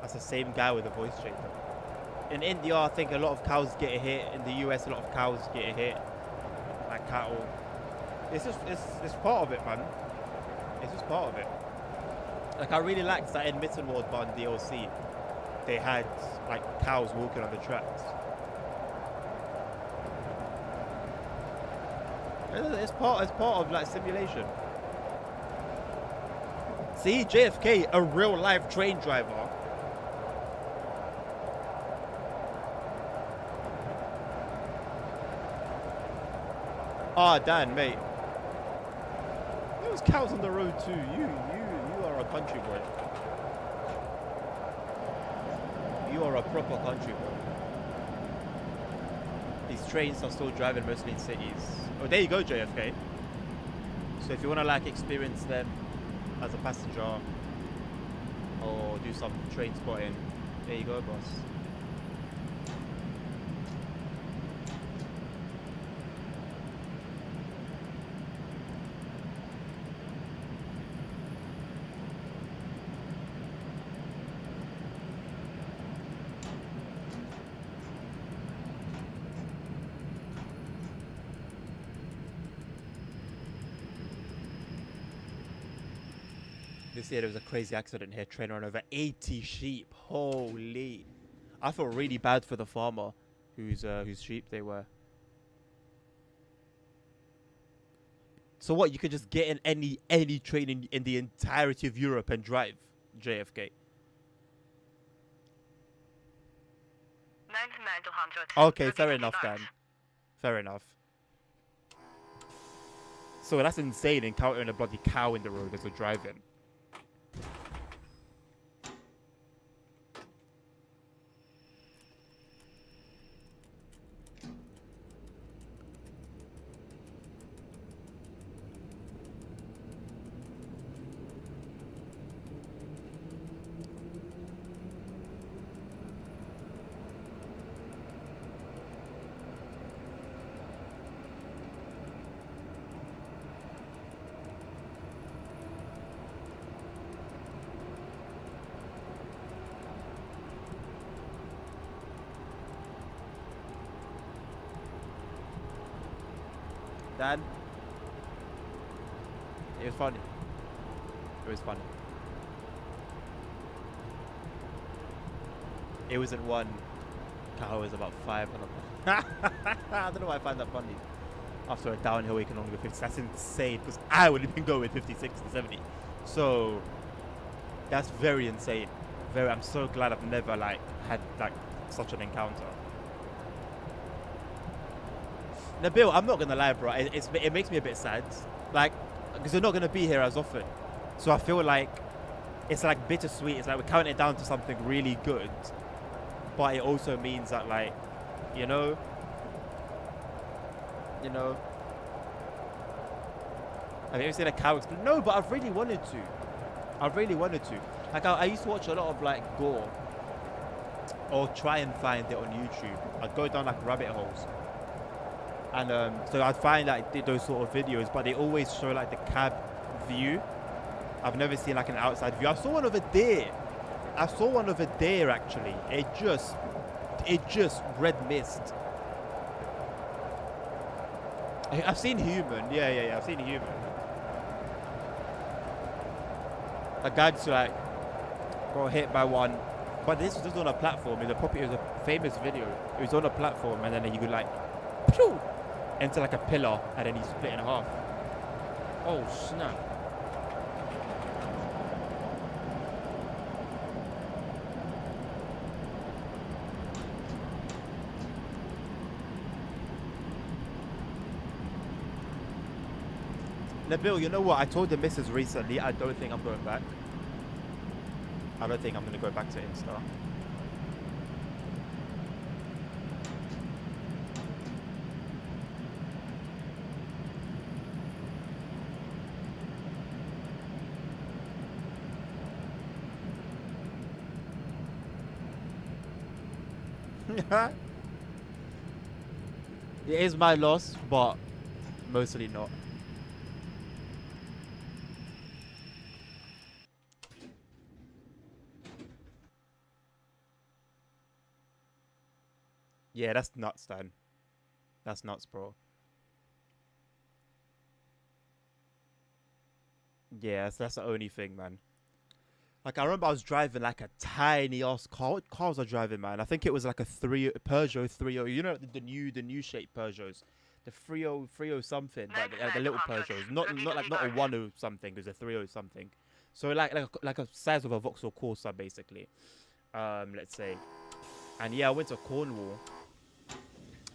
That's the same guy with a voice changer. In India, I think a lot of cows get hit. In the US, a lot of cows get hit. Like cattle. It's part of it, man. It's just part of it. Like, I really liked that in Mittenwald Barn DLC. They had, like, cows walking on the tracks. It's part of, like, simulation. See, JFK, a real life train driver. Ah, Dan, mate. There was cows on the road too. You are a country boy. You are a proper country boy. These trains are still driving mostly in cities. Oh, there you go, JFK. So if you want to like experience them as a passenger or do some train spotting, there you go, boss. This year there was a crazy accident here. Train ran over 80 sheep. Holy! I felt really bad for the farmer whose sheep they were. So what? You could just get in any train in the entirety of Europe and drive JFK. 99 to 100. Okay, fair enough, Dan. Fair enough. So that's insane, encountering a bloody cow in the road as we're driving. Dan, it was funny. It was funny. It wasn't one cow, it was about 5 on a I don't know why I find that funny. After a downhill, you can only go 50. That's insane, because I would have been going 50, 60, 70. So that's very insane. I'm so glad I've never like had like such an encounter. Nabil, I'm not gonna lie, bro. It makes me a bit sad, like, because you're not gonna be here as often. So I feel like it's like bittersweet. It's like we're counting it down to something really good, but it also means that, like, you know. Have you ever seen a cow explode? No, but I've really wanted to. Like, I used to watch a lot of like gore, or try and find it on YouTube. I'd go down like rabbit holes. And so I'd find like those sort of videos, but they always show like the cab view. I've never seen like an outside view. I saw one of a deer actually. It just red mist. I've seen human. Yeah. I've seen human. A guy just like got hit by one, but this was on a platform. It was a famous video. It was on a platform, and then he could like phew, into like a pillar, and then he split in half. Oh snap! Nabil, you know what? I told the missus recently, I don't think I'm going back. I don't think I'm going to go back to Insta. It is my loss, but mostly not. Yeah, that's nuts, Dan. That's nuts, bro. Yeah, that's the only thing, man. Like, I remember I was driving like a tiny ass car. What car was I driving, man? I think it was like a Peugeot 30. You know the new shape Peugeots, the 30 something, like the little Peugeots. Not a 10 something. It was a 30 something. So like a size of a Vauxhall Corsa, basically. Let's say. And yeah, I went to Cornwall.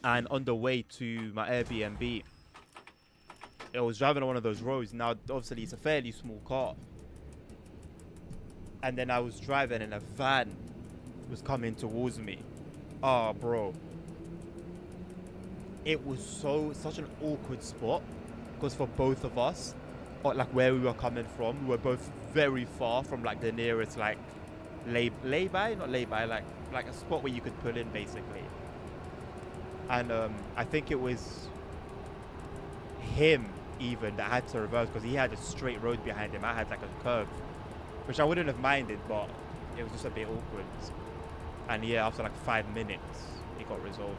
And on the way to my Airbnb, I was driving on one of those roads. Now, obviously, it's a fairly small car. And then I was driving and a van was coming towards me. Oh, bro. It was such an awkward spot. Because for both of us, or like where we were coming from, we were both very far from like the nearest like lay-by, not lay-by, like a spot where you could pull in, basically. And I think it was him even that had to reverse because he had a straight road behind him. I had like a curve, which I wouldn't have minded, but it was just a bit awkward. And yeah, after like 5 minutes, it got resolved.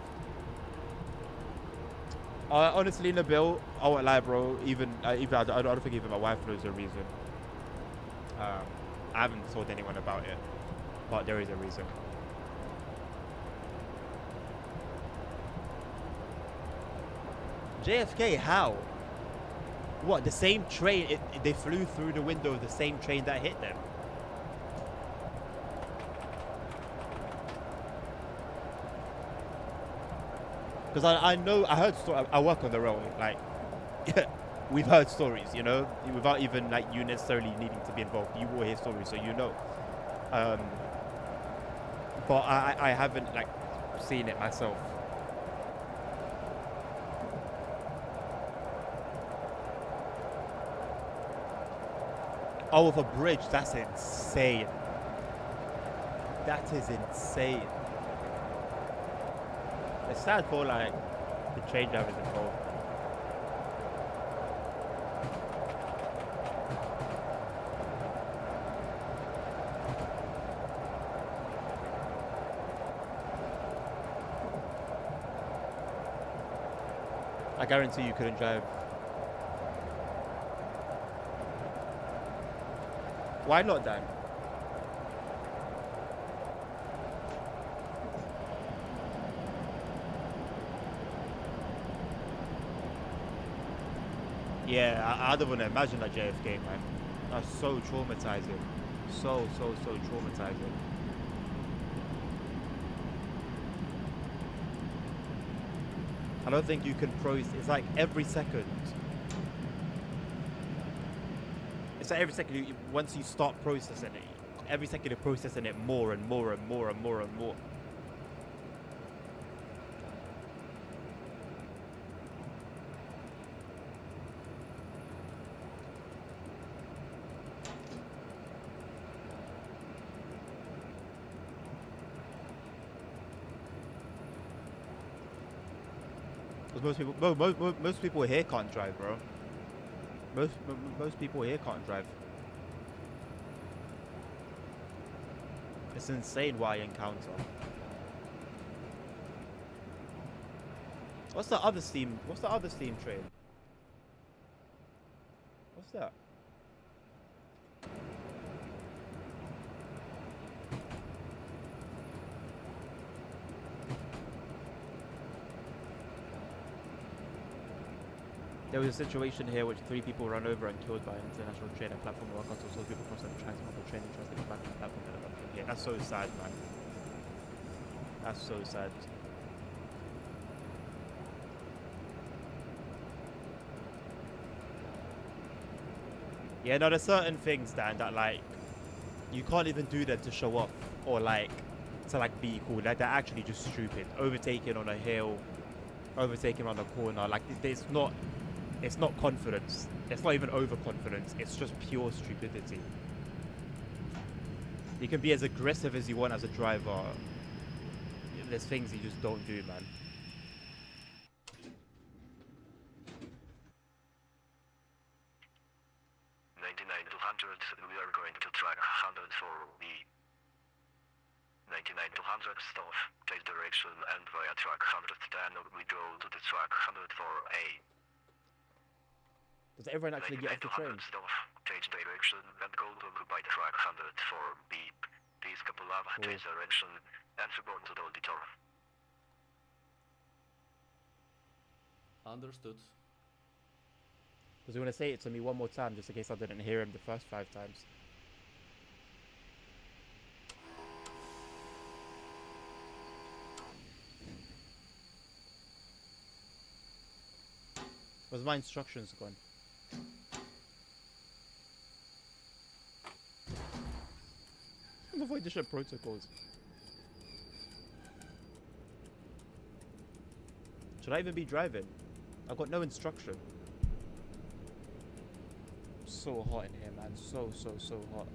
Honestly, Nabil, I won't lie, bro. I don't think even my wife knows the reason. I haven't told anyone about it, but there is a reason. JFK, how? What, the same train, they flew through the window of the same train that hit them? Because I know, I heard stories, I work on the railway, like, we've heard stories, you know, without even, like, you necessarily needing to be involved. You will hear stories, so you know. But I haven't, like, seen it myself. Oh, with a bridge, that's insane. That is insane. It's sad for like the train drivers involved. I guarantee you couldn't drive. Why not, Dan? Yeah, I don't want to imagine that JFK, man. That's so traumatizing. So traumatizing. I don't think you can process. It's like every second. It's like every second, once you start processing it, every second you're processing it more and more and more and more and more. Because most people here can't drive, bro. Most people here can't drive. It's insane what I encounter. What's the other steam train? What's that? There was a situation here which 3 people run over and killed by an international train at platform work until so people cross the tracks on the train and tries to get back on the platform. Yeah, that's so sad, man. That's so sad. Yeah, no, there's certain things, Dan, that like you can't even do them to show off or like to like be cool. Like they're actually just stupid. Overtaking on a hill, overtaking on a corner. Like it's not confidence. It's not even overconfidence. It's just pure stupidity. You can be as aggressive as you want as a driver. There's things you just don't do, man. 99-200, we are going to track 100 for B. 99-200, stop, change direction, and via track 110, we go to the track 100 for A. Does everyone actually get off the train? Stop, change direction, and go to by track 100 for B. Please Kapulava, change direction, and return to the auditor. Understood. Because you want to say it to me one more time, just in case I didn't hear him the first 5 times. Where's my instructions gone? Avoid the ship protocols. Should I even be driving? I've got no instruction. So hot in here, man. So hot.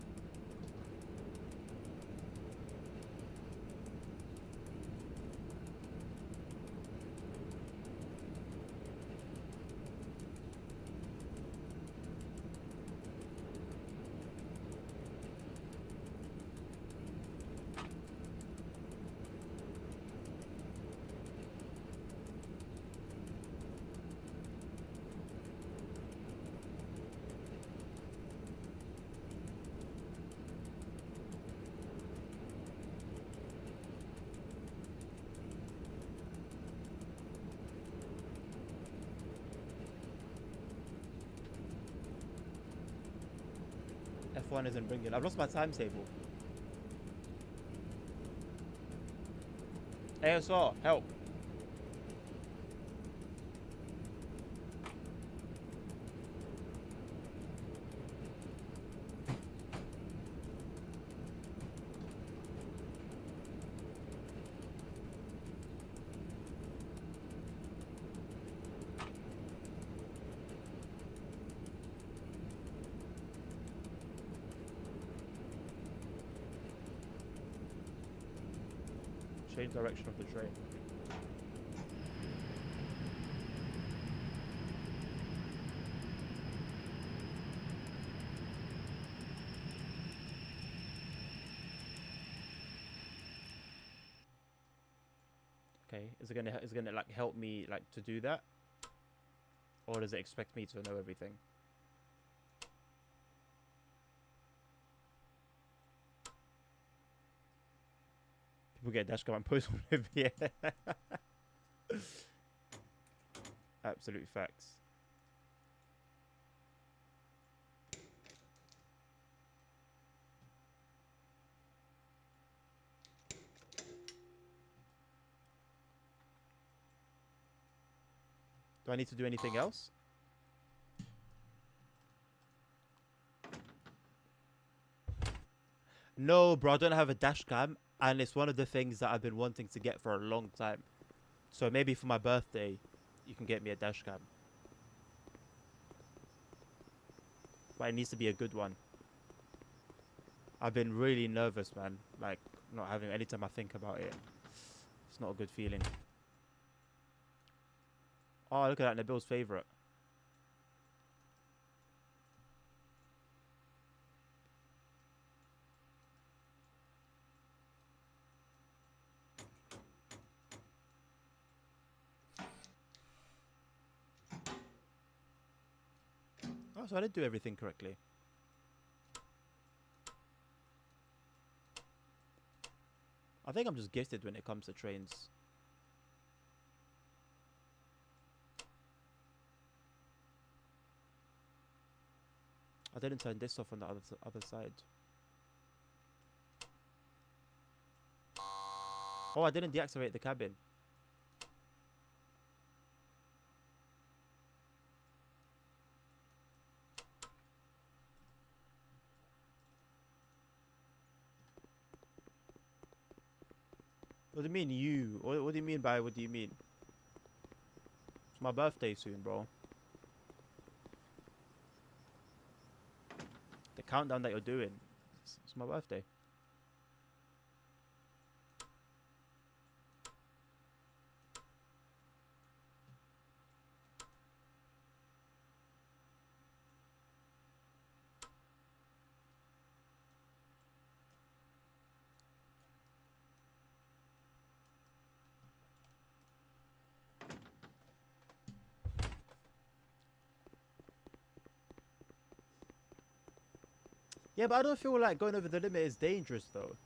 F1 isn't bringing. I've lost my timetable. ASR, help. Change direction of the train. Okay, is it gonna like help me like to do that, or does it expect me to know everything? People get dash cam and post on it. Yeah. Absolute facts. Do I need to do anything else? No, bro, I don't have a dash cam, and it's one of the things that I've been wanting to get for a long time. So maybe for my birthday, you can get me a dash cam. But it needs to be a good one. I've been really nervous, man. Like, not having, anytime I think about it, it's not a good feeling. Oh, look at that, Nabil's favorite. Oh, so I did do everything correctly. I think I'm just gifted when it comes to trains. I didn't turn this off on the other side. Oh, I didn't deactivate the cabin. What do you mean you? What do you mean by what do you mean? It's my birthday soon, bro. The countdown that you're doing, it's my birthday. Yeah, but I don't feel like going over the limit is dangerous though.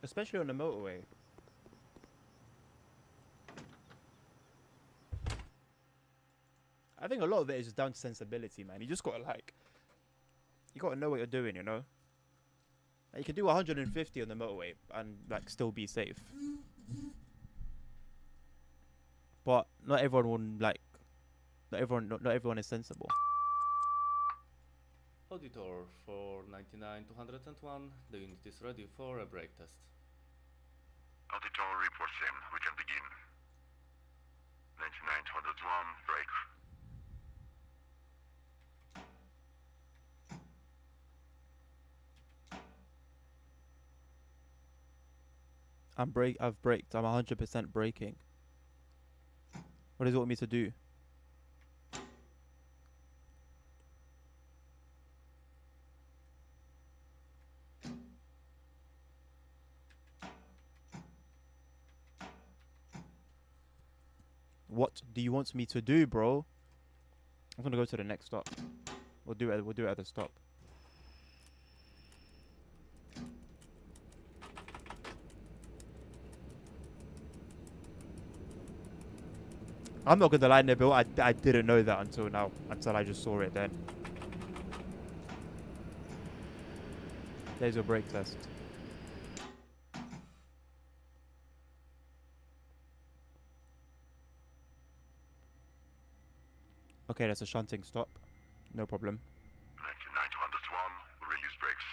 Especially on the motorway. I think a lot of it is just down to sensibility, man. You just gotta you gotta know what you're doing, you know? Like, you can do 150 on the motorway and like still be safe. But not everyone will not everyone is sensible. Auditor for 99-201, the unit is ready for a brake test. Auditor report sim, we can begin. 99-201, break. I've braked. I'm 100% braking. What does it want me to do? What do you want me to do, bro? I'm gonna go to the next stop. We'll do it at the stop. I'm not gonna lie, Nabil. I didn't know that until now. Until I just saw it then. There's your brake test. Okay, that's a shunting stop. No problem. 99-201, release brakes.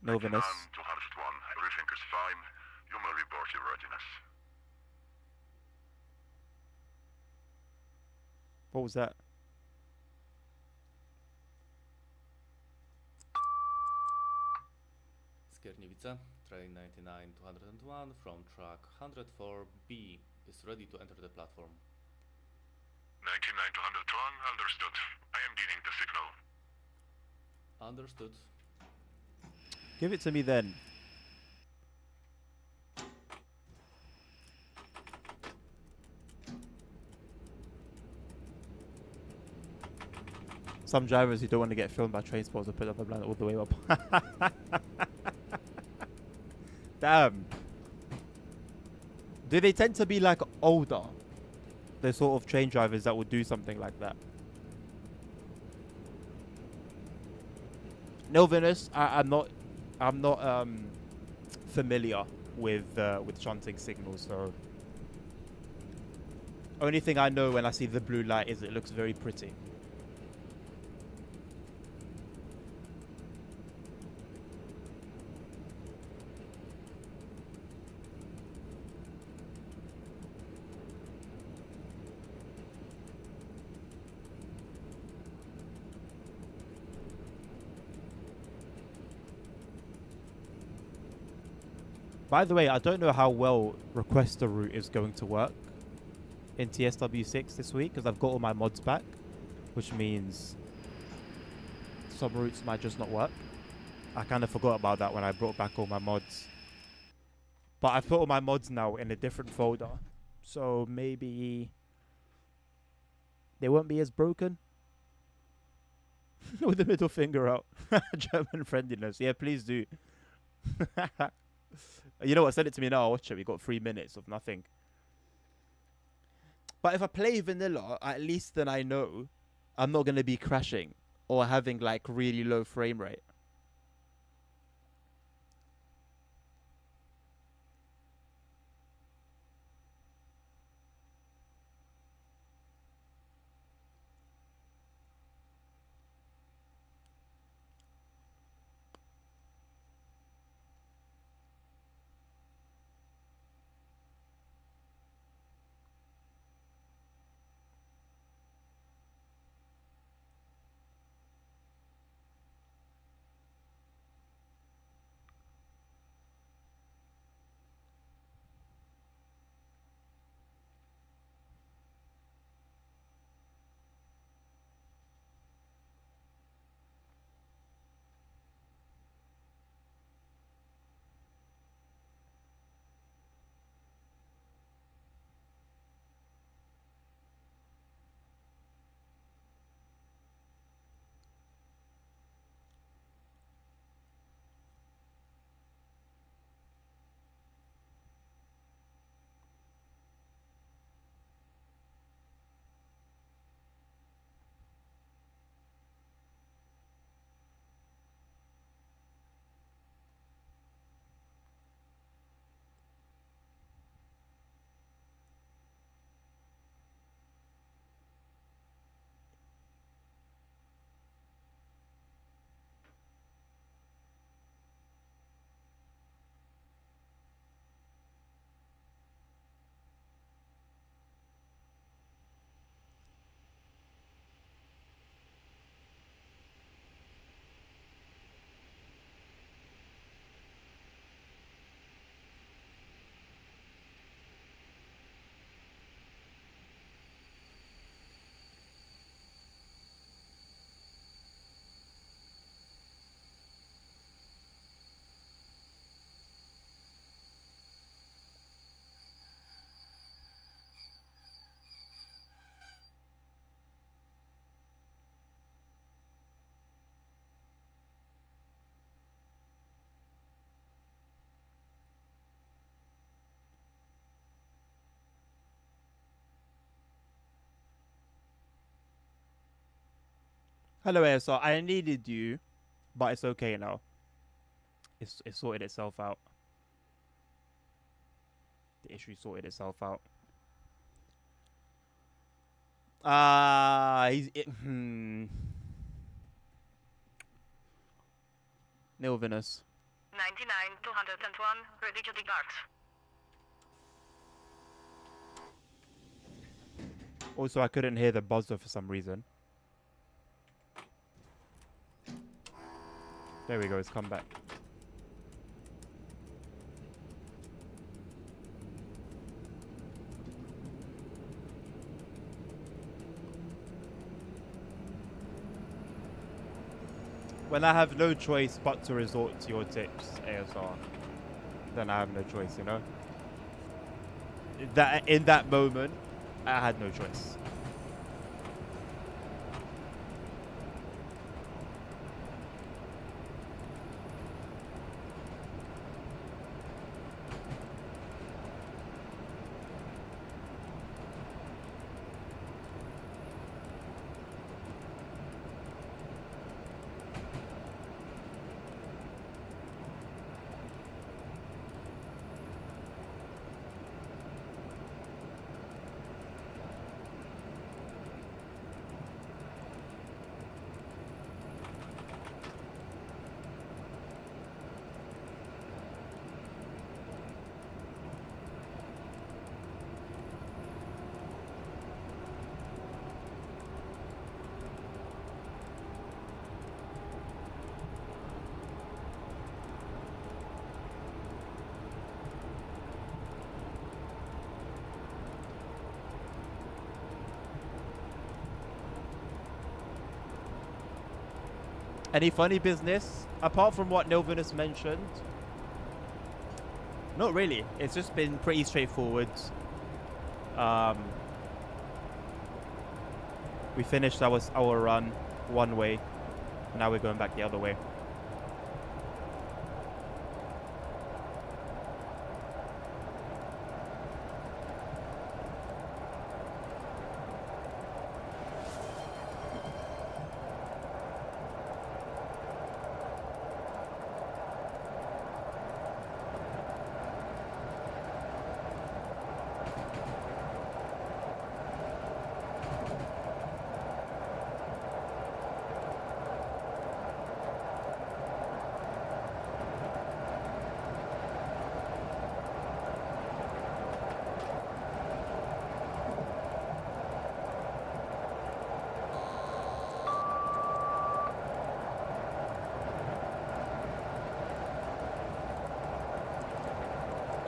Novinus. 201, everything is fine. You may report your readiness. What was that? Skierniewice, train 99-201 from track 104B is ready to enter the platform. 99-201, understood. I am dealing the signal. Understood. Give it to me then. Some drivers who don't want to get filmed by train spotters will put up a blind all the way up. Damn. Do they tend to be like older? The sort of train drivers that would do something like that. No, Venus, I'm not familiar with shunting signals, so only thing I know when I see the blue light is it looks very pretty. By the way, I don't know how well request a route is going to work in TSW6 this week because I've got all my mods back, which means some routes might just not work. I kind of forgot about that when I brought back all my mods. But I've put all my mods now in a different folder, so maybe they won't be as broken. With the middle finger out. German friendliness. Yeah, please do. You know what? Send it to me now. I'll watch it. We got 3 minutes of nothing. But if I play vanilla, at least then I know I'm not going to be crashing or having like really low frame rate. Hello, ASR. I needed you, but it's okay now. It sorted itself out. The issue sorted itself out. Neil Venus. 99, 201, ready to depart. Also, I couldn't hear the buzzer for some reason. There we go, it's come back. When I have no choice but to resort to your tips, ASR, then I have no choice, you know? In that moment, I had no choice. Any funny business? Apart from what Nilvinus mentioned? Not really. It's just been pretty straightforward. We finished our run one way. Now we're going back the other way.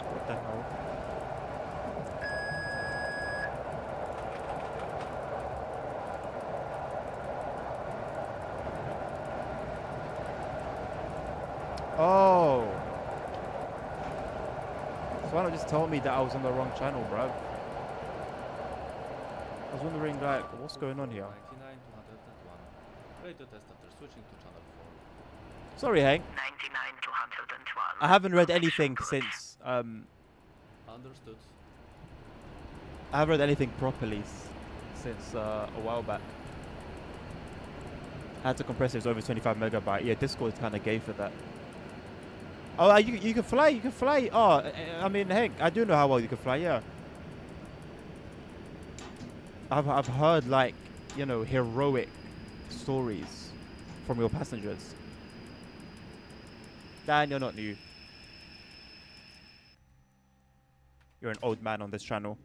What the hell? Oh. So why not just tell me that I was on the wrong channel, bruv? I was wondering, like, what's going on here? 99, 201. Radio test after switching to channel 4. Sorry, Hank. 99, 201. I haven't read anything since, Understood. I haven't read anything properly since a while back. I had to compress it to over 25 megabyte. Yeah, Discord's kind of gay for that. Oh, you can fly. You can fly. Oh, I mean, Hank, I do know how well you can fly. Yeah. I've heard, like, you know, heroic stories from your passengers. Dan, you're not new. You're an old man on this channel.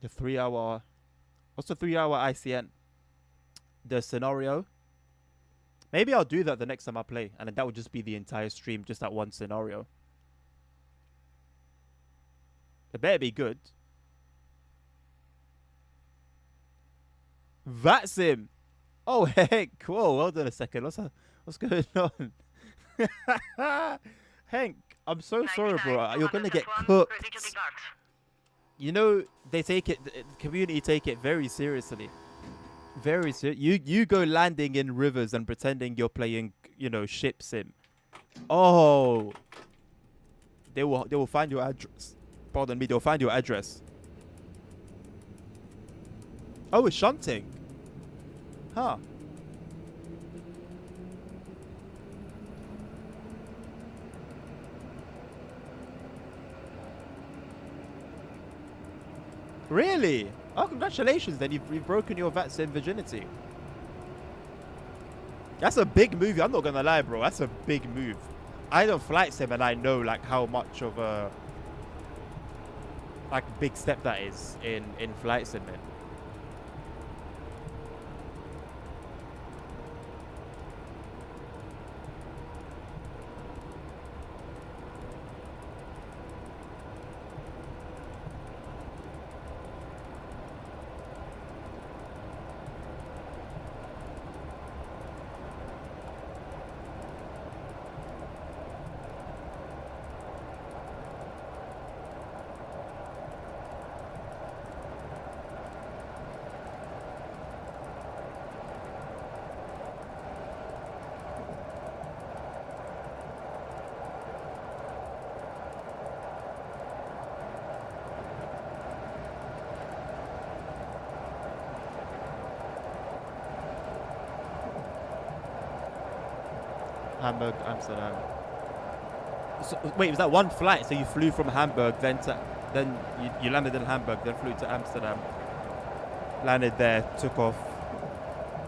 The 3-hour... What's the 3-hour ICN? The scenario? Maybe I'll do that the next time I play. And then that would just be the entire stream, just that one scenario. It better be good. That's him. Oh, heck. Whoa, hold on a second. What's going on? Hank, I'm so sorry, bro. You're going to get cooked. You know, they take it, the community take it very seriously. Very serious. You go landing in rivers and pretending you're playing, you know, ship sim. Oh. They will find your address. Pardon me, they'll find your address. Oh, it's shunting. Huh. Really? Oh, congratulations then. You've broken your vaccine virginity. That's a big move. I'm not going to lie, bro. That's a big move. I don't flight sim and I know like how much of a like big step that is in flight sim, man. Hamburg, Amsterdam. So, wait, was that one flight? So you flew from Hamburg, then you landed in Hamburg, then flew to Amsterdam, landed there, took off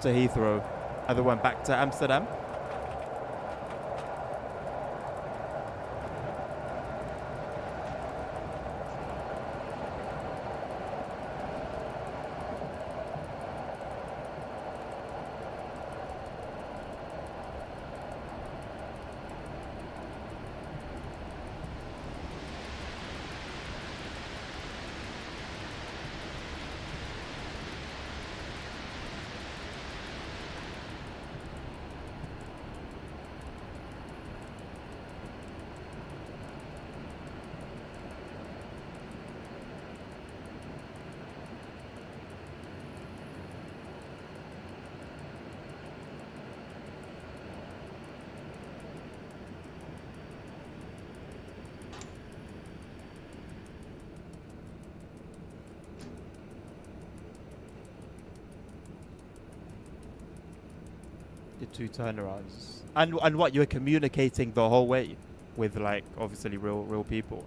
to Heathrow, and then went back to Amsterdam. The two turnarounds. And what, you were communicating the whole way with like obviously real people.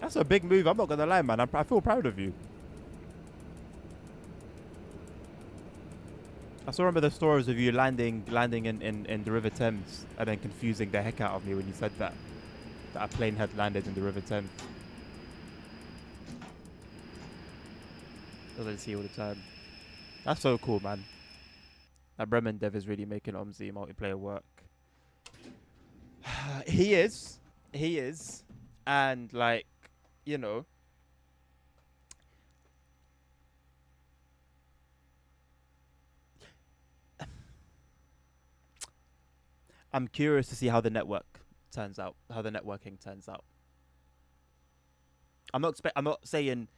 That's a big move. I'm not gonna lie, man. I feel proud of you. I still remember the stories of you landing in the River Thames and then confusing the heck out of me when you said that a plane had landed in the River Thames. Doesn't see all the time. That's so cool, man. That Bremen dev is really making OMSI multiplayer work. He is. And like, you know, I'm curious to see how the network turns out, how the networking turns out. I'm not saying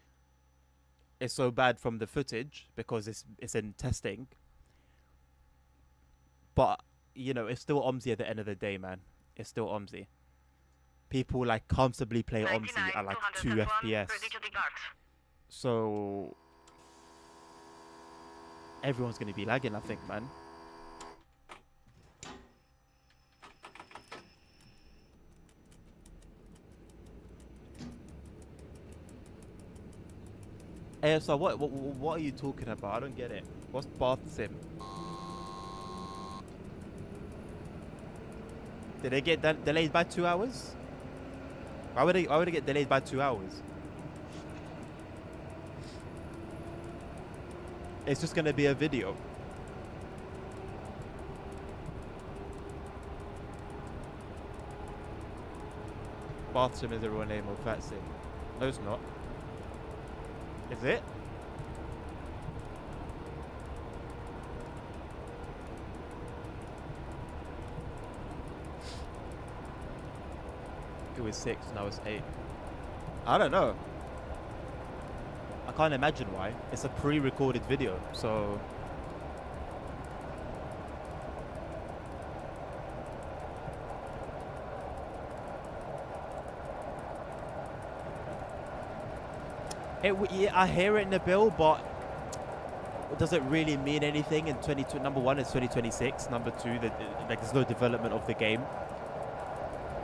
it's so bad from the footage because it's in testing. But, you know, it's still OMSI at the end of the day, man. It's still OMSI. People, like, comfortably play OMSI at, like, 2 FPS. So, everyone's going to be lagging, I think, man. Hey, so what are you talking about? I don't get it. What's Bath Sim? Did they get delayed by 2 hours? Why would they get delayed by 2 hours? It's just gonna be a video. Bathroom is the real name of Fatsim. No, it's not. Is it? It was 6, now it's 8. I don't know. I can't imagine why. It's a pre-recorded video, so... Yeah, I hear it in the bill, but does it really mean anything in 22? Number one, it's 2026. Number two, that like there's no development of the game.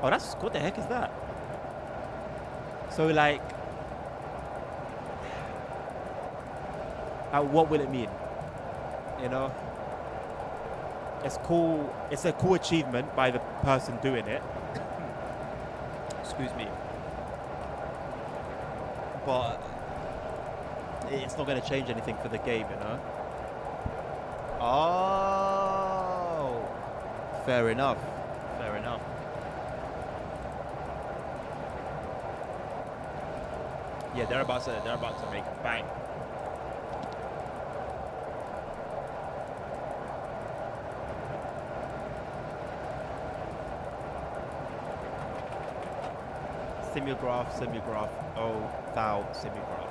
Oh, that's what the heck is that? So like, what will it mean? You know, it's cool. It's a cool achievement by the person doing it. Excuse me, but it's not going to change anything for the game, you know. Oh, fair enough. Fair enough. Yeah, they're about to make a bang. Simulgraph, oh, thou, simulgraph.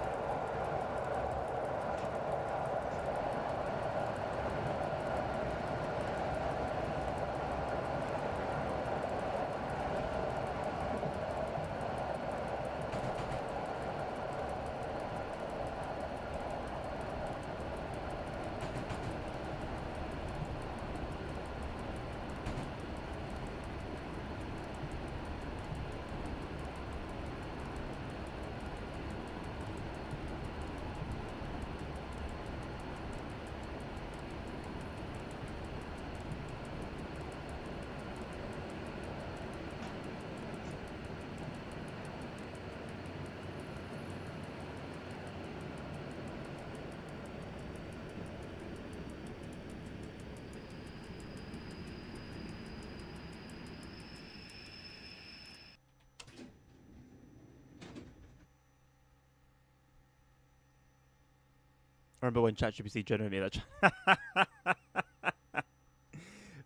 I remember when ChatGPT generated that.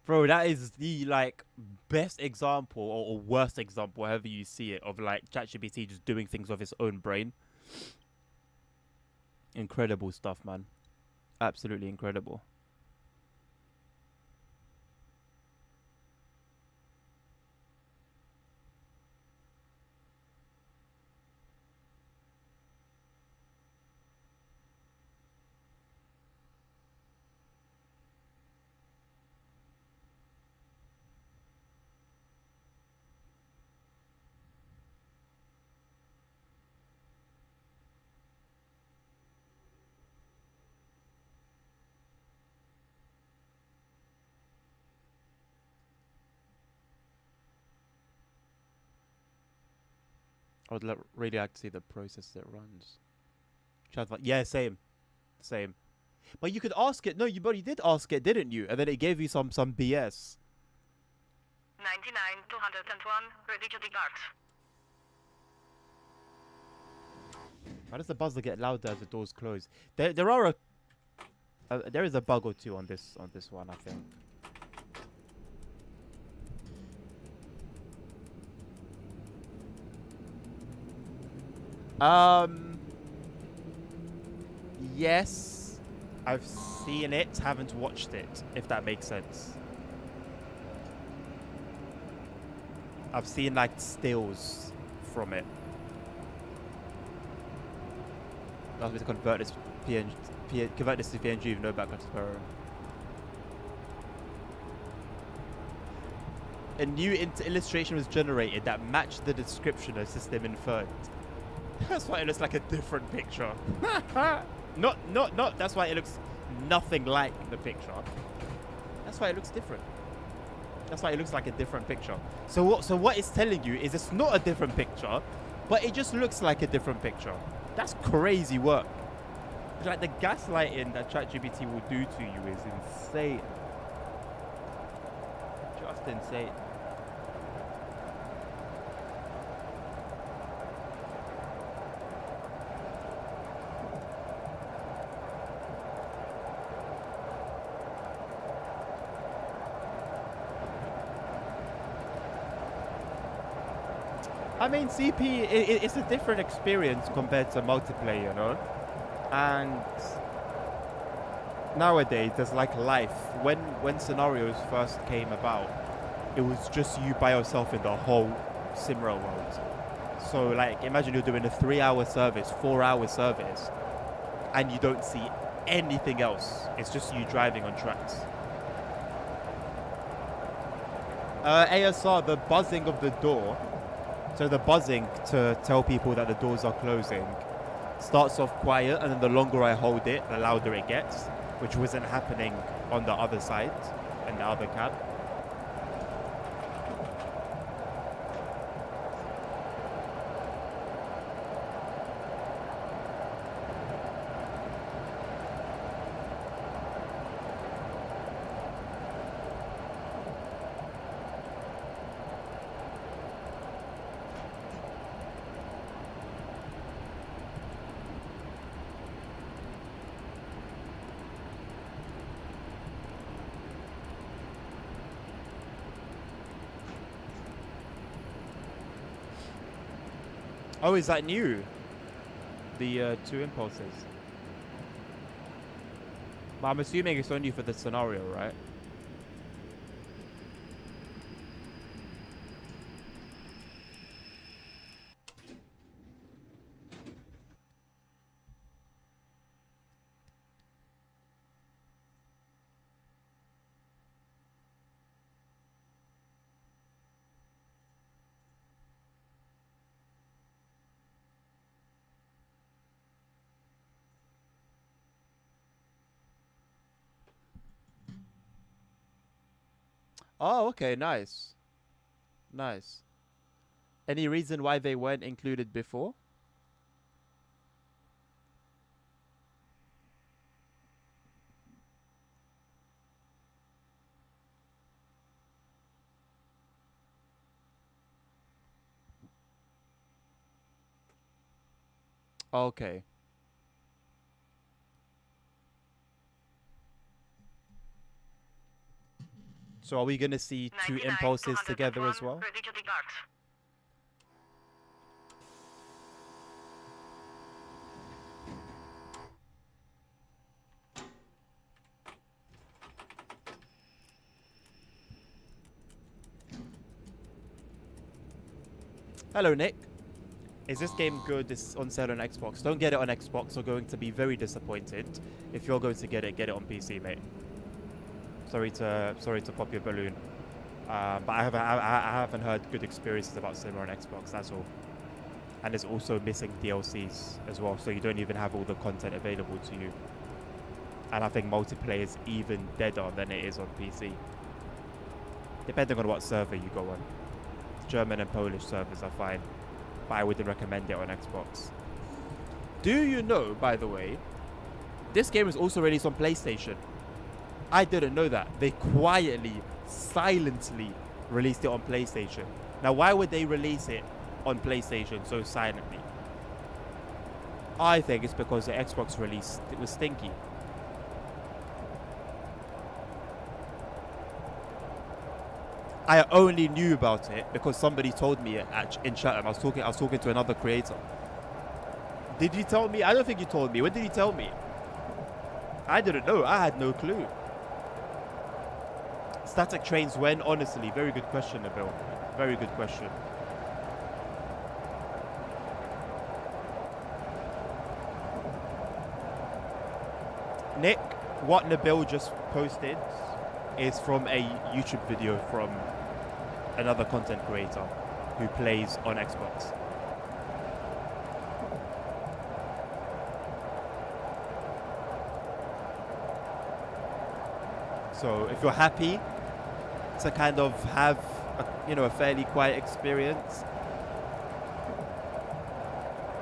Bro, that is the like best example or worst example, however you see it, of like ChatGPT just doing things of its own brain. Incredible stuff, man. Absolutely incredible. I would really like to see the process that runs. Yeah, same. But you could ask it. No, you did ask it, didn't you? And then it gave you some BS. 99, 201, ready to depart. Why does the buzzer get louder as the doors close? There is a bug or two on this one, I think. Yes, I've seen it, haven't watched it, if that makes sense. I've seen like stills from it. Allows me to convert this convert this to PNG with no background explorer. A new illustration was generated that matched the description the system inferred. That's why it looks like a different picture. Not. That's why it looks nothing like the picture. That's why it looks different. That's why it looks like a different picture. So what it's telling you is it's not a different picture, but it just looks like a different picture. That's crazy work. Like the gaslighting that ChatGPT will do to you is insane. Just insane. I mean, CP, it's a different experience compared to multiplayer, you know? And nowadays, there's like life. When scenarios first came about, it was just you by yourself in the whole SimRail world. So, like, imagine you're doing a 3-hour service, 4-hour service, and you don't see anything else. It's just you driving on tracks. ASR, the buzzing of the door. So the buzzing to tell people that the doors are closing starts off quiet, and then the longer I hold it, the louder it gets, which wasn't happening on the other side, in the other cab. Oh, is that new? The 2 impulses. But I'm assuming it's only for the scenario, right? Oh, okay, nice. Nice. Any reason why they weren't included before? Okay. So are we going to see 2 impulses together as well? Ready to depart. Hello, Nick. Is this game good? It's on sale on Xbox. Don't get it on Xbox. You're going to be very disappointed. If you're going to get it on PC, mate. Sorry to pop your balloon. But I haven't heard good experiences about SimRail on Xbox. That's all. And it's also missing DLCs as well, so you don't even have all the content available to you. And I think multiplayer is even deader than it is on PC, depending on what server you go on. German and Polish servers are fine, but I wouldn't recommend it on Xbox. Do you know, by the way, this game is also released on PlayStation? I didn't know that. They quietly, silently released it on PlayStation. Now, why would they release it on PlayStation so silently? I think it's because the Xbox release, it was stinky. I only knew about it because somebody told me it in chat. I was talking to another creator. Did you tell me? I don't think you told me. When did you tell me? I didn't know. I had no clue. Static trains when? Honestly, very good question, Nabil. Very good question. Nick, what Nabil just posted is from a YouTube video from another content creator who plays on Xbox. So if you're happy to kind of have a fairly quiet experience,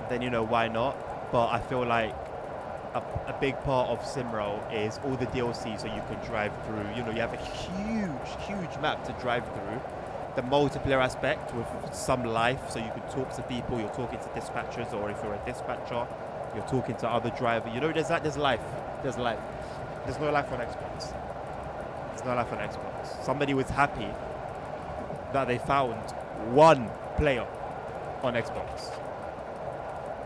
then why not? But I feel like a big part of SimRail is all the DLC, so you can drive through. You have a huge map to drive through. The multiplayer aspect with some life, so you can talk to people. You're talking to dispatchers, or if you're a dispatcher, you're talking to other drivers. There's life. There's life. There's no life on Xbox. There's no life on Xbox. Somebody was happy that they found one player on Xbox.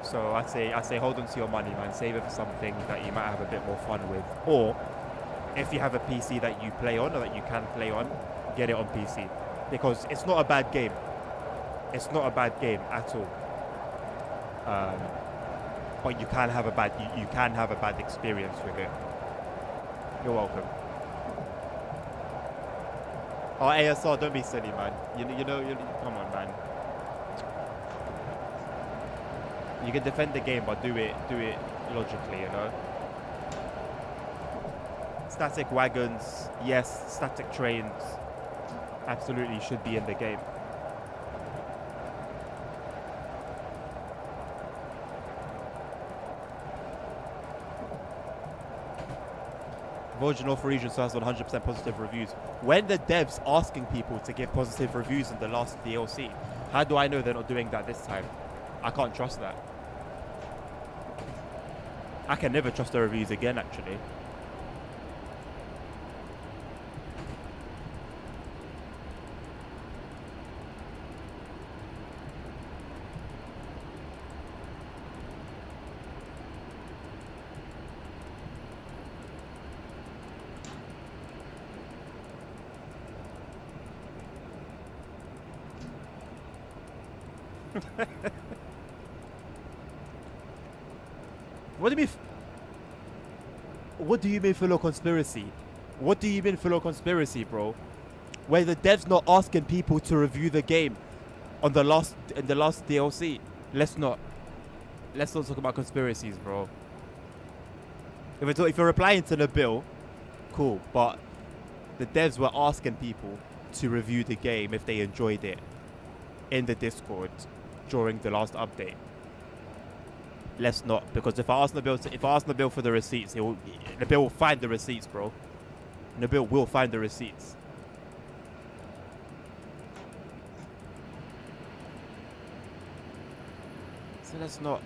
So I say hold on to your money, man. Save it for something that you might have a bit more fun with. Or if you have a PC that you play on or that you can play on, get it on PC. Because it's not a bad game. It's not a bad game at all. But you can have a bad experience with it. You're welcome. Oh, ASR, don't be silly, man. You know, come on, man. You can defend the game, but do it logically, you know. Static wagons, yes. Static trains, absolutely should be in the game. Łódź North Region still has 100% positive reviews. When the devs asking people to give positive reviews in the last DLC, how do I know they're not doing that this time? I can't trust that. I can never trust the reviews again, actually. What do you mean full of conspiracy? What do you mean full of conspiracy, bro? Where the devs not asking people to review the game on the last DLC. Let's not talk about conspiracies, bro. If you're replying to the bill, cool, but the devs were asking people to review the game if they enjoyed it in the Discord during the last update. Let's not, because if I ask Nabil for the receipts, Nabil will find the receipts, bro. Nabil will find the receipts. So let's not.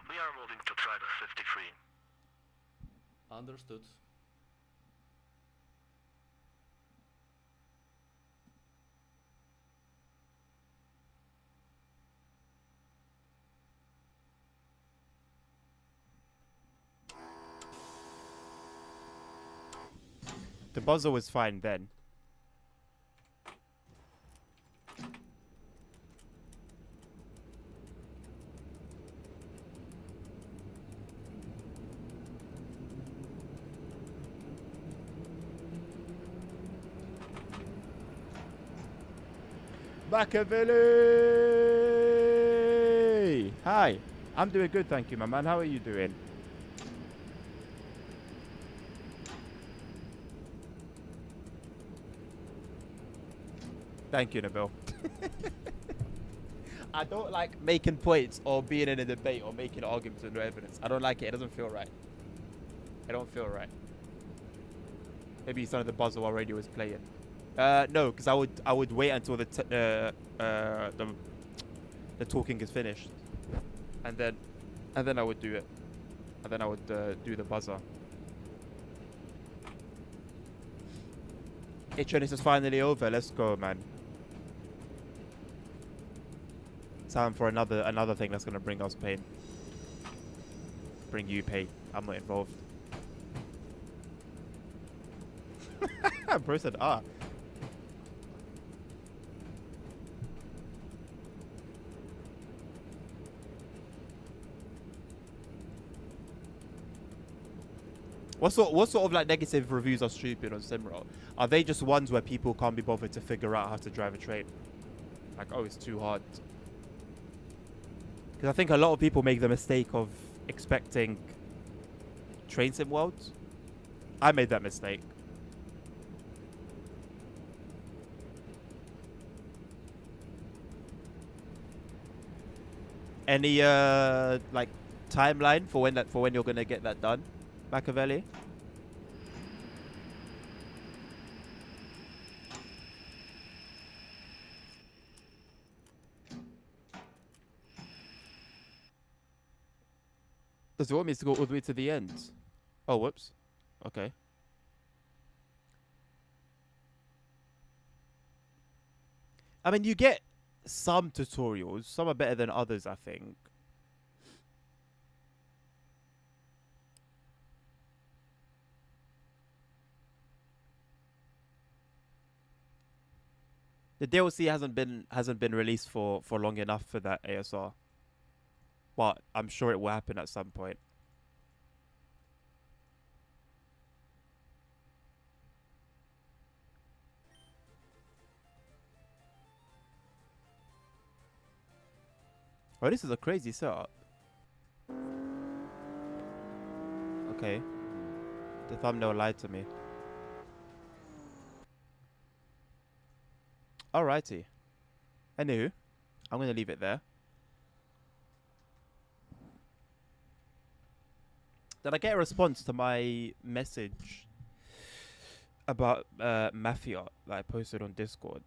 We are moving to Trial 53. Understood. The buzzer was fine then. Machiavelli! Hi, I'm doing good, thank you, my man. How are you doing? Thank you, Nabil. I don't like making points or being in a debate or making arguments with no evidence. I don't like it. It doesn't feel right. It don't feel right. Maybe some of the buzzer while radio was playing. No, because I would wait until the talking is finished, and then I would do it, and then I would do the buzzer. This is finally over. Let's go, man. Time for another thing that's gonna bring us pain. Bring you pain. I'm not involved. Bro said ah. What sort of like negative reviews are stupid on SimRail? Are they just ones where people can't be bothered to figure out how to drive a train? Like, oh, it's too hard. Because I think a lot of people make the mistake of expecting train sim worlds. I made that mistake. Any like timeline for when you're gonna get that done, Machiavelli? Does it want me to go all the way to the end? Oh, whoops. Okay. I mean, you get some tutorials. Some are better than others, I think. The DLC hasn't been released for long enough for that ASR. But I'm sure it will happen at some point. Oh, this is a crazy setup. Okay. The thumbnail lied to me. Alrighty. Anywho, I'm going to leave it there. Did I get a response to my message about Mafia that I posted on Discord?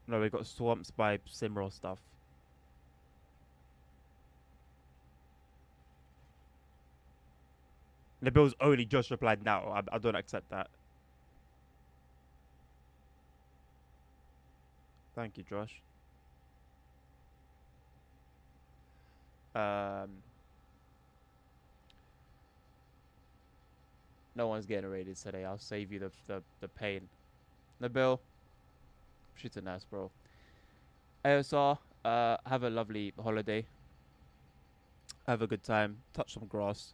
No, we got swamped by SimRail stuff. Nabil's only just replied now. I don't accept that. Thank you, Josh. No one's getting raided today. I'll save you the pain. Nabil, shit's an ass, bro. ASR, have a lovely holiday. Have a good time. Touch some grass.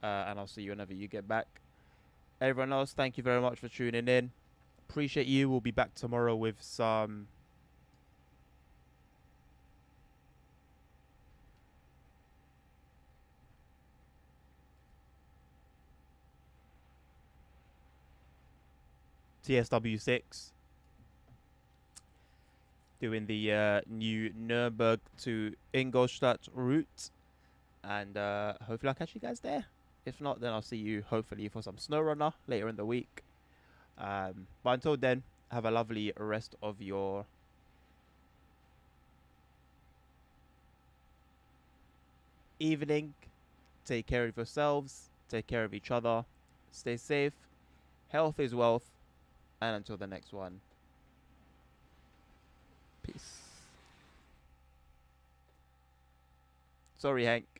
And I'll see you whenever you get back. Everyone else, thank you very much for tuning in. Appreciate you. We'll be back tomorrow with some... TSW6. Doing the new Nuremberg to Ingolstadt route. And hopefully I'll catch you guys there. If not, then I'll see you hopefully for some snow runner later in the week. But until then, have a lovely rest of your evening. Take care of yourselves. Take care of each other. Stay safe. Health is wealth. And until the next one, peace. Sorry, Hank.